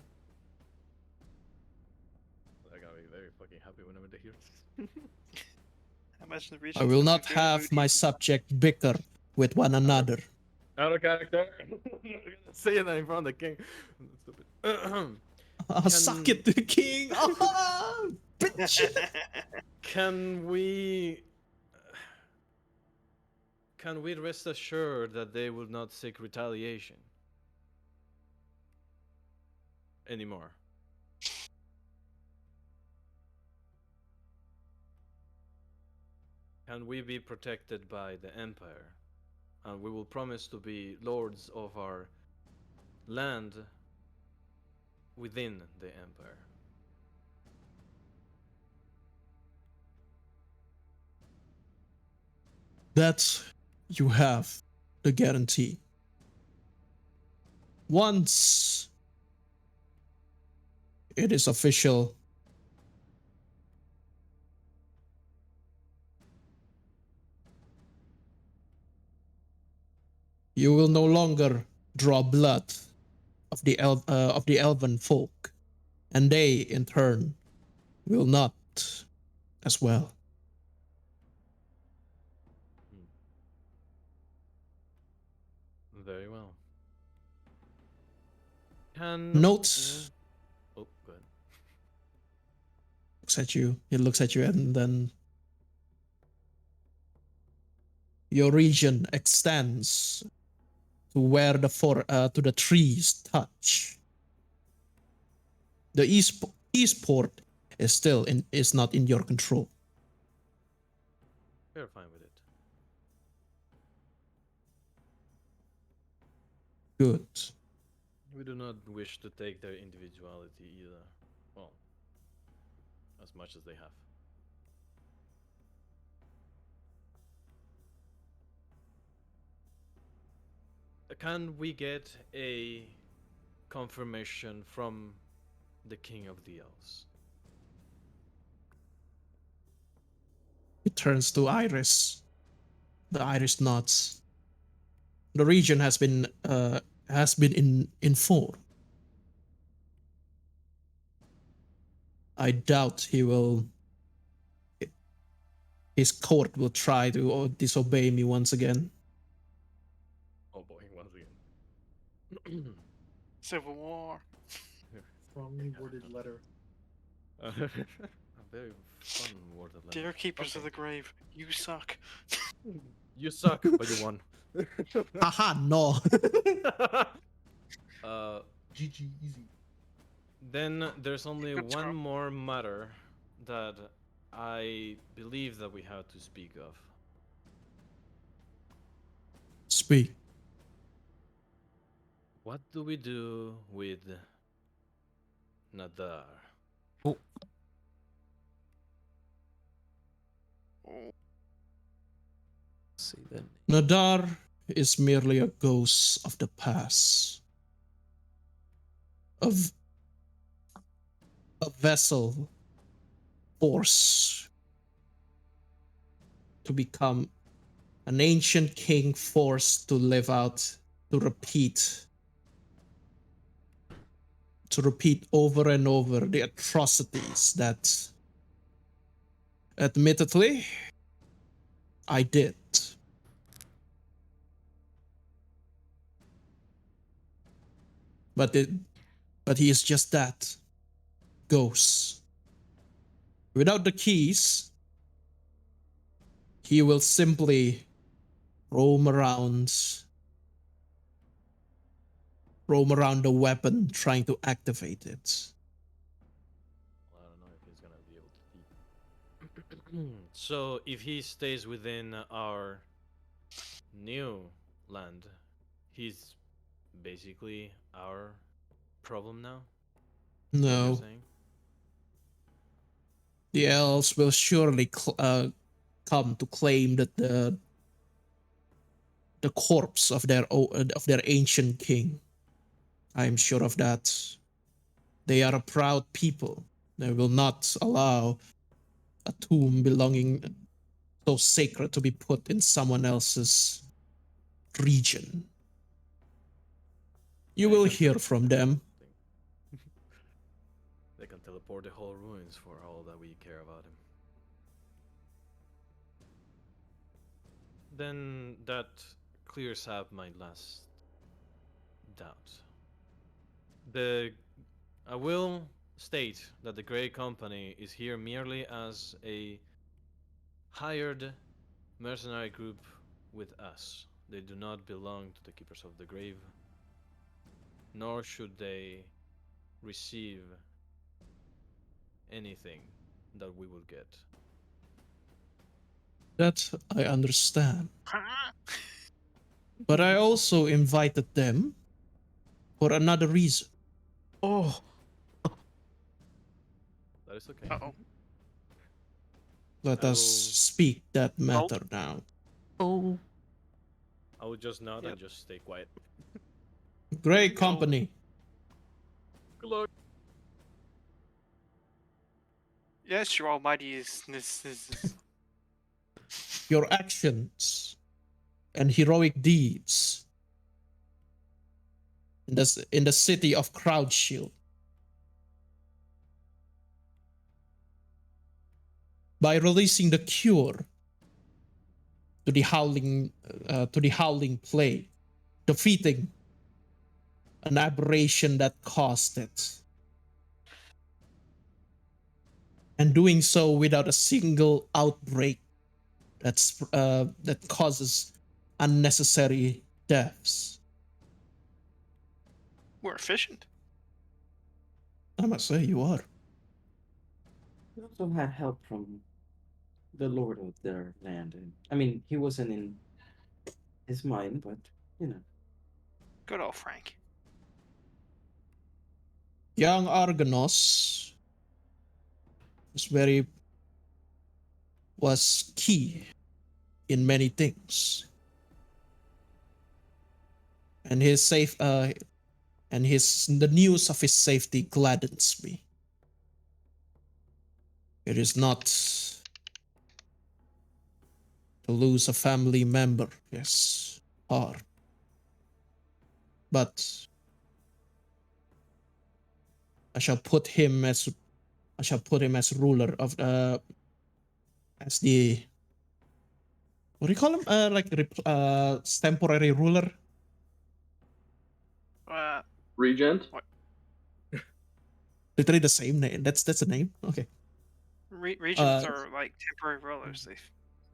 They're gonna be very fucking happy whenever they hear this. I imagine the I region will has not a very have moody- my subject bicker with one another. Out of character. I'm not gonna say that in front of the king. Stupid. Suck it, the king. Bitch. Can we rest assured that they will not seek retaliation anymore? Can we be protected by the Empire? And we will promise to be lords of our land within the Empire. That you have the guarantee. Once it is official, you will no longer draw blood of the elven folk, and they in turn will not as well. Very well. Can Note. Oh, go ahead. Looks at you. He looks at you, and then your region extends to where to the trees touch. The east port is not in your control. We're fine with it. Good. We do not wish to take their individuality either. Well, as much as they have. Can we get a confirmation from the King of the Elves? It turns to Iris. The Iris nods. The region has been informed. I doubt his court will try to disobey me once again. Oh boy, once again. Civil War. Strongly worded letter. A very fun word of Dear language. Keepers of the Grave, you suck. You suck, but you won. Haha, no. GG, easy. Then there's only Good one job. more matter that I believe that we have to speak of. Speak. What do we do with Nadar? Oh, Oh, let's see then. Nadar is merely a ghost of the past. Of a vessel forced to become an ancient king forced to live out, to repeat over and over the atrocities that admittedly I did. But he is just that, ghost. Without the keys, he will simply roam around the weapon trying to activate it. Well, I don't know if he's gonna be able to. So if he stays within our new land, he's basically our problem now. Is what you're No, saying? the elves will surely come to claim that the corpse of their ancient king. I am sure of that. They are a proud people. They will not allow a tomb belonging so sacred to be put in someone else's region. You They will can hear tele- from them. They can teleport the whole ruins for all that we care about him. Then that clears up my last doubt. The I will state that the Grey Company is here merely as a hired mercenary group with us. They do not belong to the Keepers of the Grave, nor should they receive anything that we will get. That I understand. But I also invited them for another reason. Oh, That is okay. Uh-oh. Let I us will- speak that matter now. oh. I will just nod Yep. and just stay quiet. Grey Company, Good luck. Yes, your almighty is your actions and heroic deeds in the city of Crowdshield, by releasing the cure to the howling plague, defeating an aberration that caused it, and doing so without a single outbreak that causes unnecessary deaths. we're efficient. I must say, you are. We also had help from the lord of their land. And, I mean, he wasn't in his mind, but you know. Good old Frank. Young Argonos was key in many things, and the news of his safety gladdens me. It is not to lose a family member, yes, hard, but I shall put him as ruler of as the, what do you call him? Temporary ruler. Regent? Literally the same name. That's the name. Okay. Regents are like temporary rulers. They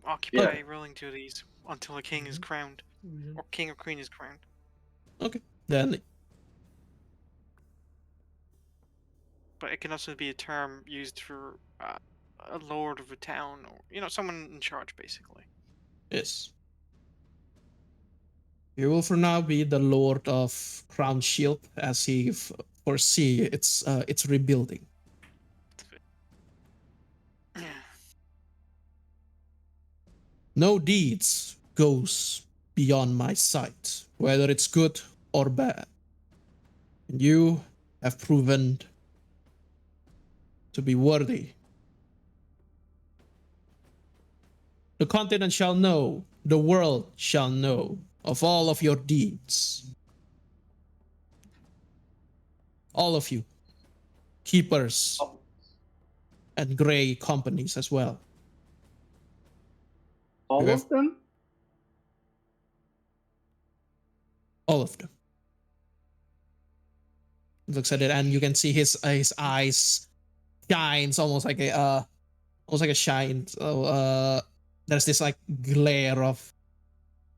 occupy ruling duties until a king is crowned, or king or queen is crowned. Okay. Then But it can also be a term used for a lord of a town, or someone in charge, basically. yes. He will for now be the Lord of Crown Shield as he foresee its rebuilding. No deeds goes beyond my sight, whether it's good or bad. And you have proven to be worthy. The continent shall know, the world shall know of all of your deeds. All of you, keepers and Grey companies as well. All of them? All of them. He looks at it, and you can see his eyes shines almost like a shine. So there's this like glare of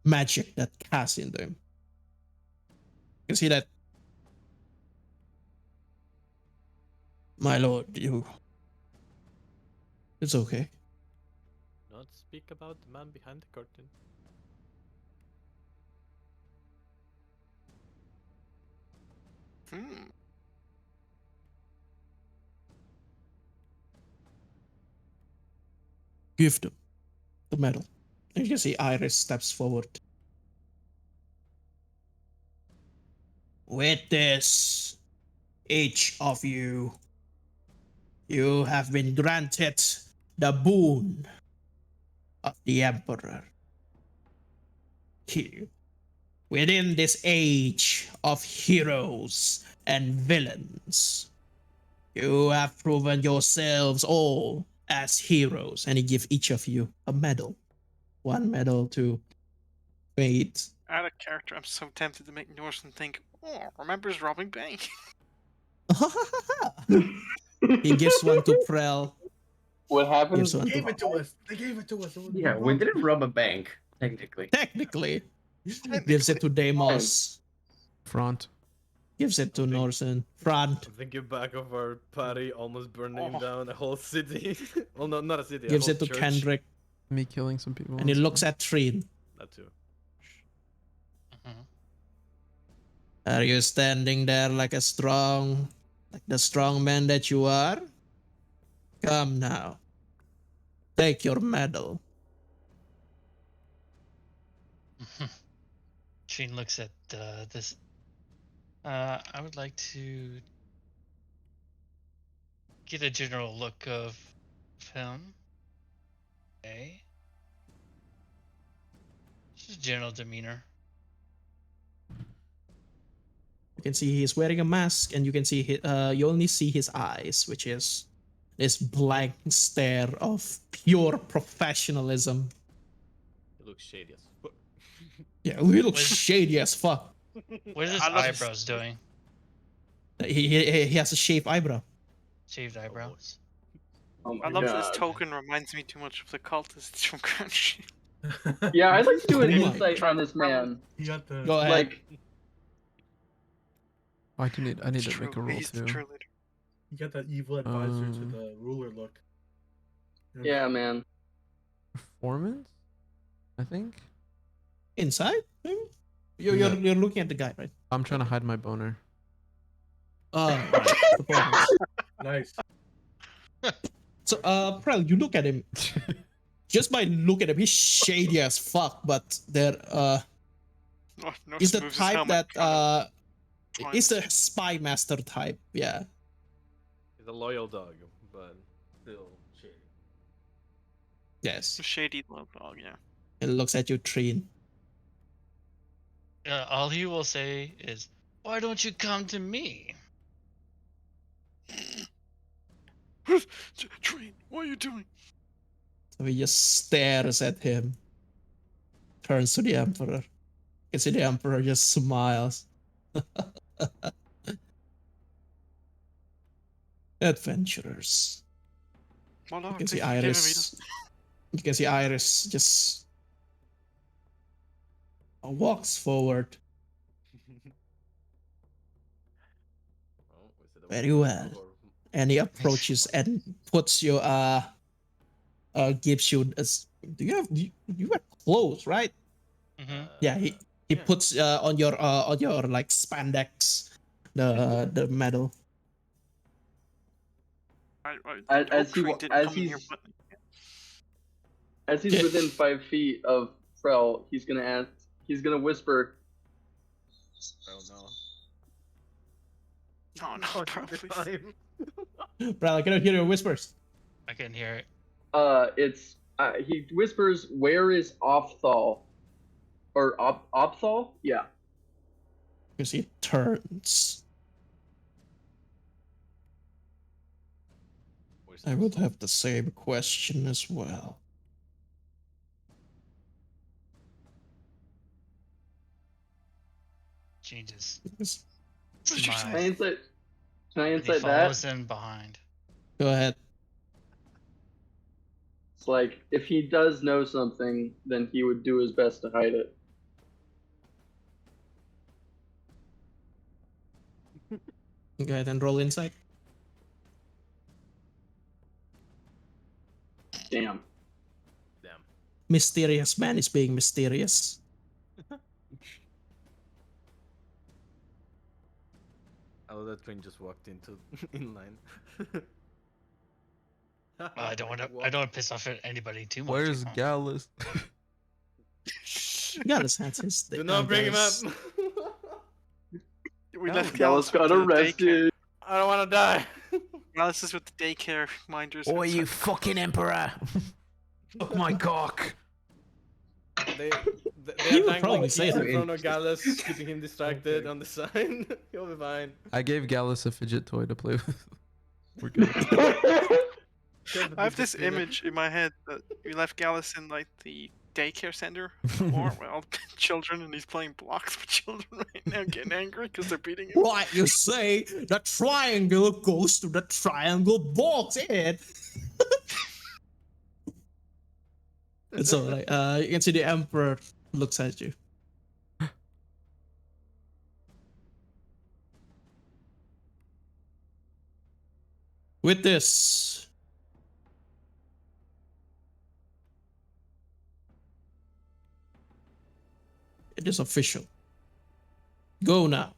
magic that casts into him. You can see that, my lord, it's okay. Not speak about the man behind the curtain. Give them the medal. And you can see Iris steps forward. With this, each of you have been granted the boon of the Emperor. Here, within this age of heroes and villains, you have proven yourselves all as heroes. And he gives each of you a medal. One medal to Fate. Out of character, I'm so tempted to make Norson think, oh, remembers robbing bank. He gives one to Prel. What happened? Gives They one gave to it to us. They gave it to us. It was Yeah, we didn't rob a bank, technically. technically. Gives it to Deimos. Front. Gives it to I'm think- Norsen. Front. I'm thinking back of our party almost burning Oh. down a whole city. Well, no, not a city. Gives a it whole to church. Kendrick. Me killing some people. And he looks at Trin. That too. Mhm. Are you standing there like the strong man that you are? Come now. Take your medal. Sheen looks at this. I would like to get a general look of him. Okay. Just general demeanor. You can see he's wearing a mask, and you can see you only see his eyes, which is this blank stare of pure professionalism. It looks shady as fuck. Yeah, he looks What is- shady as fuck. What is his I love his- eyebrows doing? He has a shaved eyebrow. Shaved eyebrows. Oh my I love god. this token. Reminds me too much of the cultists from Crunchy. Yeah, I'd like to do an Oh my insight on this man. He got the. Go ahead. Like, I need It's to make a true. roll He's the too. true leader. He got that evil advisor to the ruler look. yeah, man. Performance? I think. Inside? Maybe? Yeah. You're looking at the guy, right? I'm trying to hide my boner. Right. Performance. Nice. So, Prel, you look at him. Just by look at him, he's shady as fuck. But No, no he's the moves his type helmet that trying he's to- the spy master type. Yeah. He's a loyal dog, but still shady. Yes. shady little dog. Yeah. He looks at you, Trin. All he will say is, "Why don't you come to me?" Train, what are you doing? So he just stares at him. Turns to the Emperor. You can see the Emperor just smiles. Adventurers. Well, no, You can see please forgive me, Iris. You can see Iris just walks forward. Oh, is it a Very wolf well. or- And he approaches and puts you gives you do you have clothes, right? Mm-hmm. Yeah, he yeah. puts on your like spandex the medal. As he Train didn't as come in here, he's but as he's within 5 feet of Frel, he's gonna whisper, Oh no. no, no, Oh, bro, this please. time. Bro, I cannot hear your whispers. I can hear it. he whispers, "Where is Opthal?" Or Opthal? Yeah. Because he turns. Where's I this? would have the same question as well. Changes. Because- What did you Can I Smile. insight? Can I And he insight that? follows him behind. Go ahead. It's like if he does know something, then he would do his best to hide it. Go ahead and roll insight. Damn. Damn. Mysterious man is being mysterious. Oh, that train just walked into in line. I don't want to. I don't want to piss off anybody too much. Where's you know? Gallus? Gallus has his. Do not bring him up. Gallus- We left Gallus got with the daycare. arrested. I don't want to die. Gallus is with the daycare minders. Oh, you outside. fucking emperor! Fuck my cock! They He are would dying probably all say in that. front of Gallus, keeping him distracted on the sign. He'll be fine. I gave Gallus a fidget toy to play with. We're good. I have this image in my head that we left Gallus in like the daycare center or with all the children, and he's playing blocks with children right now, getting angry because they're beating him. Right, you say the triangle goes to the triangle box, Ed. And so, like, you can see the emperor looks at you. With this, it is official. Go now.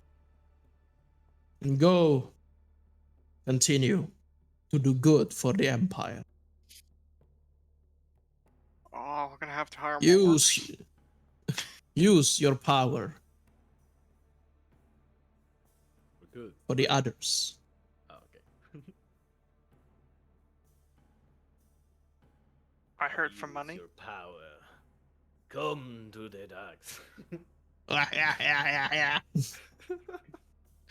And go continue to do good for the empire. Oh, we're gonna have to hire more workers. Use your power We're good. for the others. Oh, okay. I heard from Use money. your power. Come to the docks. Yeah.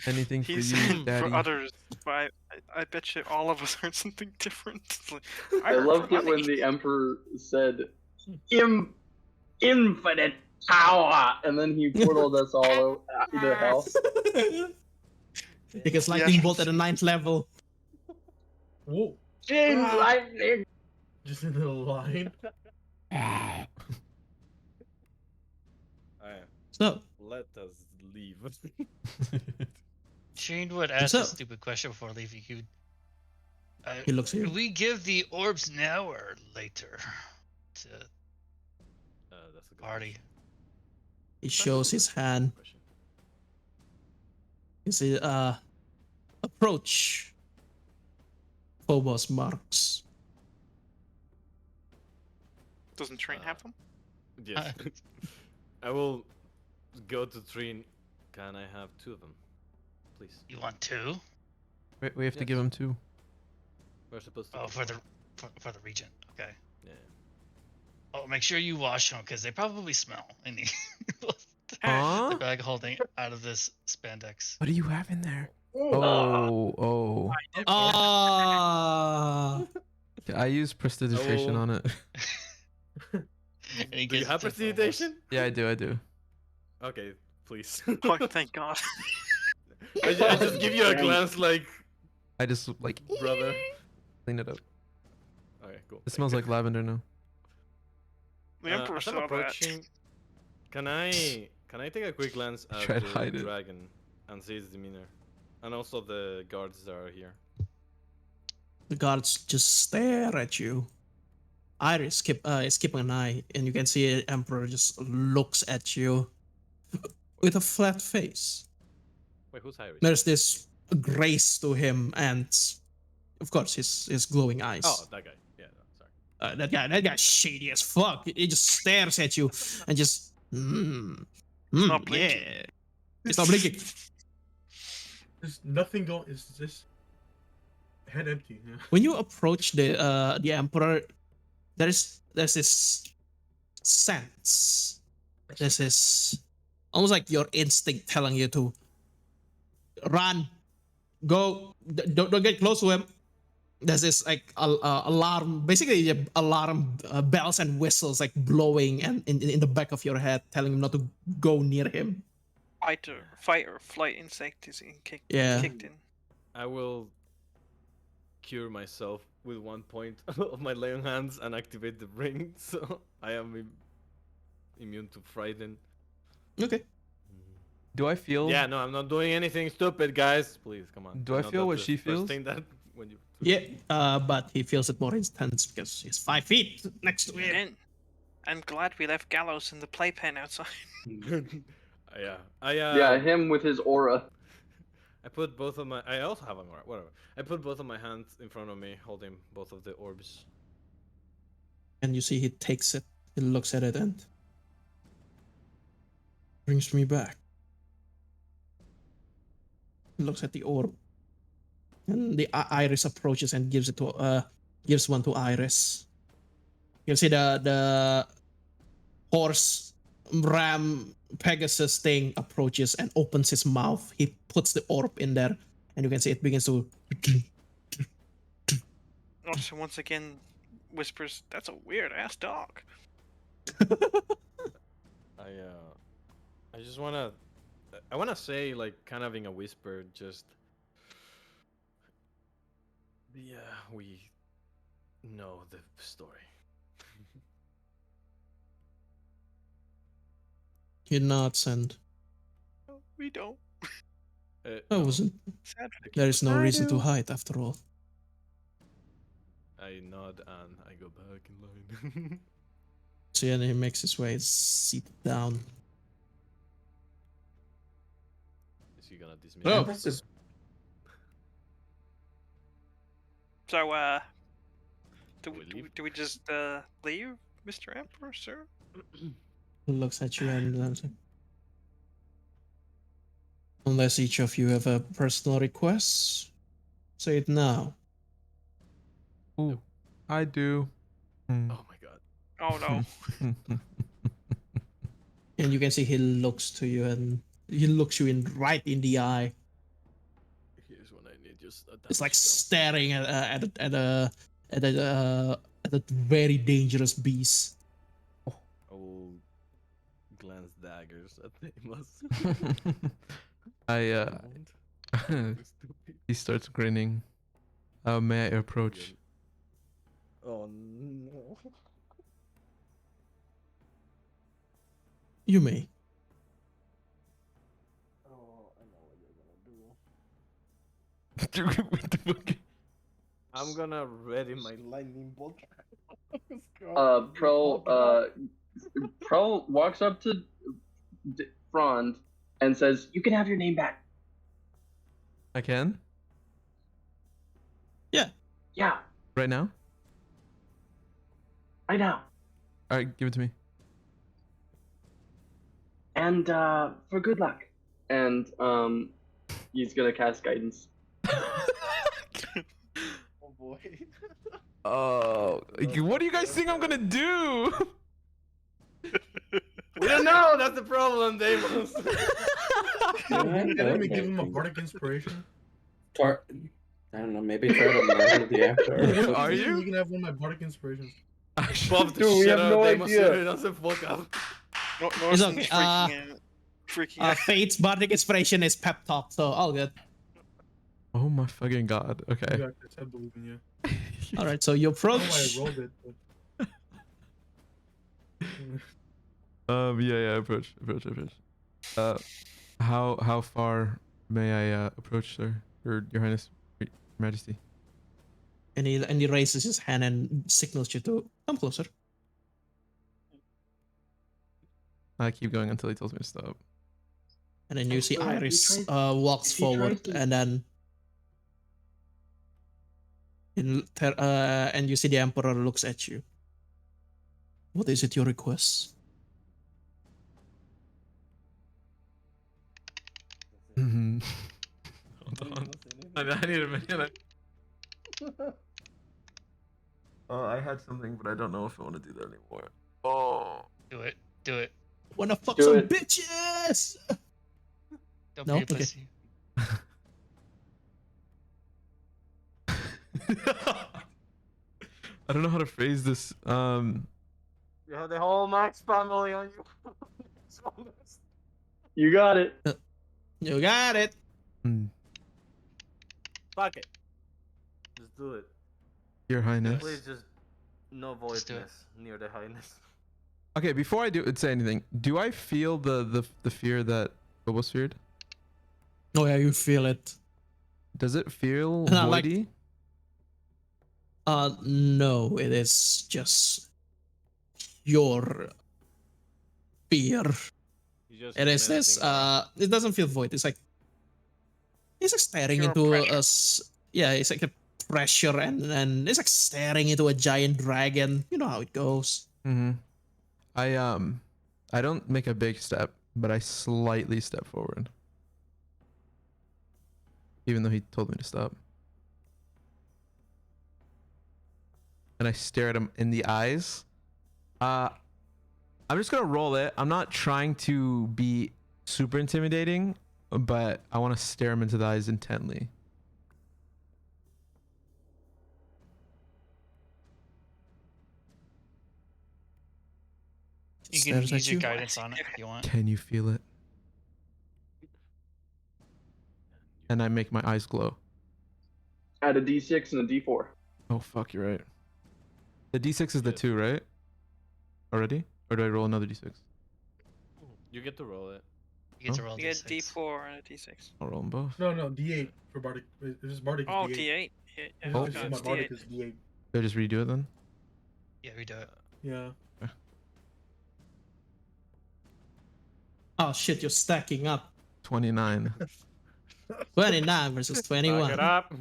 Anything for He's you, saying Daddy? for others, but I bet you all of us heard something different. It's like, I heard loved from it when money. the Emperor said, infinite power, and then he portaled us all to hell. Because lightning bolt at the 9th level. Whoa! Jin Ah. lightning. Just in the line. So, Let us leave. Shane would ask a up? stupid question before leaving. He looks at you. Do we give the orbs now or later to That's a good party? question. He shows his hand. Question. You see, approach Phobos marks. Doesn't Train have them? Yes. I will go to Trine. Can I have 2 of them, please? You want 2? We have to give him 2. We're supposed to. Oh, give for one. the regent. Okay. Yeah. Oh, make sure you wash them because they probably smell. And Huh? the bag holding out of this spandex. What do you have in there? Oh. Ah. I use prestidigitation Oh. on it. And he Do you gives have it to Phobos. prestidigitation? Yeah, I do. Okay, please. Oh, thank God. I just give you a glance like, I just like brother. clean it up. Okay, cool. It smells like lavender now. The Emperor as I'm saw that. approaching, can I take a quick glance at Try to the hide it. dragon and see his demeanor, and also the guards that are here? The guards just stare at you. Iris is keeping an eye, and you can see Emperor just looks at you with a flat face. Wait, who's Irish? There's this grace to him, and of course his glowing eyes. Oh, that guy. Yeah, no, sorry. That guy's shady as fuck. He just stares at you and just not blinking. yeah. It's not blinking. There's nothing going. It's just head empty. Yeah. When you approach the Emperor, there's this sense. There's this almost like your instinct telling you to run, go, don't get close to him. There's this like alarm, basically alarm bells and whistles like blowing and in the back of your head, telling him not to go near him. Fight or flight insect is kicked in. I will cure myself with 1 point of my Lion Hands and activate the ring, so I am immune to frighten. Okay. Do I feel? Yeah, no, I'm not doing anything stupid, guys. Please, come on. Do I know feel that what the she first feels? thing that when you... Yeah, but he feels it more intense because he's 5 feet next to him. And I'm glad we left Gallows in the playpen outside. Yeah, Yeah, him with his aura. I put both of my... I also have an aura, whatever. I put both of my hands in front of me, holding both of the orbs. And you see he takes it, he looks at it and brings me back. He looks at the orb. And the Iris approaches and gives one to Iris. You can see the horse ram Pegasus thing approaches and opens his mouth. He puts the orb in there, and you can see it begins to. Also, once again, whispers, "That's a weird ass dog." I just wanna, I wanna say like kind of in a whisper, just, yeah, we know the story. He nods and No, we don't. I No, wasn't. Sad for the There is no I reason to do. hide after all. I nod and I go back in line. So yeah, he makes his way seated down. Is he gonna dismiss Oh. me? Empress is So, We leave? do we just leave, Mr. Emperor, sir? Looks at you and unless each of you have a personal request, say it now. Ooh, I do. Hmm. Oh my god. Oh no. And you can see he looks to you and he looks you in right in the eye. Here's what I need, just a It's like damage spell. staring at a very dangerous beast. I will glance daggers at Amos. I Don't. Stupid. he starts grinning. May I approach? Oh no. You may. Oh, I know what you're gonna do. What the fuck? I'm gonna ready my lightning bolt. Pro walks up to Frond and says, "You can have your name back." I can? Yeah, Right now? I know. Alright, give it to me. And for good luck. And he's gonna cast guidance. Oh boy. Oh, what do you guys think I'm gonna do? We don't know. That's the problem, Deimos. Can I give him a bardic inspiration? I don't know, maybe try to murder the Emperor. Are You you? can have one of my bardic inspirations. Bob the Dude, we shit have out no of Deimos so idea. he doesn't fuck up. It's okay. Freaking out. Fate's bardic inspiration is pep talk, so all good. Oh my fucking god. You Okay. got this, I believe in you. All right, so you I don't know why I approach. rolled it, but... Yeah, approach. How far may I approach, sir? Your Highness, Your Majesty. And he raises his hand and signals you to come closer. I keep going until he tells me to stop. And then you see So he Iris tries- walks he tries forward, to- and then and you see the Emperor looks at you. What is it your request? Hold on. I need a minute. Oh, I had something, but I don't know if I want to do that anymore. Oh. Do it. Do it. Wanna fuck Do some it. bitches? Don't No? be a Okay. pussy. I don't know how to phrase this. You have the whole Max family on you. You got it. You got it. Fuck it. Just do it. Your Highness. Please just no Just do it. voidness near the highness. Okay, before I say anything, do I feel the fear that Phobos feared? Oh yeah, you feel it. Does it feel No, like- voidy? No, it is just your fear. You just It is this. menacing, It doesn't feel void. It's like staring Pure into pressure. us. Yeah, it's like a pressure, and it's like staring into a giant dragon. You know how it goes. Mm-hmm. I don't make a big step, but I slightly step forward. Even though he told me to stop. And I stare at him in the eyes. I'm just gonna roll it. I'm not trying to be super intimidating, but I want to stare him into the eyes intently. You can Stares use at your you. guidance on it if you want. Can you feel it? And I make my eyes glow. Add a D6 and a D4. Oh fuck, you're right. The D6 is the Yes. 2, right? Already? Or do I roll another D6? You get to roll it. You get to Oh. roll You get D6. D4 and a D6. I'll roll them both. No, D8 for Bardic. It's just Bardic is Oh, D8. D8. Yeah, It's Oh. just okay, my it's Bardic D8. is D8. Do I just redo it then? Yeah, we do it. Yeah. Oh shit, you're stacking up. 29. 29 versus Back 21. it up.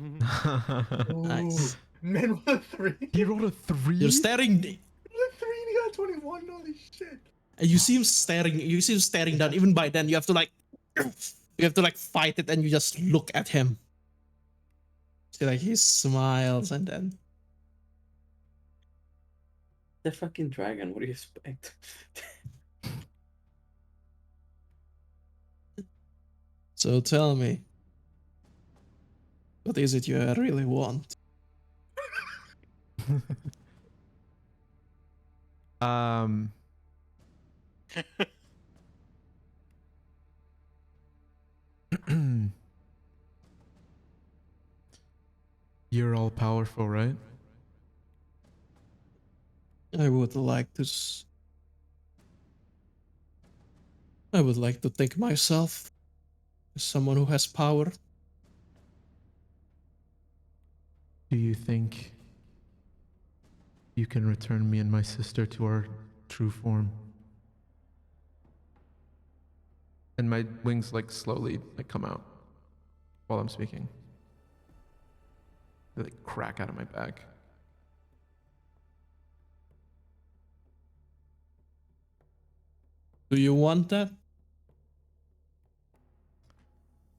Nice. Man, what a 3. He rolled a 3? You're staring, What a 3 and he got 21. Holy shit. and you see him staring. You see him staring down. Even by then, you have to like, fight it, and you just look at him. See, like he smiles, and then The fucking dragon. What do you expect? so tell me, what is it you really want? um. You're all powerful, right? I would like to. I would like to think myself as someone who has power. Do you think you can return me and my sister to our true form? And my wings like slowly like come out while I'm speaking. They like crack out of my back. Do you want that?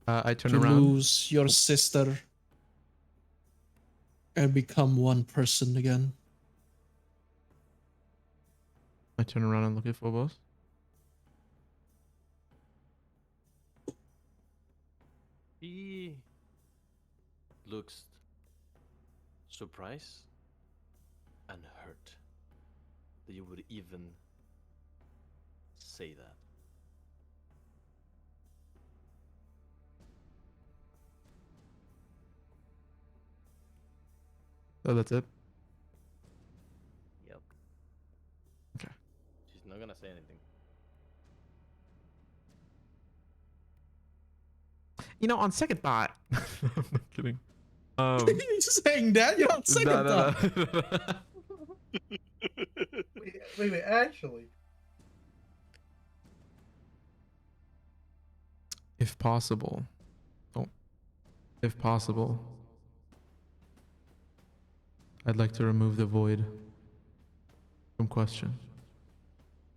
I turn To around. lose your sister and become one person again? I turn around and look at Phobos. He looks surprised and hurt that you would even say that. Oh, that's it? Yep. Okay. She's not gonna say anything. You know, on second thought. I'm kidding. You're saying that? You're on second thought. Wait, actually. If possible. Oh. If possible. I'd like to remove the void from question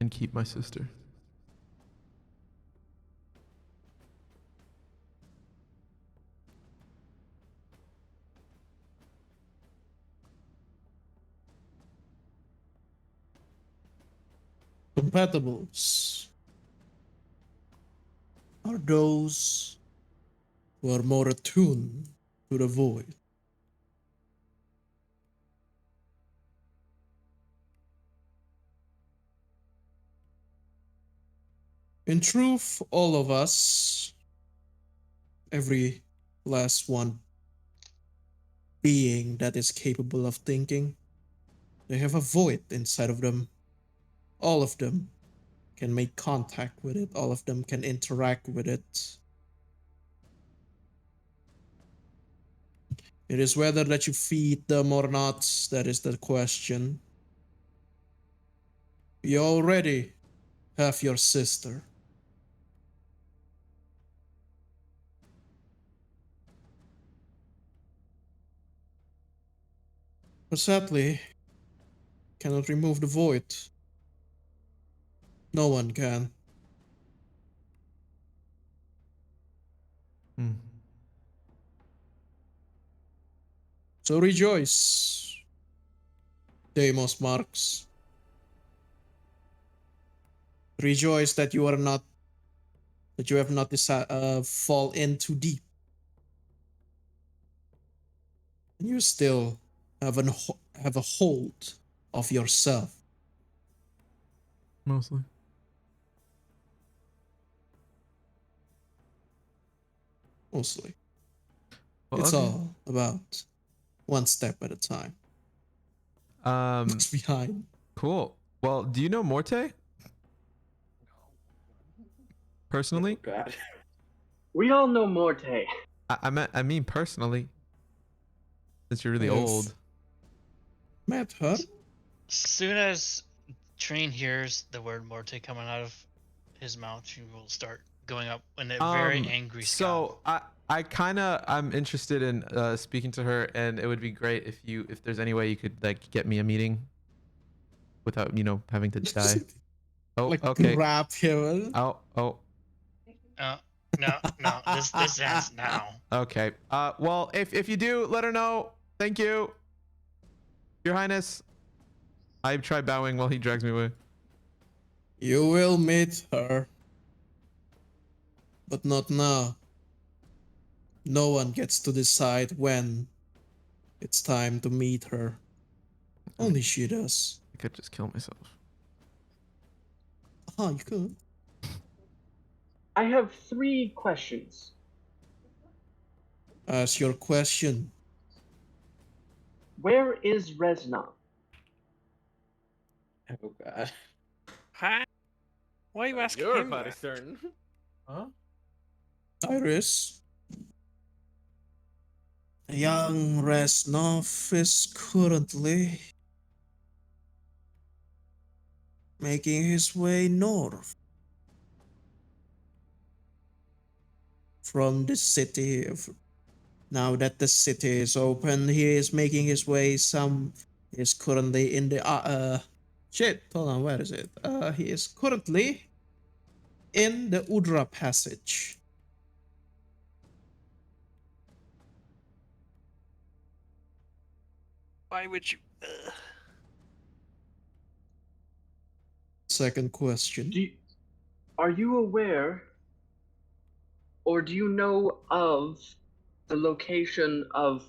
and keep my sister. Compatibles are those who are more attuned to the void. In truth, all of us, every last one being that is capable of thinking, they have a void inside of them. All of them can make contact with it. All of them can interact with it. It is whether that you feed them or not, that is the question. You already have your sister. But sadly, cannot remove the void. No one can. Hmm. So rejoice, Deimos Marx. Rejoice that you are not, that you have not fall in too deep. And you still have a hold of yourself. Mostly. Mostly. Well, It's okay. all about one step at a time. What's behind? Cool. Well, do you know Morte? Personally? Oh, God. We all know Morte. I mean personally. Since you're really I've old. met her. Soon as Train hears the word Morte coming out of his mouth, she will start going up in a very angry scowl. So I'm interested in speaking to her, and it would be great if there's any way you could like get me a meeting without having to die. Oh, Like okay. grab him. Oh. No, this ends now. Okay. Well, if you do, let her know. Thank you, Your Highness. I try bowing while he drags me away. You will meet her. But not now. No one gets to decide when it's time to meet her. Only she does. I could just kill myself. You could. I have 3 questions. Ask your question. Where is Reznov? Oh, God. Huh? Why are you asking Your him body's that? turn. Huh? Iris. Young Reznov is currently making his way north from the city. Now that the city is open, he is making his way he is currently in the shit, hold on, where is it? He is currently in the Udra passage. Why would you? Second question. Are you aware, or do you know of the location of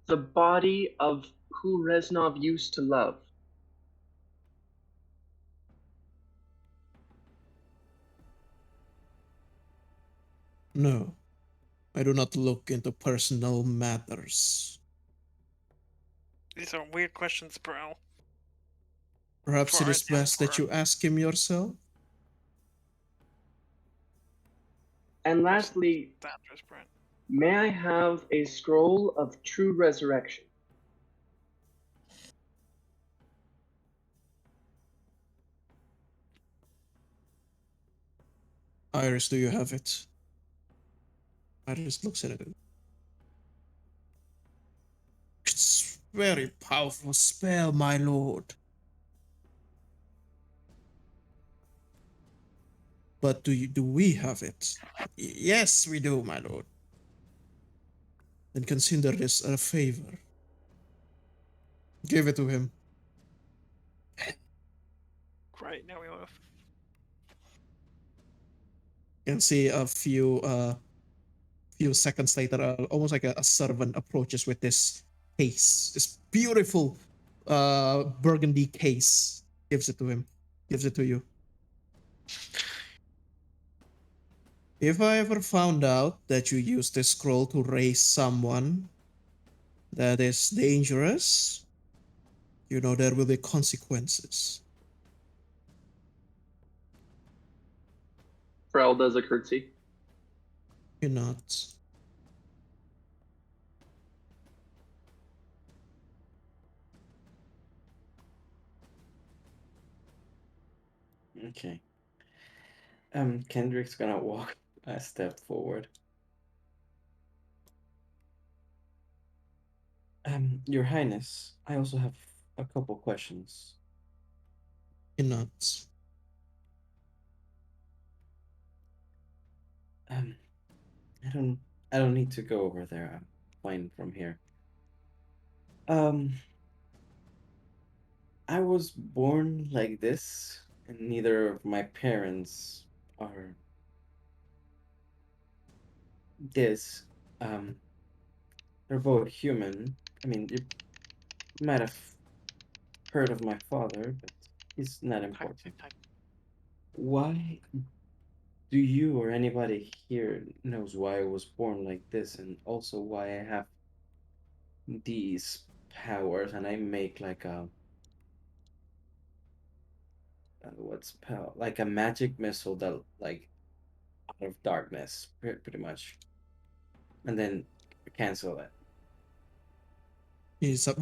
the body of who Reznov used to love? No, I do not look into personal matters. These are weird questions, bro. Perhaps For it is our best that you ask him yourself. And lastly, Dangerous, Brent. may I have a scroll of true resurrection? Iris, do you have it? Iris looks at it. It's very powerful spell, my lord. But do we have it? Yes, we do, my lord. Then consider this a favor. Give it to him. Great, now we have. You can see a few seconds later, almost like a servant approaches with this case, this beautiful burgundy case. Gives it to him. Gives it to you. If I ever found out that you used this scroll to raise someone that is dangerous, you know there will be consequences. Frel does a curtsy. You're not. Okay. Kendrick's gonna walk a step forward. Your Highness, I also have a couple questions. You're not. I don't need to go over there. I'm fine from here. I was born like this, and neither of my parents are this. They're both human. I mean, you might have heard of my father, but He's not Type, important. type, type. Why do you or anybody here knows why I was born like this, and also why I have these powers, and I make like a what's power like a magic missile that like out of darkness, pretty much, and then cancel it.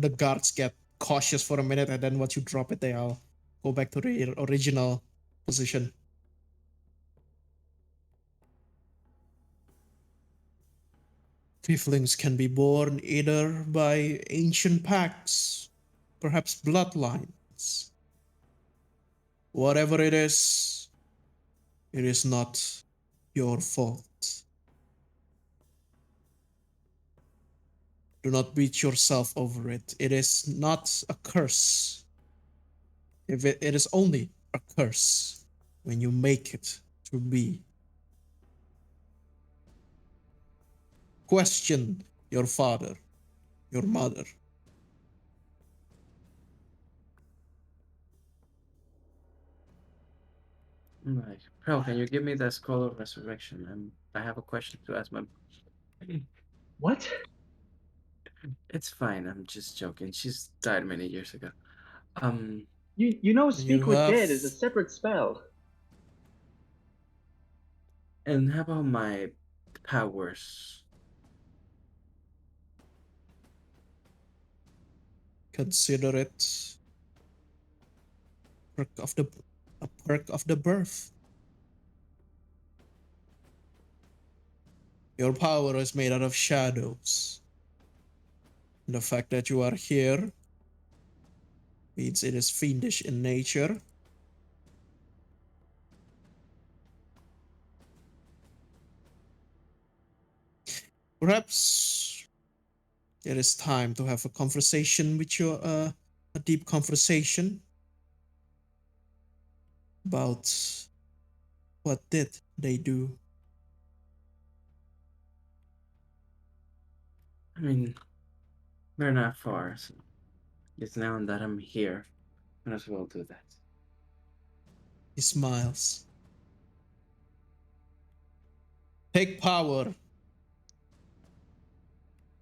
The guards get cautious for a minute, and then once you drop it, they'll go back to the original position. Tieflings can be born either by ancient pacts, perhaps bloodlines. Whatever it is not your fault. Do not beat yourself over it. It is not a curse. If it is only a curse when you make it to be. Question your father, your mother. Right. Pearl, can you give me that scroll of resurrection? I have a question to ask my. What? It's fine. I'm just joking. She's died many years ago. Um, You know, And you speak with have dead is a separate spell. and how about my powers? consider it perk of the a perk of the birth. Your power is made out of shadows. The fact that you are here means it is fiendish in nature. Perhaps it is time to have a conversation with your a deep conversation about what did they do. I mean, we're not far. So it's now that I'm here. Might as well do that. He smiles. Take power.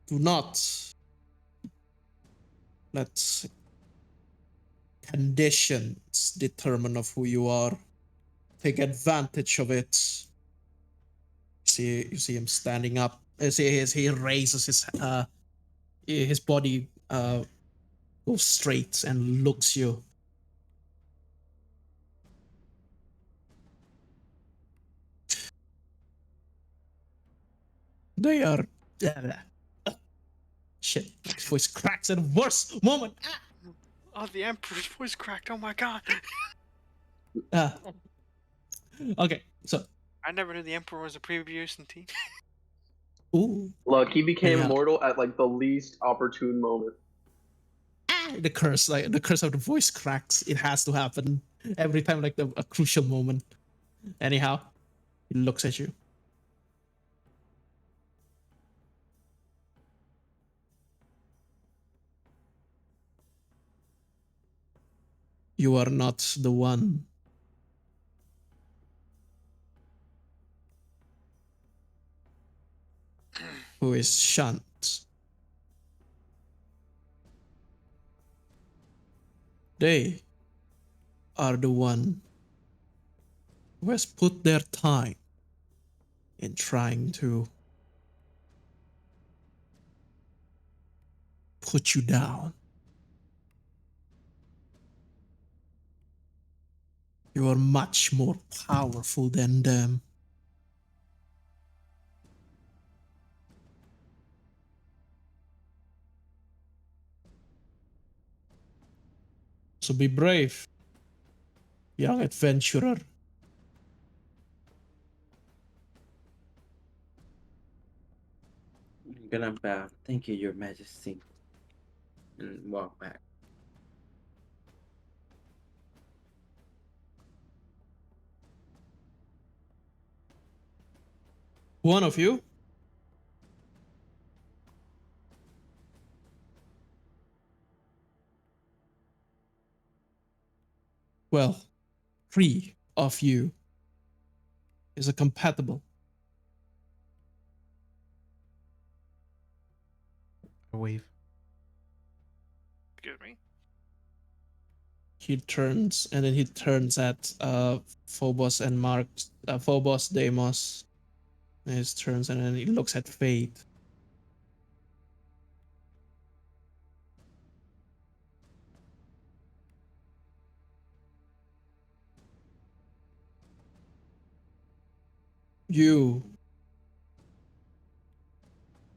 Do not let conditions determine of who you are. Take advantage of it. You see him standing up. You see he raises his body goes straight and looks you. They are shit. His voice cracks at the worst moment. Oh, the Emperor's voice cracked. Oh my god. Okay, so I never knew the Emperor was a previously team. ooh, Look, he became Anyhow. immortal at like the least opportune moment. the curse, like the curse of the voice cracks. It has to happen every time, like a crucial moment. Anyhow, he looks at you. You are not the one. Who is shunned. They are the one who has put their time in trying to put you down. You are much more powerful than them. So be brave, young adventurer. I'm gonna bow. Thank you, Your Majesty, and walk back. One of you well, 3 of you is a compatible. A wave. Excuse me. He turns and then he turns at Phobos and Mark, Phobos, Deimos. And he turns and then he looks at Fate.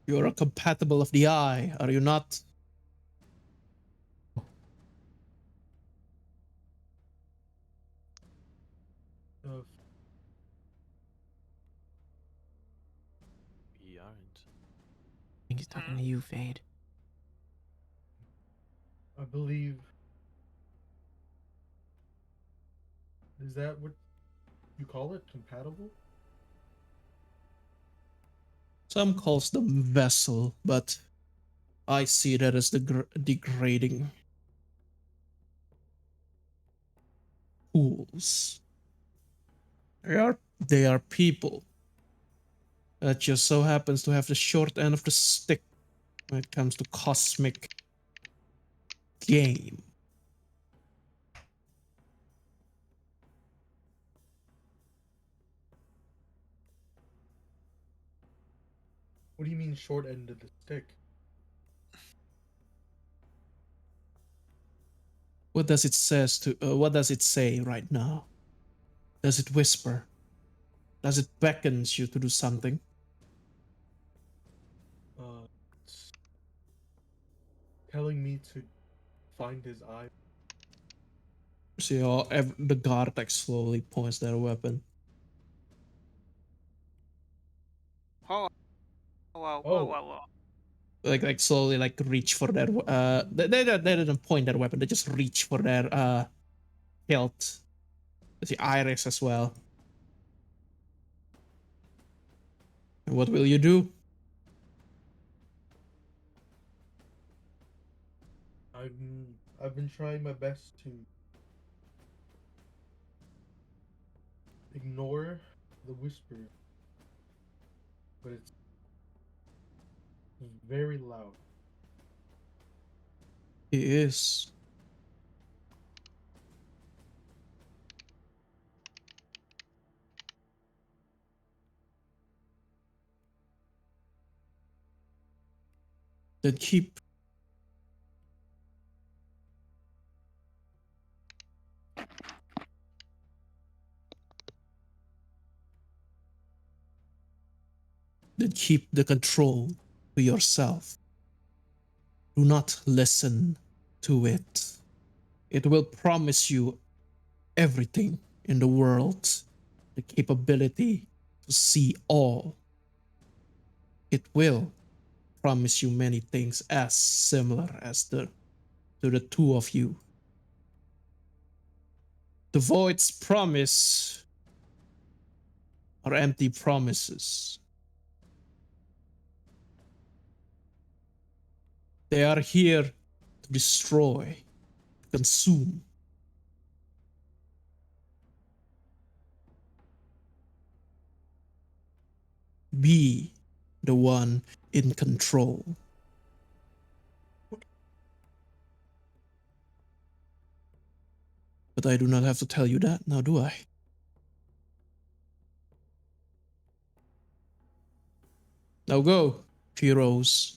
You're a compatible of the eye, are you not? Uh, We aren't. I think he's talking to you, Fade. I believe. Is that what you call it? Compatible? Some calls them vessel, but I see that as degrading fools. They are people that just so happens to have the short end of the stick when it comes to cosmic game. What do you mean short end of the stick? What does it what does it say right now? Does it whisper? Does it beckons you to do something? It's telling me to find his eye. See how the guard like slowly points their weapon. Oh, whoa, Oh. whoa, whoa. Like slowly like reach for their they didn't point their weapon, they just reach for their hilt. The iris as well. And what will you do? I've been trying my best to ignore the whisper, but it's very loud. He is. Then keep the control to yourself. Do not listen to it. It will promise you everything in the world, the capability to see all. It will promise you many things as similar as to the two of you. The void's promise are empty promises. They are here to destroy, consume. Be the one in control. But I do not have to tell you that, now do I? Now go, heroes.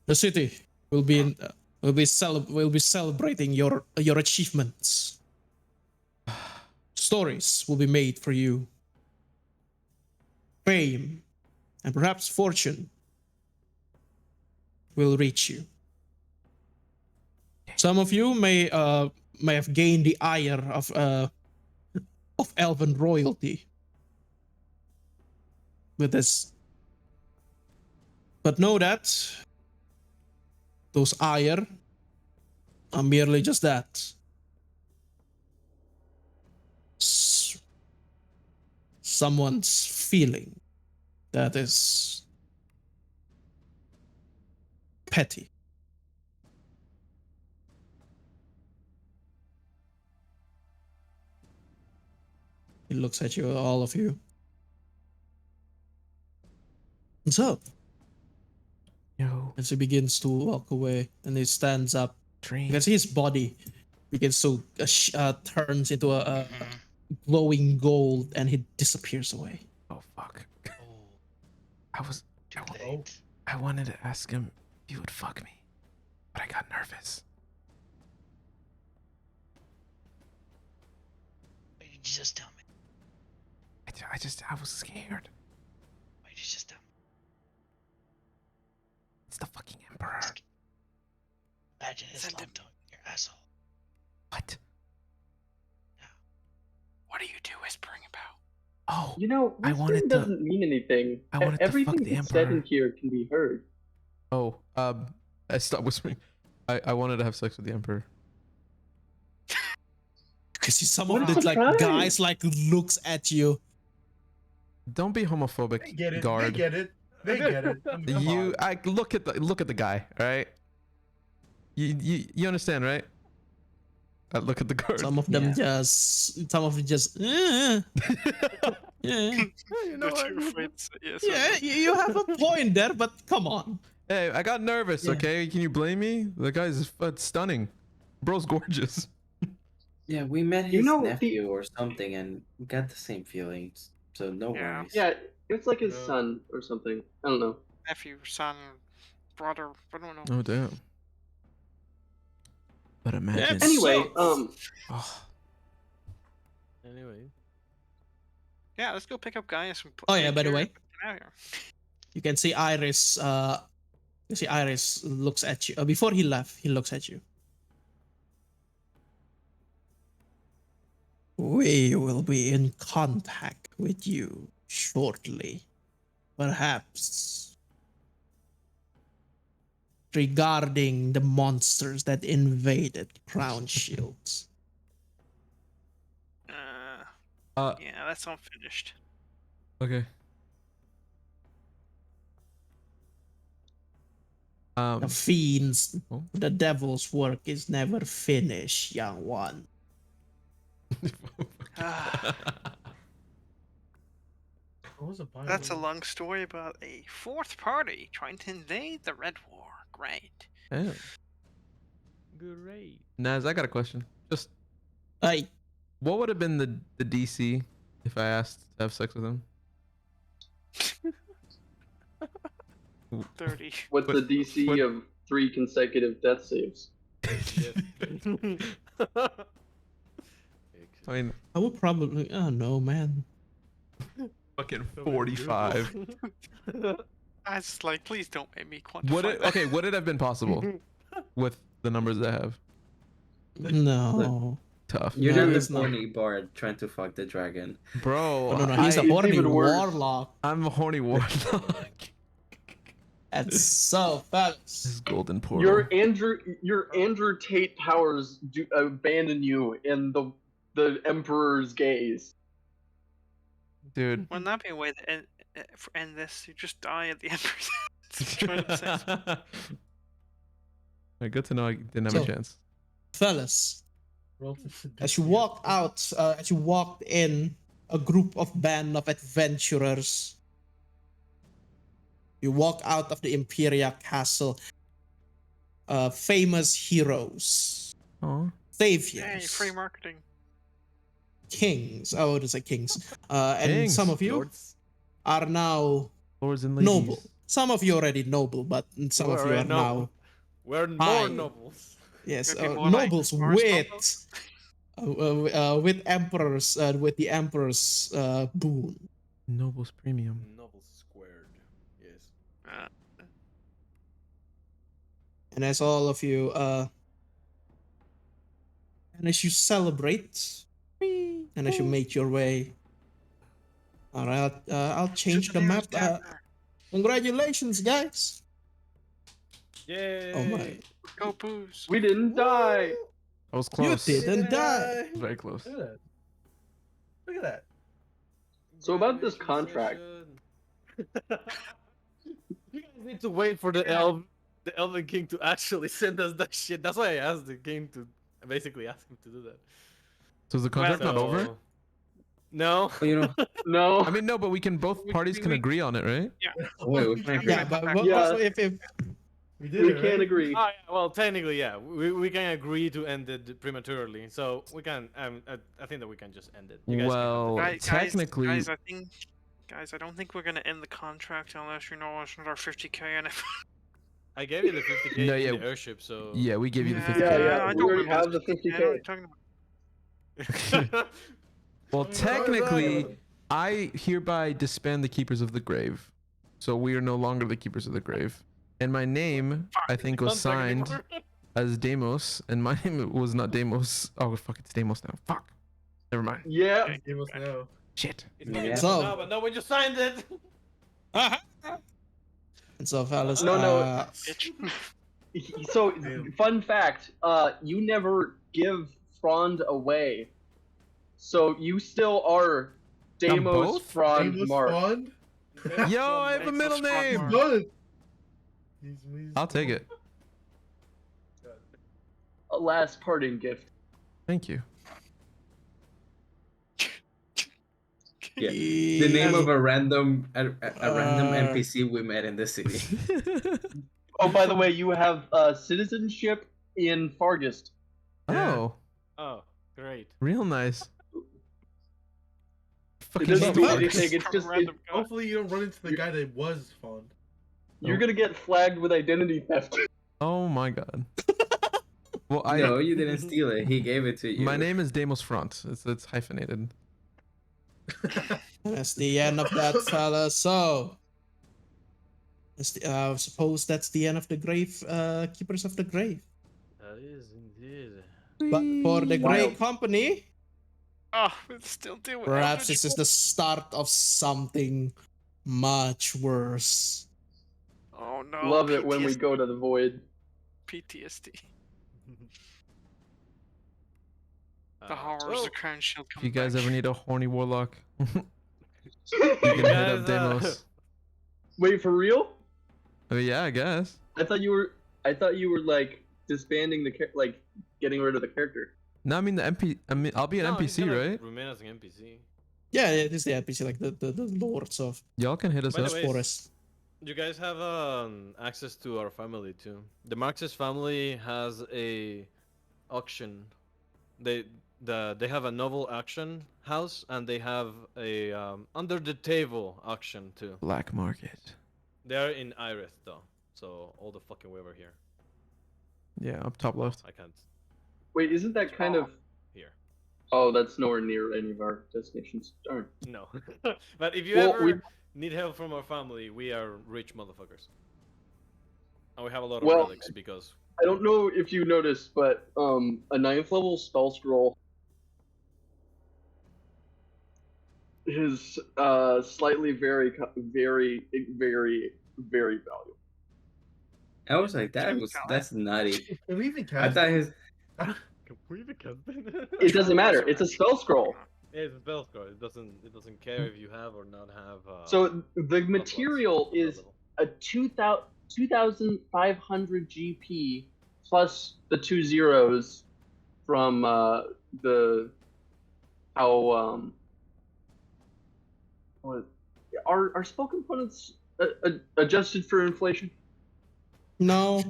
The city will be celebrating your achievements. Stories will be made for you. Fame and perhaps fortune will reach you. Some of you may have gained the ire of elven royalty. With this, but know that those ire are merely just that. Someone's feeling that is petty. He looks at you, all of you. And so, Yo, as he begins to walk away, and he stands up, you dream. can see his body begins to turns into a Mhm. glowing gold, and he disappears away. Oh fuck. Oh, I was. too I, late. I wanted to ask him if he would fuck me, but I got nervous. Why did you just tell me? I was scared. Why did you just tell me? It's the fucking emperor. Imagine his Send love him. tongue in your asshole. What? What are you two whispering about? Oh, You know, I whispering wanted to- doesn't mean anything. I wanted to fuck Everything the that's said in Emperor. here can be heard. Oh, I stopped whispering. I wanted to have sex with the emperor. Because some What of a the like surprise. guys like looks at you. Don't be They homophobic, get it. guard. They get it. They get it. Come You, on. I look at the guy, all right? You understand, right? I look at the guard. Some of them Yeah. yeah. You know They're too what? afraid to say yes. Yeah, you have a point there, but come on. Hey, I got nervous. Yeah. Okay, can you blame me? The guy's stunning. Bro's gorgeous. Yeah, we met You his know, the- nephew or something and we got the same feelings. So no Yeah. worries. Yeah, it's like his No. son or something. I don't know. Nephew, son, brother, I don't know. Oh damn. But imagine. Yeah, Anyway, So- Oh, Anyway, Yeah, let's go pick up Gaius and Oh, yeah, by the take way. care of- get out here. You can see Iris. You see Iris looks at you. Before he left, he looks at you. We will be in contact with you shortly, perhaps regarding the monsters that invaded Crown Shields. Yeah, that's unfinished. Okay. The fiends, Oh. the devil's work is never finished, young one. Ah, What was the point? that's a long story about a fourth party trying to invade the Red War. Great. Damn. great. Naz, I got a question. Just Hey, what would have been the DC if I asked to have sex with him? 30. What's the DC what- of 3 consecutive death saves? I mean, I would probably. Oh no, man. fucking 45. I was like, please don't make me quantify Would it? that. Okay, would it have been possible with the numbers I have? No. Tough, You're No, not the it's not. horny bard trying to fuck the dragon. bro. Oh, no, he's a It's horny even worse. warlock. I'm a horny warlock. That's so fellas. This golden portal. Your Andrew Tate powers do abandon you in the Emperor's gaze. Dude. Wouldn't that be a way to end this? You just die at the Emperor's hands. Trying to say something. Alright, good to know I didn't have So- a chance. Fellas, Roll to seduce as you the walked emperor. out, as you walked in, a group of band of adventurers. You walk out of the Imperial Castle. Famous heroes, Aw. Hey, saviors, free marketing. kings. Oh, it is like kings. And Kings, some of you Lords. are now Lords and ladies. noble. Some of you already noble, but some of you are now We're Hi. more nobles. yes, Maybe more like nobles Mars with with emperors with the emperor's boon. Nobles premium. Nobles squared. Yes. And as all of you and as you celebrate and as you make your way, all right, I'll change To the map. tavern. Congratulations, guys! Yay! Oh my, Go booze. We didn't die. I was close. you didn't die. Very close. Look at that. Look at that. So about this contract. You guys need to wait for the Elven King to actually send us that shit. That's why I asked the king to basically ask him to do that. So is the contract not over? No. Well, you know, No. I mean, no, but we can both parties can agree on it, right? wait, we can agree. Yeah, but Yeah. also if We did we it, can't right? agree. Oh, yeah, well, technically, yeah, we can agree to end it prematurely, so we can. I think that we can just end it. You guys Well, can Guys, technically, guys, I don't think we're gonna end the contract unless you know us another 50k in it. I gave you the 50k No, in yeah. the airship, so. yeah, we gave you the Yeah, 50K. Yeah, I we don't already remember have the 50K, I know what 50K. you're talking about. Well, Oh, technically, no. I hereby disband the Keepers of the Grave. So we are no longer the Keepers of the Grave. And my name, I think, was Don't talk signed anymore. as Deimos, and my name was not Deimos. Oh, fuck, it's Deimos now. Fuck. Never mind. Yeah. Give us now. Shit. It's Yeah. So- no, but no, we just signed it. and so fellas, No. Bitch. So, Damn. fun fact, you never give Frond away. So you still are Deimos both? Frond Amos Mark. Fond? Yo, I have a middle Deimos Frond name. Mark. Good. I'll take it. A last parting gift. Thank you. Yeah. The name of a random Uh, NPC we met in the city. Oh, by the way, you have citizenship in Fargust. Oh, Oh, great. real nice. It Fucking doesn't do fuck. anything. It's just Random guy. Hopefully you don't run into the guy that was Fond. you're gonna get flagged with identity theft. Oh my god. Well, No, you didn't steal it. He gave it to you. my name is Deimos Front. It's hyphenated. that's the end of that, fellas. So, I suppose that's the end of the grave, Keepers of the Grave. That is indeed. But for the Wild. Grey Company, Oh, it's still doing perhaps this is the start of something much worse. Oh no. Love it when we PTSD. go to the void. PTSD. Uh, The horrors well, of Crown Shield If come you guys back. ever need a horny warlock, you Wait, can hit guys, up Deimos. for real? I mean, yeah, I guess. I thought you were like disbanding the like getting rid of the character. No, I mean the MP. I mean, I'll be an no, he's NPC, gonna right? Remain as an NPC. Yeah, it is the NPC, like the lords of Y'all can hit us By the up. way, forest. You guys have access to our family too. The Marxist family has a auction. They have a novel auction house and they have a under the table auction too. Black market. They are in Irith though, so all the fucking way over here. Yeah, up top left. I can't Wait, isn't that kind of? here. Oh, that's nowhere near any of our destinations. Darn. No, but if you Well, ever we- need help from our family, we are rich motherfuckers, and we have a lot of Well- relics because I don't know if you noticed, but a 9th level spell scroll is slightly very valuable. I was like, that's nutty. Can we even I cast thought his It doesn't matter. It's a spell scroll. It's a spell scroll. It doesn't care if you have or not have. So the spell slots material on that is level. a 2,500 GP plus the 2 zeros from the how what are spell components adjusted for inflation? No,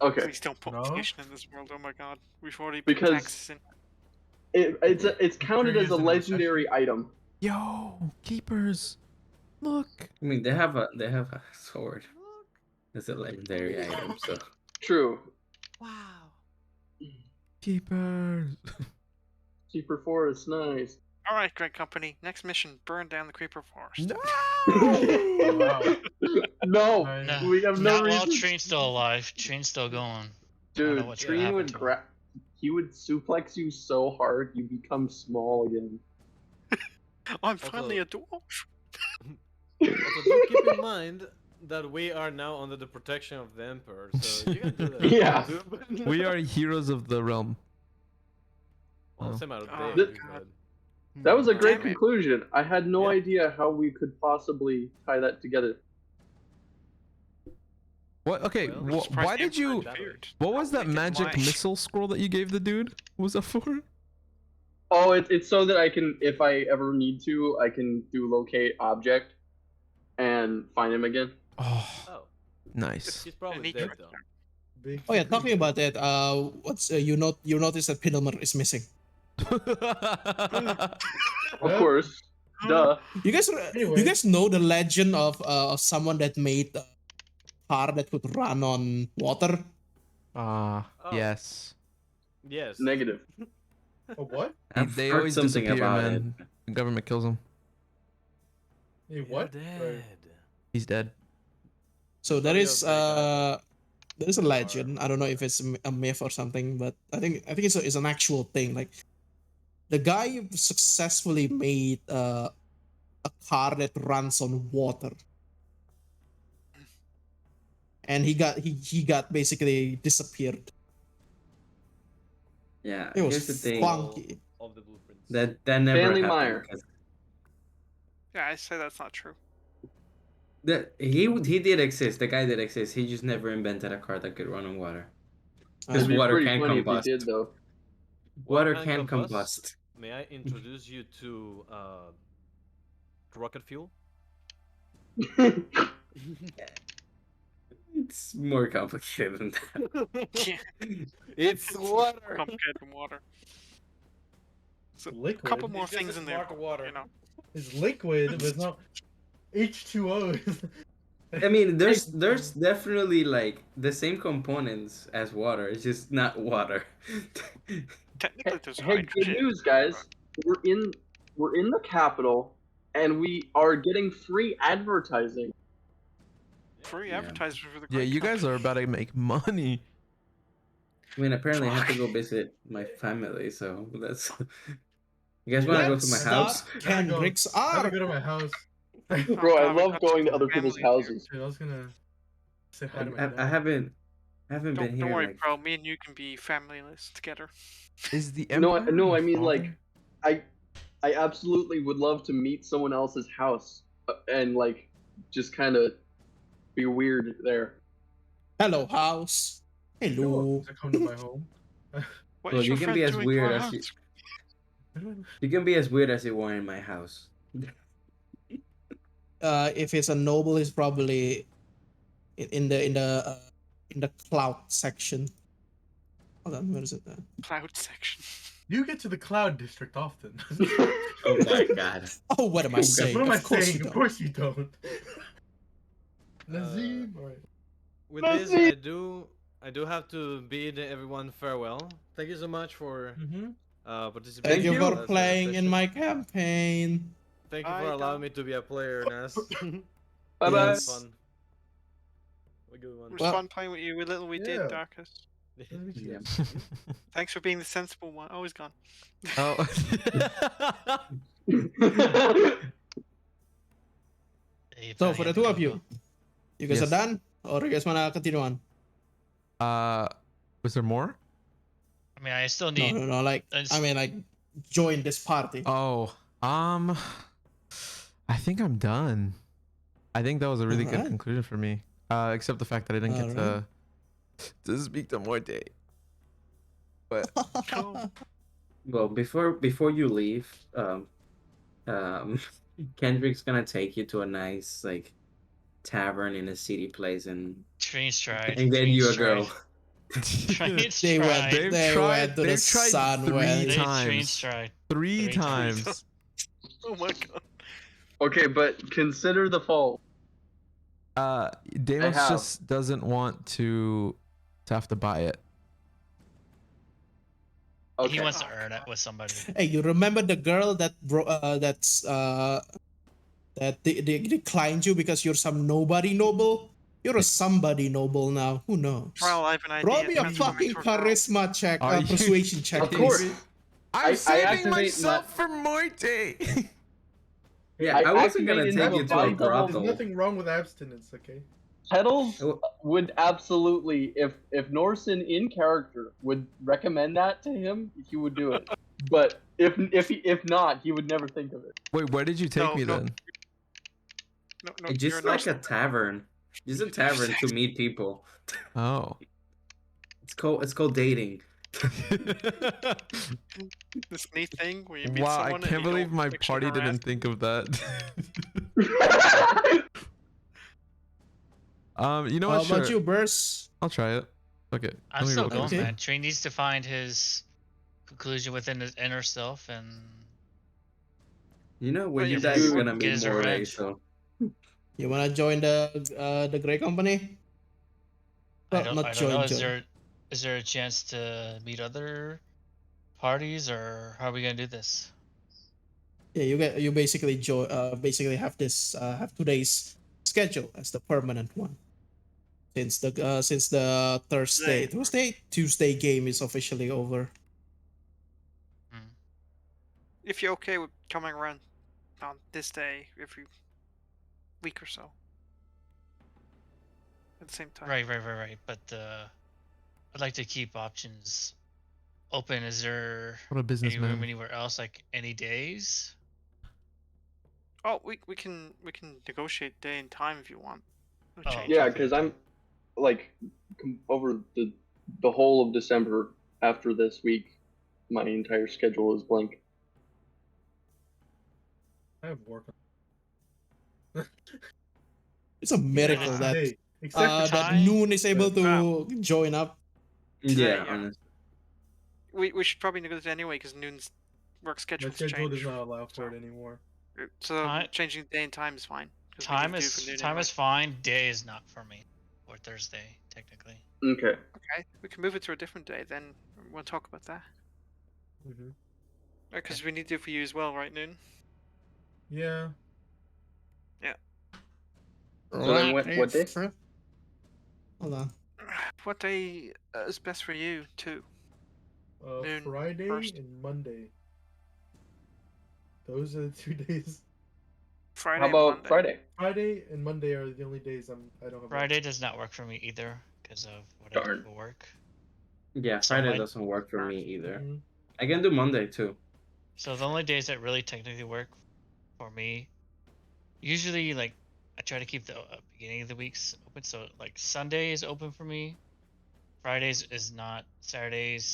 Okay, Please don't put No? inflation in this world. Oh my god, we've already put Because- taxes in. it's counted as a Curious in legendary item. Yo, keepers. Look. I mean, they have a sword. It's a legendary item, so True. Keepers. Keeper Forest, nice. All right, Great Company. Next mission: burn down the Creeper Forest. No. Wow. No, Nice. we have no Not while reason. Train's still alive. Train's still going. I don't know Dude, what's gonna Treen happen would to him. grab. He would suplex you so hard you become small again. I'm finally a dwarf. Also, do keep in mind that we are now under the protection of the Emperor, so you can do that. Yeah. We are heroes of the realm. Well, Oh. same out of Oh, day, God. That was a great Damn it. conclusion. I had no Yeah. idea how we could possibly tie that together. What? Okay. Well, I'm surprised Why the did you? Emperor appeared. What was that Make it magic mine. missile scroll that you gave the dude? What was that for? Oh, it's so that I can, if I ever need to, I can do locate object and find him again. Oh, Oh, nice. he's probably Unique dead right though. Big Oh yeah, secret talking about weapon. that. What's you notice that Piddelmer is missing. Of course, duh. You guys, Anyway. you guys know the legend of someone that made a car that could run on water? Oh. Yes. Yes. Negative. A what? I've They heard always something disappear, about man. it. The government kills them. Hey, You're what? dead. He's dead. So there Sorry, is you're very bad. there is a legend. I don't know if it's a myth or something, but I think it's an actual thing. Like the guy successfully made a car that runs on water, and he got basically disappeared. Yeah, It was here's the thing. funky. Of the blueprints. That never Stanley happened. Meyer. 'Cause Yeah, I say that's not true. he did exist. The guy did exist. He just never invented a car that could run on water. Because It'd be water pretty can funny if he combust. did, though. Water Well, can Compass, combust. May I introduce you to rocket fuel? It's more complicated than that. Yeah, It's water. complicated than water. So a Liquid. couple more It's just things a in there, smart water. you know. It's liquid, but it's not H2O. I mean, there's definitely like the same components as water. It's just not water. Technically, there's Hey, good hydrogen. news, guys. We're in the capital, and we are getting free advertising. Free Yeah. advertisement for the Yeah, great you guys country. are about to make money. I mean, apparently I have to go visit my family, so that's. You guys want to go to my Let's house? start I gotta go- Kendrick's I gotta arc. go to my house. Bro, I God, we love got going to some other people's family here. houses. Dude, I was gonna say hi to my I dad. haven't been Don't here worry, like. bro. Me and you can be familyless together. Is the No, Empire no, my I mean like, father? I absolutely would love to meet someone else's house and like just kind of be weird there. Hello, house. Hello. To come to my home. What Well, is you your can friend be as doing weird to our as you. house? You can be as weird as you want in my house. If it's a noble, he's probably in the cloud section. Hold on, where is it? Cloud section. You get to the cloud district often. Oh my god. Oh, what am I saying? What am I Of course saying? you Of don't. course you don't. Nazim. Alright. With That's this, it. I do have to bid everyone farewell. Thank you so much for Mm-hmm. participating. Thank you you. for as a playing in session. my campaign. Thank you for Bye, allowing Dom. me to be a player, Nas. Bye It bye. was Yes. fun. A good one. It was Well- fun playing with you. We little we Yeah. did, Darkus. Yeah. Thanks for being the sensible one. Always gone. Oh. So for the two of you, you guys Yes. are done, or you guys wanna continue on? Was there more? I mean, I still No, need. no, like It's- I mean, like join this party. Oh, I think I'm done. I think that was a really good Alright. conclusion for me. Except the fact that I didn't get to speak to Morte. But Cool. Well, before you leave, Kendrick's gonna take you to a nice like tavern in a city place and Train stride. get train you a stride, girl. Train They stride. went. They've They tried- went to the they've tried sun. three Well, They times. train stride. three Three times. times. Oh my god. Okay, but consider the fall. Deimos have. just doesn't want to have to buy it. Okay. He wants to earn it with somebody. Hey, you remember the girl that they declined you because you're some nobody noble? You're a somebody noble now. Who knows? Well, I have an idea. Roll me a Transform fucking into a girl. charisma check, Are you persuasion check, Of please. course. I'm I saving activate myself for Morte. Yeah, I I wasn't gonna activated take him you to a above There's brothel. nothing wrong with abstinence, okay? Petals Oh. would absolutely, if Norson in character would recommend that to him, he would do it. But if not, he would never think of it. Wait, where did you take No, me no. then? No, It's you're just not- like a tavern. Just a tavern to meet people. Oh. It's called dating. This neat thing where you meet Wow, I someone and can't you believe don't my actually party harass didn't think of that. You know How what? about Sure, you, Burst? I'll try it. Okay, I'm let me still roll going, this. Okay. man. Trey needs to find his conclusion within his inner self and You know, when Well, you if die, you're you gonna get be his Moray, revenge. so You wanna join the Grey Company? Well, not I don't know. join, join. Is there a chance to meet other parties, or how are we gonna do this? Yeah, you basically join. Basically have this have today's schedule as the permanent one. Since the Tuesday game is officially over. Hmm. if you're okay with coming around on this day every week or so at the same time. Right. But I'd like to keep options open. Is there What a any room businessman. anywhere else, like any days? Oh, we can negotiate day and time if you want. No Oh, change. Yeah, okay, because okay. I'm like over the whole of December after this week, my entire schedule is blank. I have work. It's a miracle that Today, except for that Time? Noon is able to join up. Today, yeah, yeah. honestly. We should probably negotiate anyway because Noon's work my schedule's schedule does changed. not allow for so- it anymore. So Time changing day and time is fine because we need to do it for Noon time anyway. is fine. Day is not for me. Or Thursday, technically. Okay. Okay, we can move it to a different day then. We'll talk about that Mm-hmm. because we need to do it for you as well, right, Noon? Yeah. So then what day? Hold on. What day is best for you too? Noon Friday first. and Monday. Those are the 2 days. Friday How and about Monday. Friday? Friday and Monday are the only days I don't have. Friday does not work for me either because of what I do Darn. for work. Yeah, So Friday my doesn't work for me either. Mm-hmm. I can do Monday too. so the only days that really technically work for me, usually like I try to keep the beginning of the weeks open. So like Sunday is open for me. Fridays is not. Saturdays